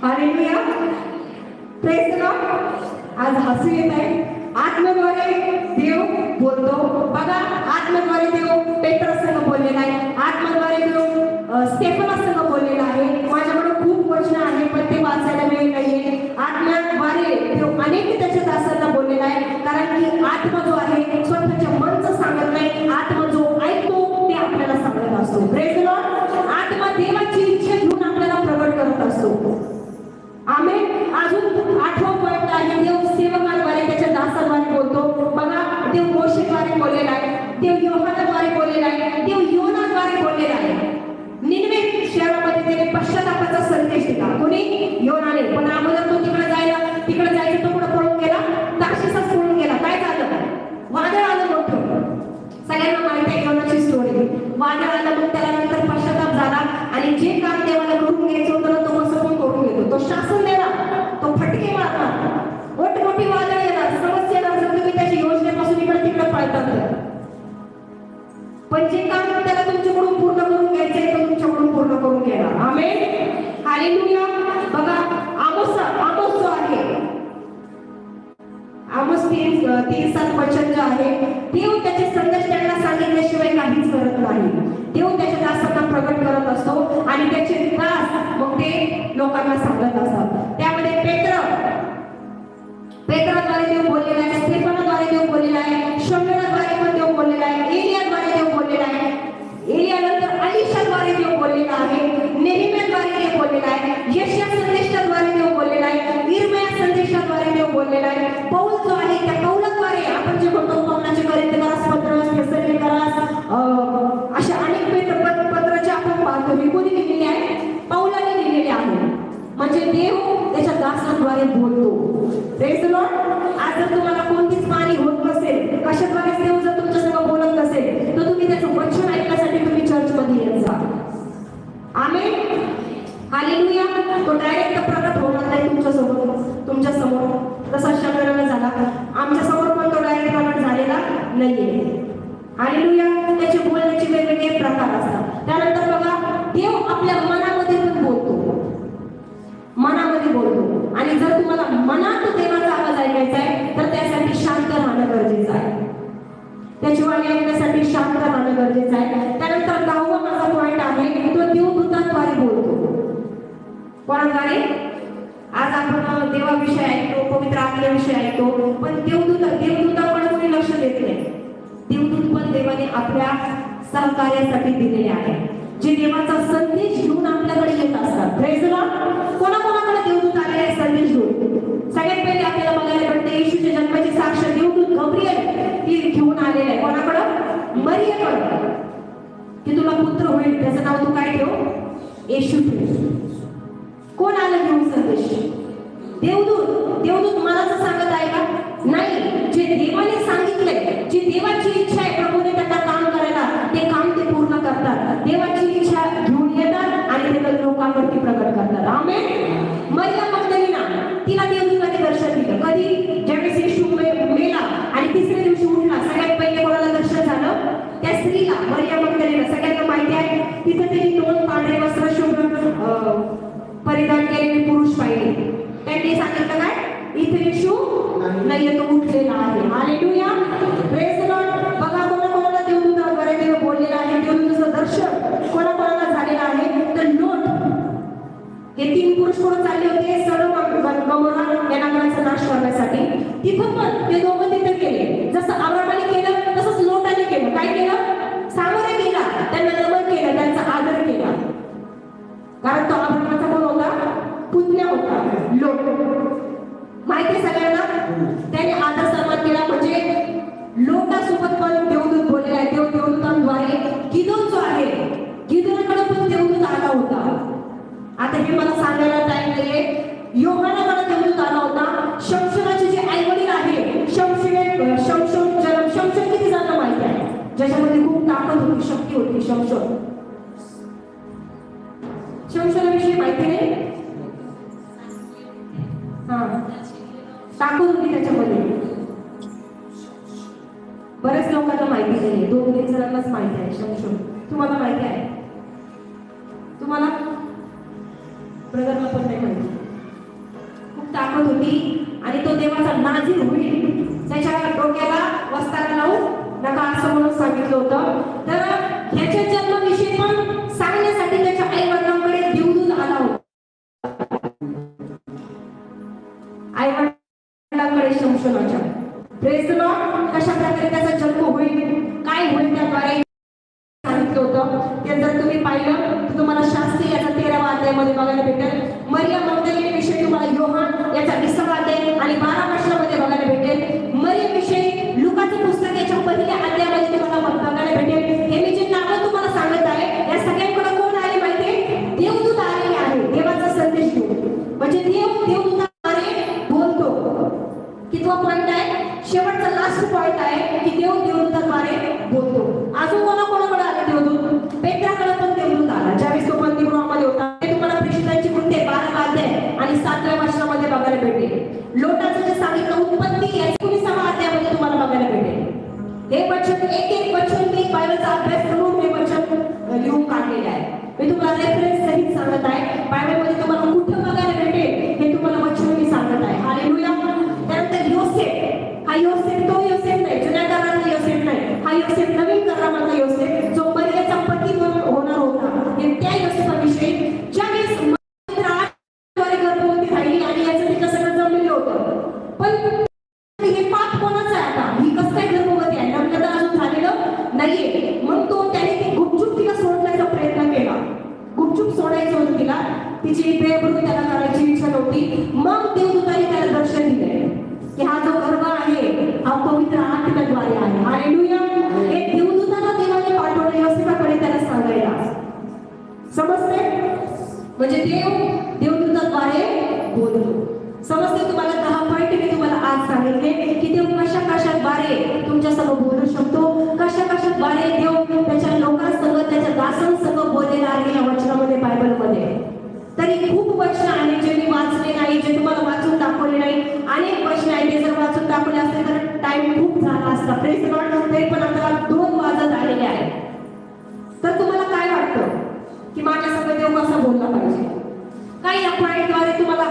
[SPEAKER 3] Hallelujah, praise the Lord. आज हसू येत आहे. आत्म्याद्वारे देव बोलतो. बघा, आत्म्याद्वारे देव पेत्रसंग बोललेला आहे. आत्म्याद्वारे देव स्टेफनासंग बोललेला आहे. माझ्याकडे खूप वचन आहे पण ते वाचायला वेळ नाहीये. आत्म्याद्वारे देव अनेक त्याच्या दासांना बोललेला आहे. कारण की आत्मा जो आहे स्वतःच्या मनचं सांगत नाही. आत्मा जो ऐकतो ते आपल्याला सांगत असतो. Praise the Lord. आत्मा देवाची इच्छा घेऊन आपल्याला प्रगट करत असतो. आमेन. अजून 8वा पॉइंट आहे, देव सेवकाद्वारे त्याच्या दासाद्वारे बोलतो. बघा, देव मोशेद्वारे बोललेला आहे. देव योहानाद्वारे बोललेला आहे. देव योनाद्वारे बोललेला आहे. निनवे शहरामध्ये त्याने पश्चातापाचा संदेश दिला. कोणी? योनाने. पण अगोदर तो तिकडे जायचं तो कुठं पळून गेला? तार्शिसात पळून गेला. काय झालं? वादळ आलं मोठं. सगळ्यांना माहिती आहे योनाची स्टोरी. वादळ आलं, मग त्याला नंतर पश्चाताप झाला आणि जे काम देवाला करून घ्यायचं होतं ना तो कसं पण करून घेतो. तो शासन देणार, तो फटके मारणार, मोठी वादळ येणार, समस्या येणार. जर तुम्ही त्याच्या योजनेपासून इकडे तिकडे पळतात पण जे काम त्याला तुमच्याकडून पूर्ण करून घ्यायचंय तो तुमच्याकडून पूर्ण करून घेणार. आमेन. हालेलुया. बघा, आमोस जो आहे, आमोस 3:7 वचन जो आहे, देव त्याचे संदेश त्यांना सांगितल्याशिवाय काहीच करत नाही. देव त्याच्या दासांना प्रगट करत असतो आणि त्याचे दास मग ते लोकांना सांगत असतात. त्यामध्ये पेत्राद्वारे देव बोललेला आहे, स्टेफनाद्वारे देव बोललेला आहे, शमूएलद्वारे पण देव बोललेला आहे, एलियाद्वारे देव बोललेला आहे, एलियानंतर अलीशाद्वारे देव बोललेला आहे, नेहम्याद्वारे देव बोललेला आहे, यशया संदेशाद्वारे देव बोललेला आहे, इर्मया संदेशाद्वारे देव बोललेला आहे. पौल जो आहे त्या पौलाद्वारे आपण जे म्हणतो पौलाचे करिंथकरास पत्र, थेसलोनिकरास, अशा अनेक पत्राचे आपण पाहतो. हे कोणी लिहिलेले आहे? पौलाने लिहिलेले आहे. म्हणजे देव त्याच्या दासाद्वारे बोलतो. Praise the Lord. आज जर तुम्हाला कोणतीच पाणी होत नसेल, कशाद्वारे देव जर तुमच्यासंग बोलत नसेल तर तुम्ही त्याचं वचन ऐकण्यासाठी तुम्ही चर्चमध्ये येत जा. आमेन. हालेलुया. तो डायरेक्ट प्रकट होणार नाही तुमच्या समोर जसा शमूएलला झाला. आमच्या समोर पण तो डायरेक्ट प्रकट झालेला नाहीये. हालेलुया. त्याचे बोलण्याचे वेगवेगळे प्रकार असतात. त्यानंतर बघा, देव आपल्या मनामध्ये पण बोलतो. मनामध्ये बोलतो. आणि जर तुम्हाला मनात देवाचा आवाज ऐकायचा आहे तर त्यासाठी शांत राहणं गरजेचं आहे. त्याची वाणी ऐकण्यासाठी शांत राहणं गरजेचं आहे. त्यानंतर 10वा माझा पॉइंट आहे, तो देवदूताद्वारे बोलतो. कोणाद्वारे? आज आपण देवाविषयी ऐकतो, पवित्र आत्म्याविषयी ऐकतो, पण देवदूताकडे कोणी लक्ष देत नाही. देवदूत पण देवाने आपल्या सहकार्यासाठी दिलेले आहे, जे देवाचा संदेश घेऊन आपल्याकडे येत असतात. Praise the Lord. कोणाकोणाकडे देवदूत आलेले आहे संदेश घेऊन? सगळ्यात पहिले आपल्याला बघायला भेटते येशूच्या जन्माची साक्ष देवदूत गब्रिएल ती घेऊन आलेले आहे. कोणाकडं? मरियेकडं. की तुला पुत्र होईल, त्याचं नाव तू काय ठेव? येशू ठेव. कोण आलं घेऊन संदेश? देवदूत मनाचं सांगत आहे का? नाही. जे देवाने सांगितलंय, जी देवाची इच्छा आहे प्रभूने त्यांना काम करायला, ते काम ते पूर्ण करतात. देवाची इच्छा घेऊन येतात आणि ते लोकांवरती प्रकट करतात. आमेन. मरियम मगदलीना, तिला देवदूताने दर्शन दिलं. कधी? ज्यावेळेस येशू मेला आणि तिसऱ्या दिवशी उठला, सगळ्यात पहिले कोणाला दर्शन झालं? त्या स्त्रीला, मरियम मगदलीना. सगळ्यांना माहिती आहे तिथे त्यांनी 2 पांढरे वस्त्र शुभ्र परिधान केलेले पुरुष पाहिले. त्यांनी सांगितलं काय? इथे येशू नाहीये, तो उठलेला आहे. हालेलुया. Praise the Lord. बघा, कोणाकोणाला देवदूताद्वारे देव बोललेला आहे. देवदूताचं दर्शन कोणाकोणाला झालेलं आहे? तर लोट हे 3 पुरुष कोण चालले होते सडोम गमोरा या नगरांचा नाश करण्यासाठी. तिथं पण ते दोघं तिथे गेले. जसं अब्रामाने केलं तसंच लोटाने केलं. काय केलं? सामोरे गेला, त्यांना नमन केलं, त्यांचा आदर केला. कारण तो अब्रामाचा कोण होता? पुतण्या होता, लोट. ज्याच्यामध्ये खूप ताकद होती, शक्ती होती. शमशोन. शमशोनाविषयी माहिती नाही? हा, ताकद होती त्याच्यामध्ये. बऱ्याच लोकांना माहिती नाहीये, 2-3 जणांनाच माहिती आहे शमशोन. तुम्हाला माहिती आहे? तुम्हाला? ब्रदरला पण नाही माहिती. खूप ताकद होती आणि तो देवाचा नाझीर होईल. त्याच्या डोक्याला वस्ताला लावून नका असं म्हणून सांगितलं होतं. तर ह्याच्या जन्माविषयी पण सांगण्यासाठी त्याच्या आई वडिलांकडे देवदूत आला होता. आई वडिलांकडे शमशोनाच्या. Praise the Lord. कशा प्रकारे त्याचा जन्म होईल, काय होईल त्याद्वारे सांगितलं होतं. ते जर तुम्ही पाहिलं तर तुम्हाला शास्त्री याचा 13वा अध्यायामध्ये बघायला भेटेल. मरियम मगदलिनी विषयी तुम्हाला योहान याचा 20वा अध्याय आणि 12 वचनामध्ये बघायला भेटेल. मरियम विषयी लुकाचं पुस्तक याच्या पहिल्या अध्यायामध्ये तुम्हाला बघायला भेटेल. हे मी जे नावं तुम्हाला सांगत आहे या सगळ्यांकडे कोण आले माहितीये? देवदूत आलेले आहे. देवाचा संदेश घेऊन. म्हणजे देवदूताद्वारे बोलतो. कितवा पॉइंट आहे? शेवटचा लास्ट पॉइंट आहे की देव देवदूताद्वारे बोलतो. अजून कोणाकोणाकडे आले देवदूत? पेत्राकडे पण देवदूत आला. ज्यावेळेस तो बंदीगृहामध्ये होता. ते तुम्हाला प्रेषितांची कृत्ये 12वा अध्याय आणि 7व्या वचनामध्ये बघायला भेटेल. लोटाचं जे सांगितलं उत्पत्ती या 19व्या अध्यायामध्ये तुम्हाला बघायला भेटेल. हे वचन एक वचन मी बायबलचा अभ्यास करून हे वचन लिहून काढलेले आहे. मी तुम्हाला रेफरन्स सहित सांगत आहे. बायबलमध्ये तुम्हाला कुठं बघायला भेटेल हे तुम्हाला वचन मी सांगत आहे. हालेलुया. त्यानंतर योसेफ. हा योसेफ तो योसेफ नाही, जुन्या करारातला योसेफ नाही. हा योसेफ नवीन करारामधला योसेफ जो मरियमचा पती होणार होता. हे त्या योसेफाविषयी ज्यावेळेस द्वारे गर्भवती राहिली आणि याचं तिचं सगळं जमलेलं होतं. पण हे पाप कोणाचं आहे आता? ही कसं काय गर्भवती आहे? लग्न तर अजून झालेलं नाहीये. मग तो त्याने ती गुपचूप तिला सोडण्याचा प्रयत्न केला. गुपचूप सोडायचं होतं तिला. तिची बेबरू त्याला करायची इच्छा नव्हती. मग देवदूताने त्याला दर्शन दिले की हा जो गर्भ आहे हा पवित्र आत्म्याद्वारे आहे. हालेलुया. हे देवदूताला देवाने पाठवले योसेफाकडे त्याला सांगायला. समजते? म्हणजे देवदूताद्वारे बोलतो. समजते तुम्हाला? 10 पॉइंट मी तुम्हाला आज सांगितले की देव कशा कशाद्वारे तुमच्यासंग बोलू शकतो. कशा कशाद्वारे देव त्याच्या लोकांसंग त्याच्या दासांसंग बोललेला आहे या वचनामध्ये बायबलमध्ये. तरी खूप वचन आहे जे मी वाचले नाही, जे तुम्हाला वाचून दाखवले नाही. अनेक वचन आहे ते जर वाचून दाखवले असते तर टाइम खूप झाला असता. Praise the Lord. तरी पण आपल्याला 2 वाजत आलेले आहेत. तर तुम्हाला काय वाटतं की माझ्यासंग देव कसा बोलला पाहिजे? काय या पॉइंटद्वारे तुम्हाला?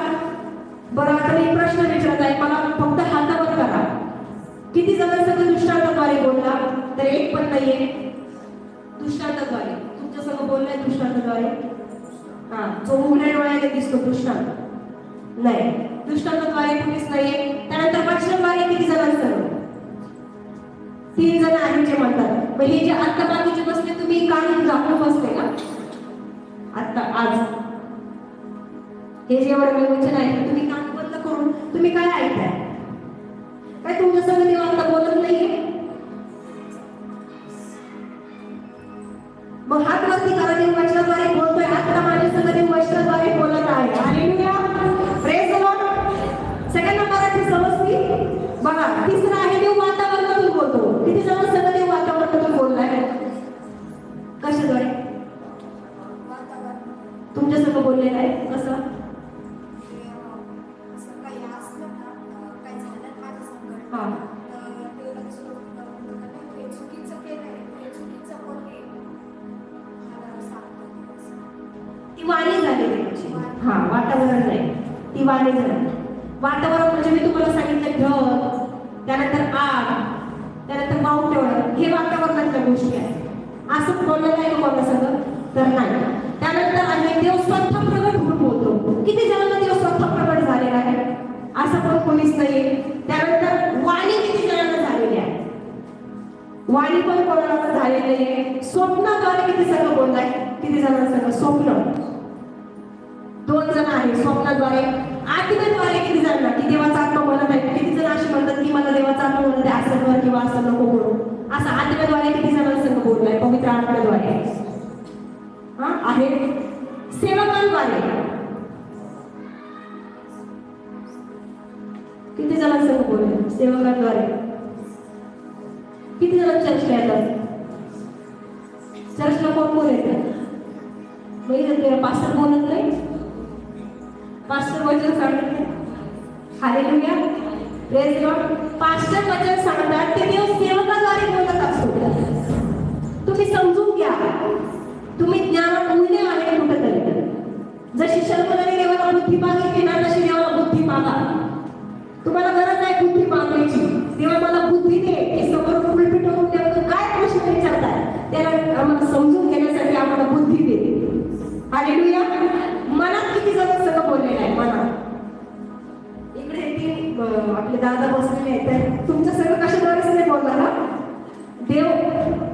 [SPEAKER 3] बरं, आता मी प्रश्न विचारत आहे. मला फक्त हातावर करा. किती जणांसंग दृष्टांताद्वारे बोलला? तर एक पण नाहीये. दृष्टांताद्वारे तुमच्यासंग बोललाय दृष्टांताद्वारे? हा, जो उघड्या डोळ्याने दिसतो दृष्टांत नाही. दृष्टांताद्वारे कुणीच नाहीये. त्यानंतर वचनाद्वारे किती जणांसंग? 3 जण आहेत जे म्हणतात. मग हे जे आता बाकीचे बसले तुम्ही कान झाकून बसले ना आता आज? हे जे एवढं मी वचन आहे तुम्ही कान बंद करून तुम्ही काय ऐकताय? काय तुमच्यासंग देव आता बोलत नाहीये? मग हात वरती करा. देव वचनाद्वारे बोलतोय. आता माझ्यासंग देव वचनाद्वारे बोलत आहे. हालेलुया. Praise the Lord. सगळ्यांना मराठी समजती? बघा, तिसरा आहे देव वातावरणातून बोलतो. किती जणांसंग देव वातावरणातून बोललाय? कशाद्वारे? तुमच्यासंग बोललेलं आहे. कसं? हा, ती वाणी झाली त्याची. हा, वातावरण नाही, ती वाणी झाली. वातावरण म्हणजे मी तुम्हाला सांगितलं ढग, त्यानंतर आग, त्यानंतर माउंटेन, हे वातावरणातल्या गोष्टी आहेत. असं बोललेलं आहे का कोणासंग? तर नाही. त्यानंतर आहे देव स्वतः प्रगट होऊन बोलतो. किती जणांना देव स्वतः प्रगट झालेला आहे? असं पण कोणीच नाहीये. त्यानंतर वाणी किती जणांना झालेली आहे? वाणी पण कोणाला झालेली नाहीये. स्वप्नाद्वारे किती जण बोललाय? किती जणांसंग? स्वप्न 2 जण आहे. स्वप्नाद्वारे. आत्म्याद्वारे किती जणांना? की देवाचा आत्मा म्हणत आहे. किती जण असे म्हणतात की मला देवाचा आत्मा म्हणत आहे असं कर किंवा असं नको करू. असं आत्म्याद्वारे किती जणांसंग बोललाय? पवित्र आत्म्याद्वारे. हा आहे. सेवकांद्वारे किती जणांसंग बोलले? सेवकांद्वारे किती जण चर्चला येतात? चर्चला कोण कोण येतं? म्हणजे पास्टर बोलत नाही, पास्टर वचन सांगत नाही. Hallelujah, praise God. पास्टर वचन सांगतात ते देव सेवकाद्वारे बोलत असतो. तुम्ही समजून घ्या, तुम्ही ज्ञानात मूल्य आहे कुठेतरी. जशी शर्मदाने देवाला बुद्धी मागितली ना, तशी देवाला बुद्धी मागा. तुम्हाला गरज आहे बुद्धी मागण्याची. देवा मला बुद्धी दे, की समोर पुलपिटवरून नेमकं काय प्रश्न विचारताय त्याला आम्हाला समजून घेण्यासाठी आम्हाला बुद्धी दे. हालेलुया. मनात किती जण सगळं बोललेलं आहे मनात. इकडे तीन आपले दादा बसलेले आहेत, तर तुमचं सगळं कशाद्वारेच नाही बोलणार ना. देव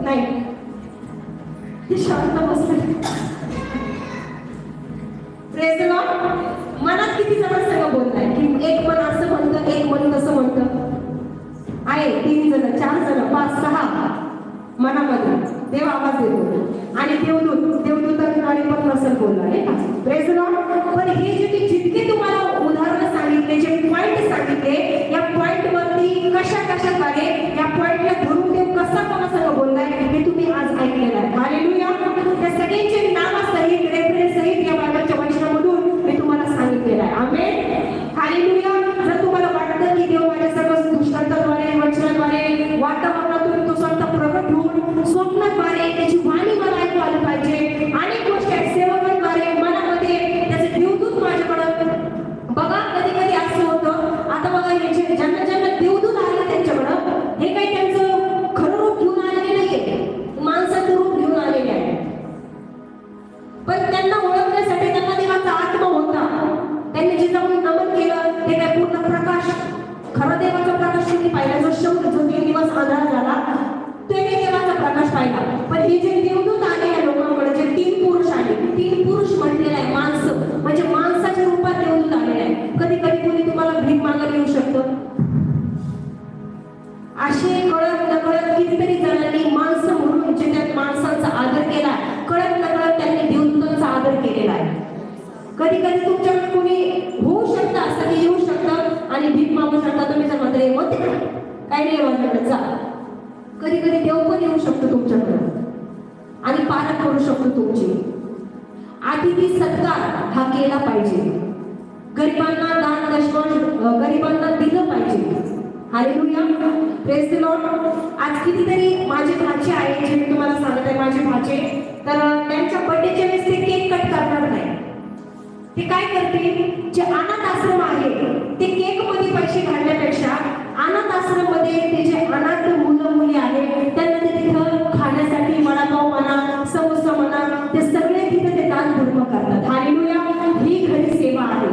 [SPEAKER 3] नाही, ते शांत बसले. Praise Lord. मनात किती जण सगळं बोलताय, की एक मन असं म्हणतं, एक मन तसं म्हणतं. आहे 3 जण 4 जण 5 6 मनामध्ये देव आवाज देतो. आणि देवदूतांद्वारे पण नसेल बोलला आहे का. Praise Lord. पण हे जे जितके तुम्हाला उदाहरण सांगितले, जे पॉइंट सांगितले, या पॉइंट वरती कशाद्वारे या पॉइंटला धरून देव कसा कोणासंग बोललाय हे तुम्ही आज ऐकलेलं आहे. हालेलुया. त्या सगळ्यांचे नावासहित रेफरन्स सहित या बायबलच्या वचनामधून मी तुम्हाला सांगितलेलं आहे. आमेन. हालेलुया. जर तुम्हाला वाटतं की देव माझ्या सगळं दृष्टांताद्वारे वचनाद्वारे वातावरणातून तो स्वतः प्रगट होऊन स्वप्नाद्वारे त्याची वाणी मला ऐकू आली पाहिजे, अनेक गोष्टी आहेत सेवकांद्वारे मनामध्ये त्याचे देवदूत माझ्याकडं. बघा कधी कधी असं होतं, आता बघा याचे ज्यांना देवदूत आले त्यांच्याकडं, हे काही त्यांचं खरं रूप घेऊन आलेले नाहीये, माणसाचं रूप घेऊन आलेले आहे. पण त्यांना ओळखण्यासाठी त्यांना देवाचा आत्मा होता. त्यांनी जे जाऊन नमन केलं ते काय पूर्ण प्रकाश, खरा देवाचा प्रकाश त्यांनी पाहिला. जो 3 दिवस आंधळा झाला त्याने देवाचा प्रकाश पाहिला. पण हे जे देवदूत आले या लोकांकडे, जे 3 पुरुष आले, 3 पुरुष म्हटलेलं आहे माणसं, म्हणजे माणसाच्या रूपात देवदूत आलेले आहे. कधी कधी कोणी तुम्हाला भीक मागायला येऊ शकतं. असे कळत नकळत कितीतरी जणांनी माणसं म्हणून जे त्या माणसांचा आदर केला, कळत नकळत त्यांनी देवदूतांचा आदर केलेला आहे. कधी कधी तुमच्याकडे कोणी होऊ शकतं, असं की येऊ शकतं आणि भीक मागू शकता. तुम्ही जर मात्र होते काही नाही माझ्याकडे जा. कधी कधी देव पण येऊ शकतो तुमच्याकडे आणि पालक करू शकतो तुमची. अतिथी सत्कार हा केला पाहिजे. गरिबांना दान दशमान, गरिबांना दिलं पाहिजे. हालेलुया. Praise the Lord. आज कितीतरी माझे भाचे आहे, जे मी तुम्हाला सांगत आहे, माझे भाचे, तर त्यांच्या बर्थडेच्या वेळेस ते केक कट करणार नाही. ते काय करतील, जे अनाथ आश्रम आहे ते केक मध्ये पैसे घालण्यापेक्षा अनाथ आश्रम मध्ये ते जे अनाथ मुलं मुली आहेत त्यांना ते तिथं खाण्यासाठी वडापाव म्हणा, समोसा म्हणा, ते सगळे तिथे ते दान धर्म करतात. हालेलुया. ही खरी सेवा आहे.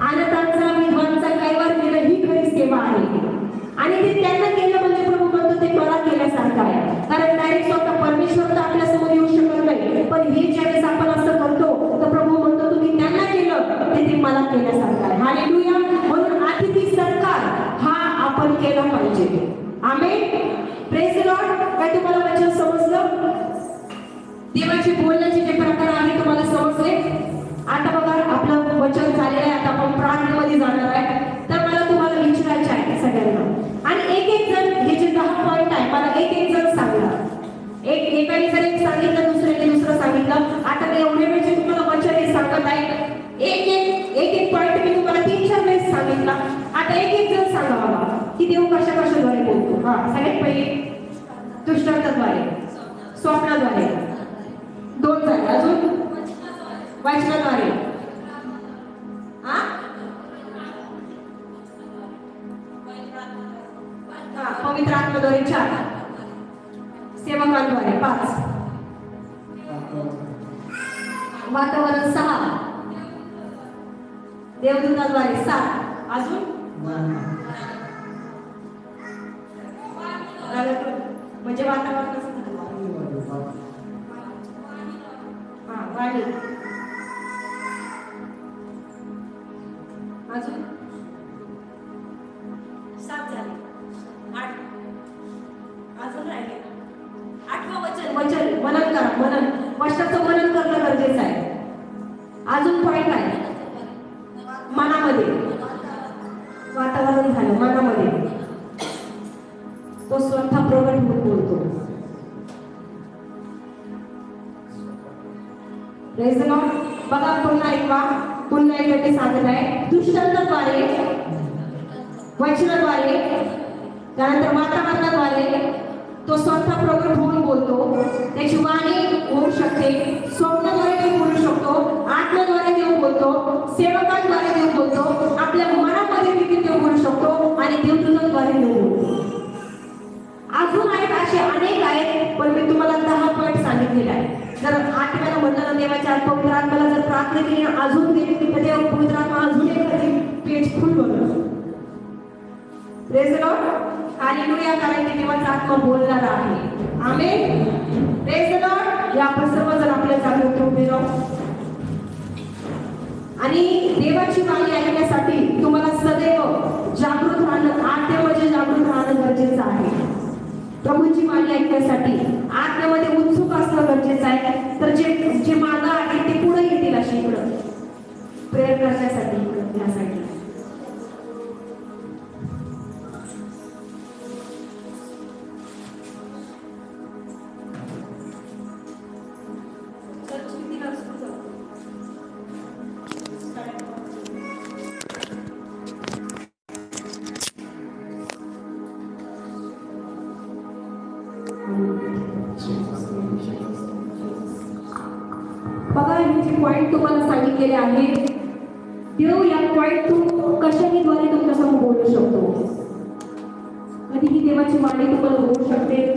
[SPEAKER 3] अनाथांचा विधवांचा कैवार केलं ही खरी सेवा आहे. आणि ते त्यांना केलं म्हणजे प्रभू म्हणतो ते मला केल्यासारखं आहे. कारण डायरेक्ट स्वतः परमेश्वर तर आपल्या समोर येऊ शकत नाही, पण हे ज्यावेळेस आपण असं करतो तर प्रभू म्हणतो तुम्ही त्यांना केलं ते मला केल्यासारखं आहे. हालेलुया. म्हणून अतिथी सत्कार हा आपण केला पाहिजे. आमेन. Praise the lord. काय तुम्हाला वचन समजलं? देवाचे बोलण्याचे जे प्रकार आहे तुम्हाला समजले? आता बघा आपलं वचन झालेलं आहे, आता आपण प्रार्थनेमध्ये जाणार आहे. तर मला तुम्हाला विचारायचे आहे सगळ्यांना, आणि एक जण हे जे 10 पॉइंट आहे मला एक जण सांगा. एकाने जर एक सांगितलं, दुसऱ्याने दुसरं सांगितलं. आता मी एवढे वेळचे तुम्हाला वचन हे सांगत आहे. एक पॉइंट मी तुम्हाला 3-4 वेळेस सांगितला. आता एक जण सांगा मला की देव कशाद्वारे बोलतो. हा, सगळ्यात पहिले दृष्टांताद्वारे, स्वप्नाद्वारे, 2 झाले. अजून वचनाद्वारे, पवित्र आत्म्याद्वारे 4, सेवकांद्वारे 5, वातावरण 6, देवदूताद्वारे 7, अजून म्हणजे वातावरण वाणी, अजून 7 झाले. 8 अजून राहिले. 8वं वचन मनन करा. मनन, वचनाचं मनन करणं गरजेचं आहे. अजून पॉइंट आहे मनामध्ये, वातावरण झालं मनामध्ये, तो स्वतः प्रगट होऊन बोलतो. Praise the Lord. बघा पुन्हा ऐकवा, पुन्हा एकदा ते सांगत आहे, दृष्टांताद्वारे, वचनाद्वारे, त्यानंतर वातावरणाद्वारे तो स्वतः प्रगट होऊन बोलतो. त्याची वाणी होऊ शकते, स्वप्नाद्वारे देव बोलू शकतो, आत्म्याद्वारे देव बोलतो, सेवकांद्वारे देव बोलतो, आपल्या मनामध्ये देखील देव बोलू शकतो आणि देवदूतांद्वारे देव बोलतो. अजून आहेत, असे अनेक आहेत, पण मी तुम्हाला 10 पॉईंट सांगितलेले आहे. जर आत्म्याला म्हणलं ना, देवाच्या पवित्र आत्म्याला जर प्रार्थना केली अजून देव पवित्र आत्मा अजून एखादी पेज फुल बनवतो. Praise the lord. हालेलुया. कारण की देवाचा आत्मा बोलणार आहे. आमेन. Praise the lord. या आपण सर्वजण आपल्या जागेवर उभे राहू आणि देवाची वाणी ऐकण्यासाठी तुम्हाला सदैव जागृत राहणं, आत्म्यामध्ये जागृत राहणं गरजेचं आहे. प्रभूची वाणी ऐकण्यासाठी आत्म्यामध्ये उत्सुक असणं गरजेचं आहे. तर जे मागं आहे ते पुढे येतील अशी इकडं प्रेयर करण्यासाठी इकडं यासाठी. बघा, हे जे पॉईंट तुम्हाला सांगितलेले आहे, देव या पॉईंट कशाही द्वारे तुमच्यासमोर बोलू शकतो. कधीही देवाची वाणी तुम्हाला बोलू शकते.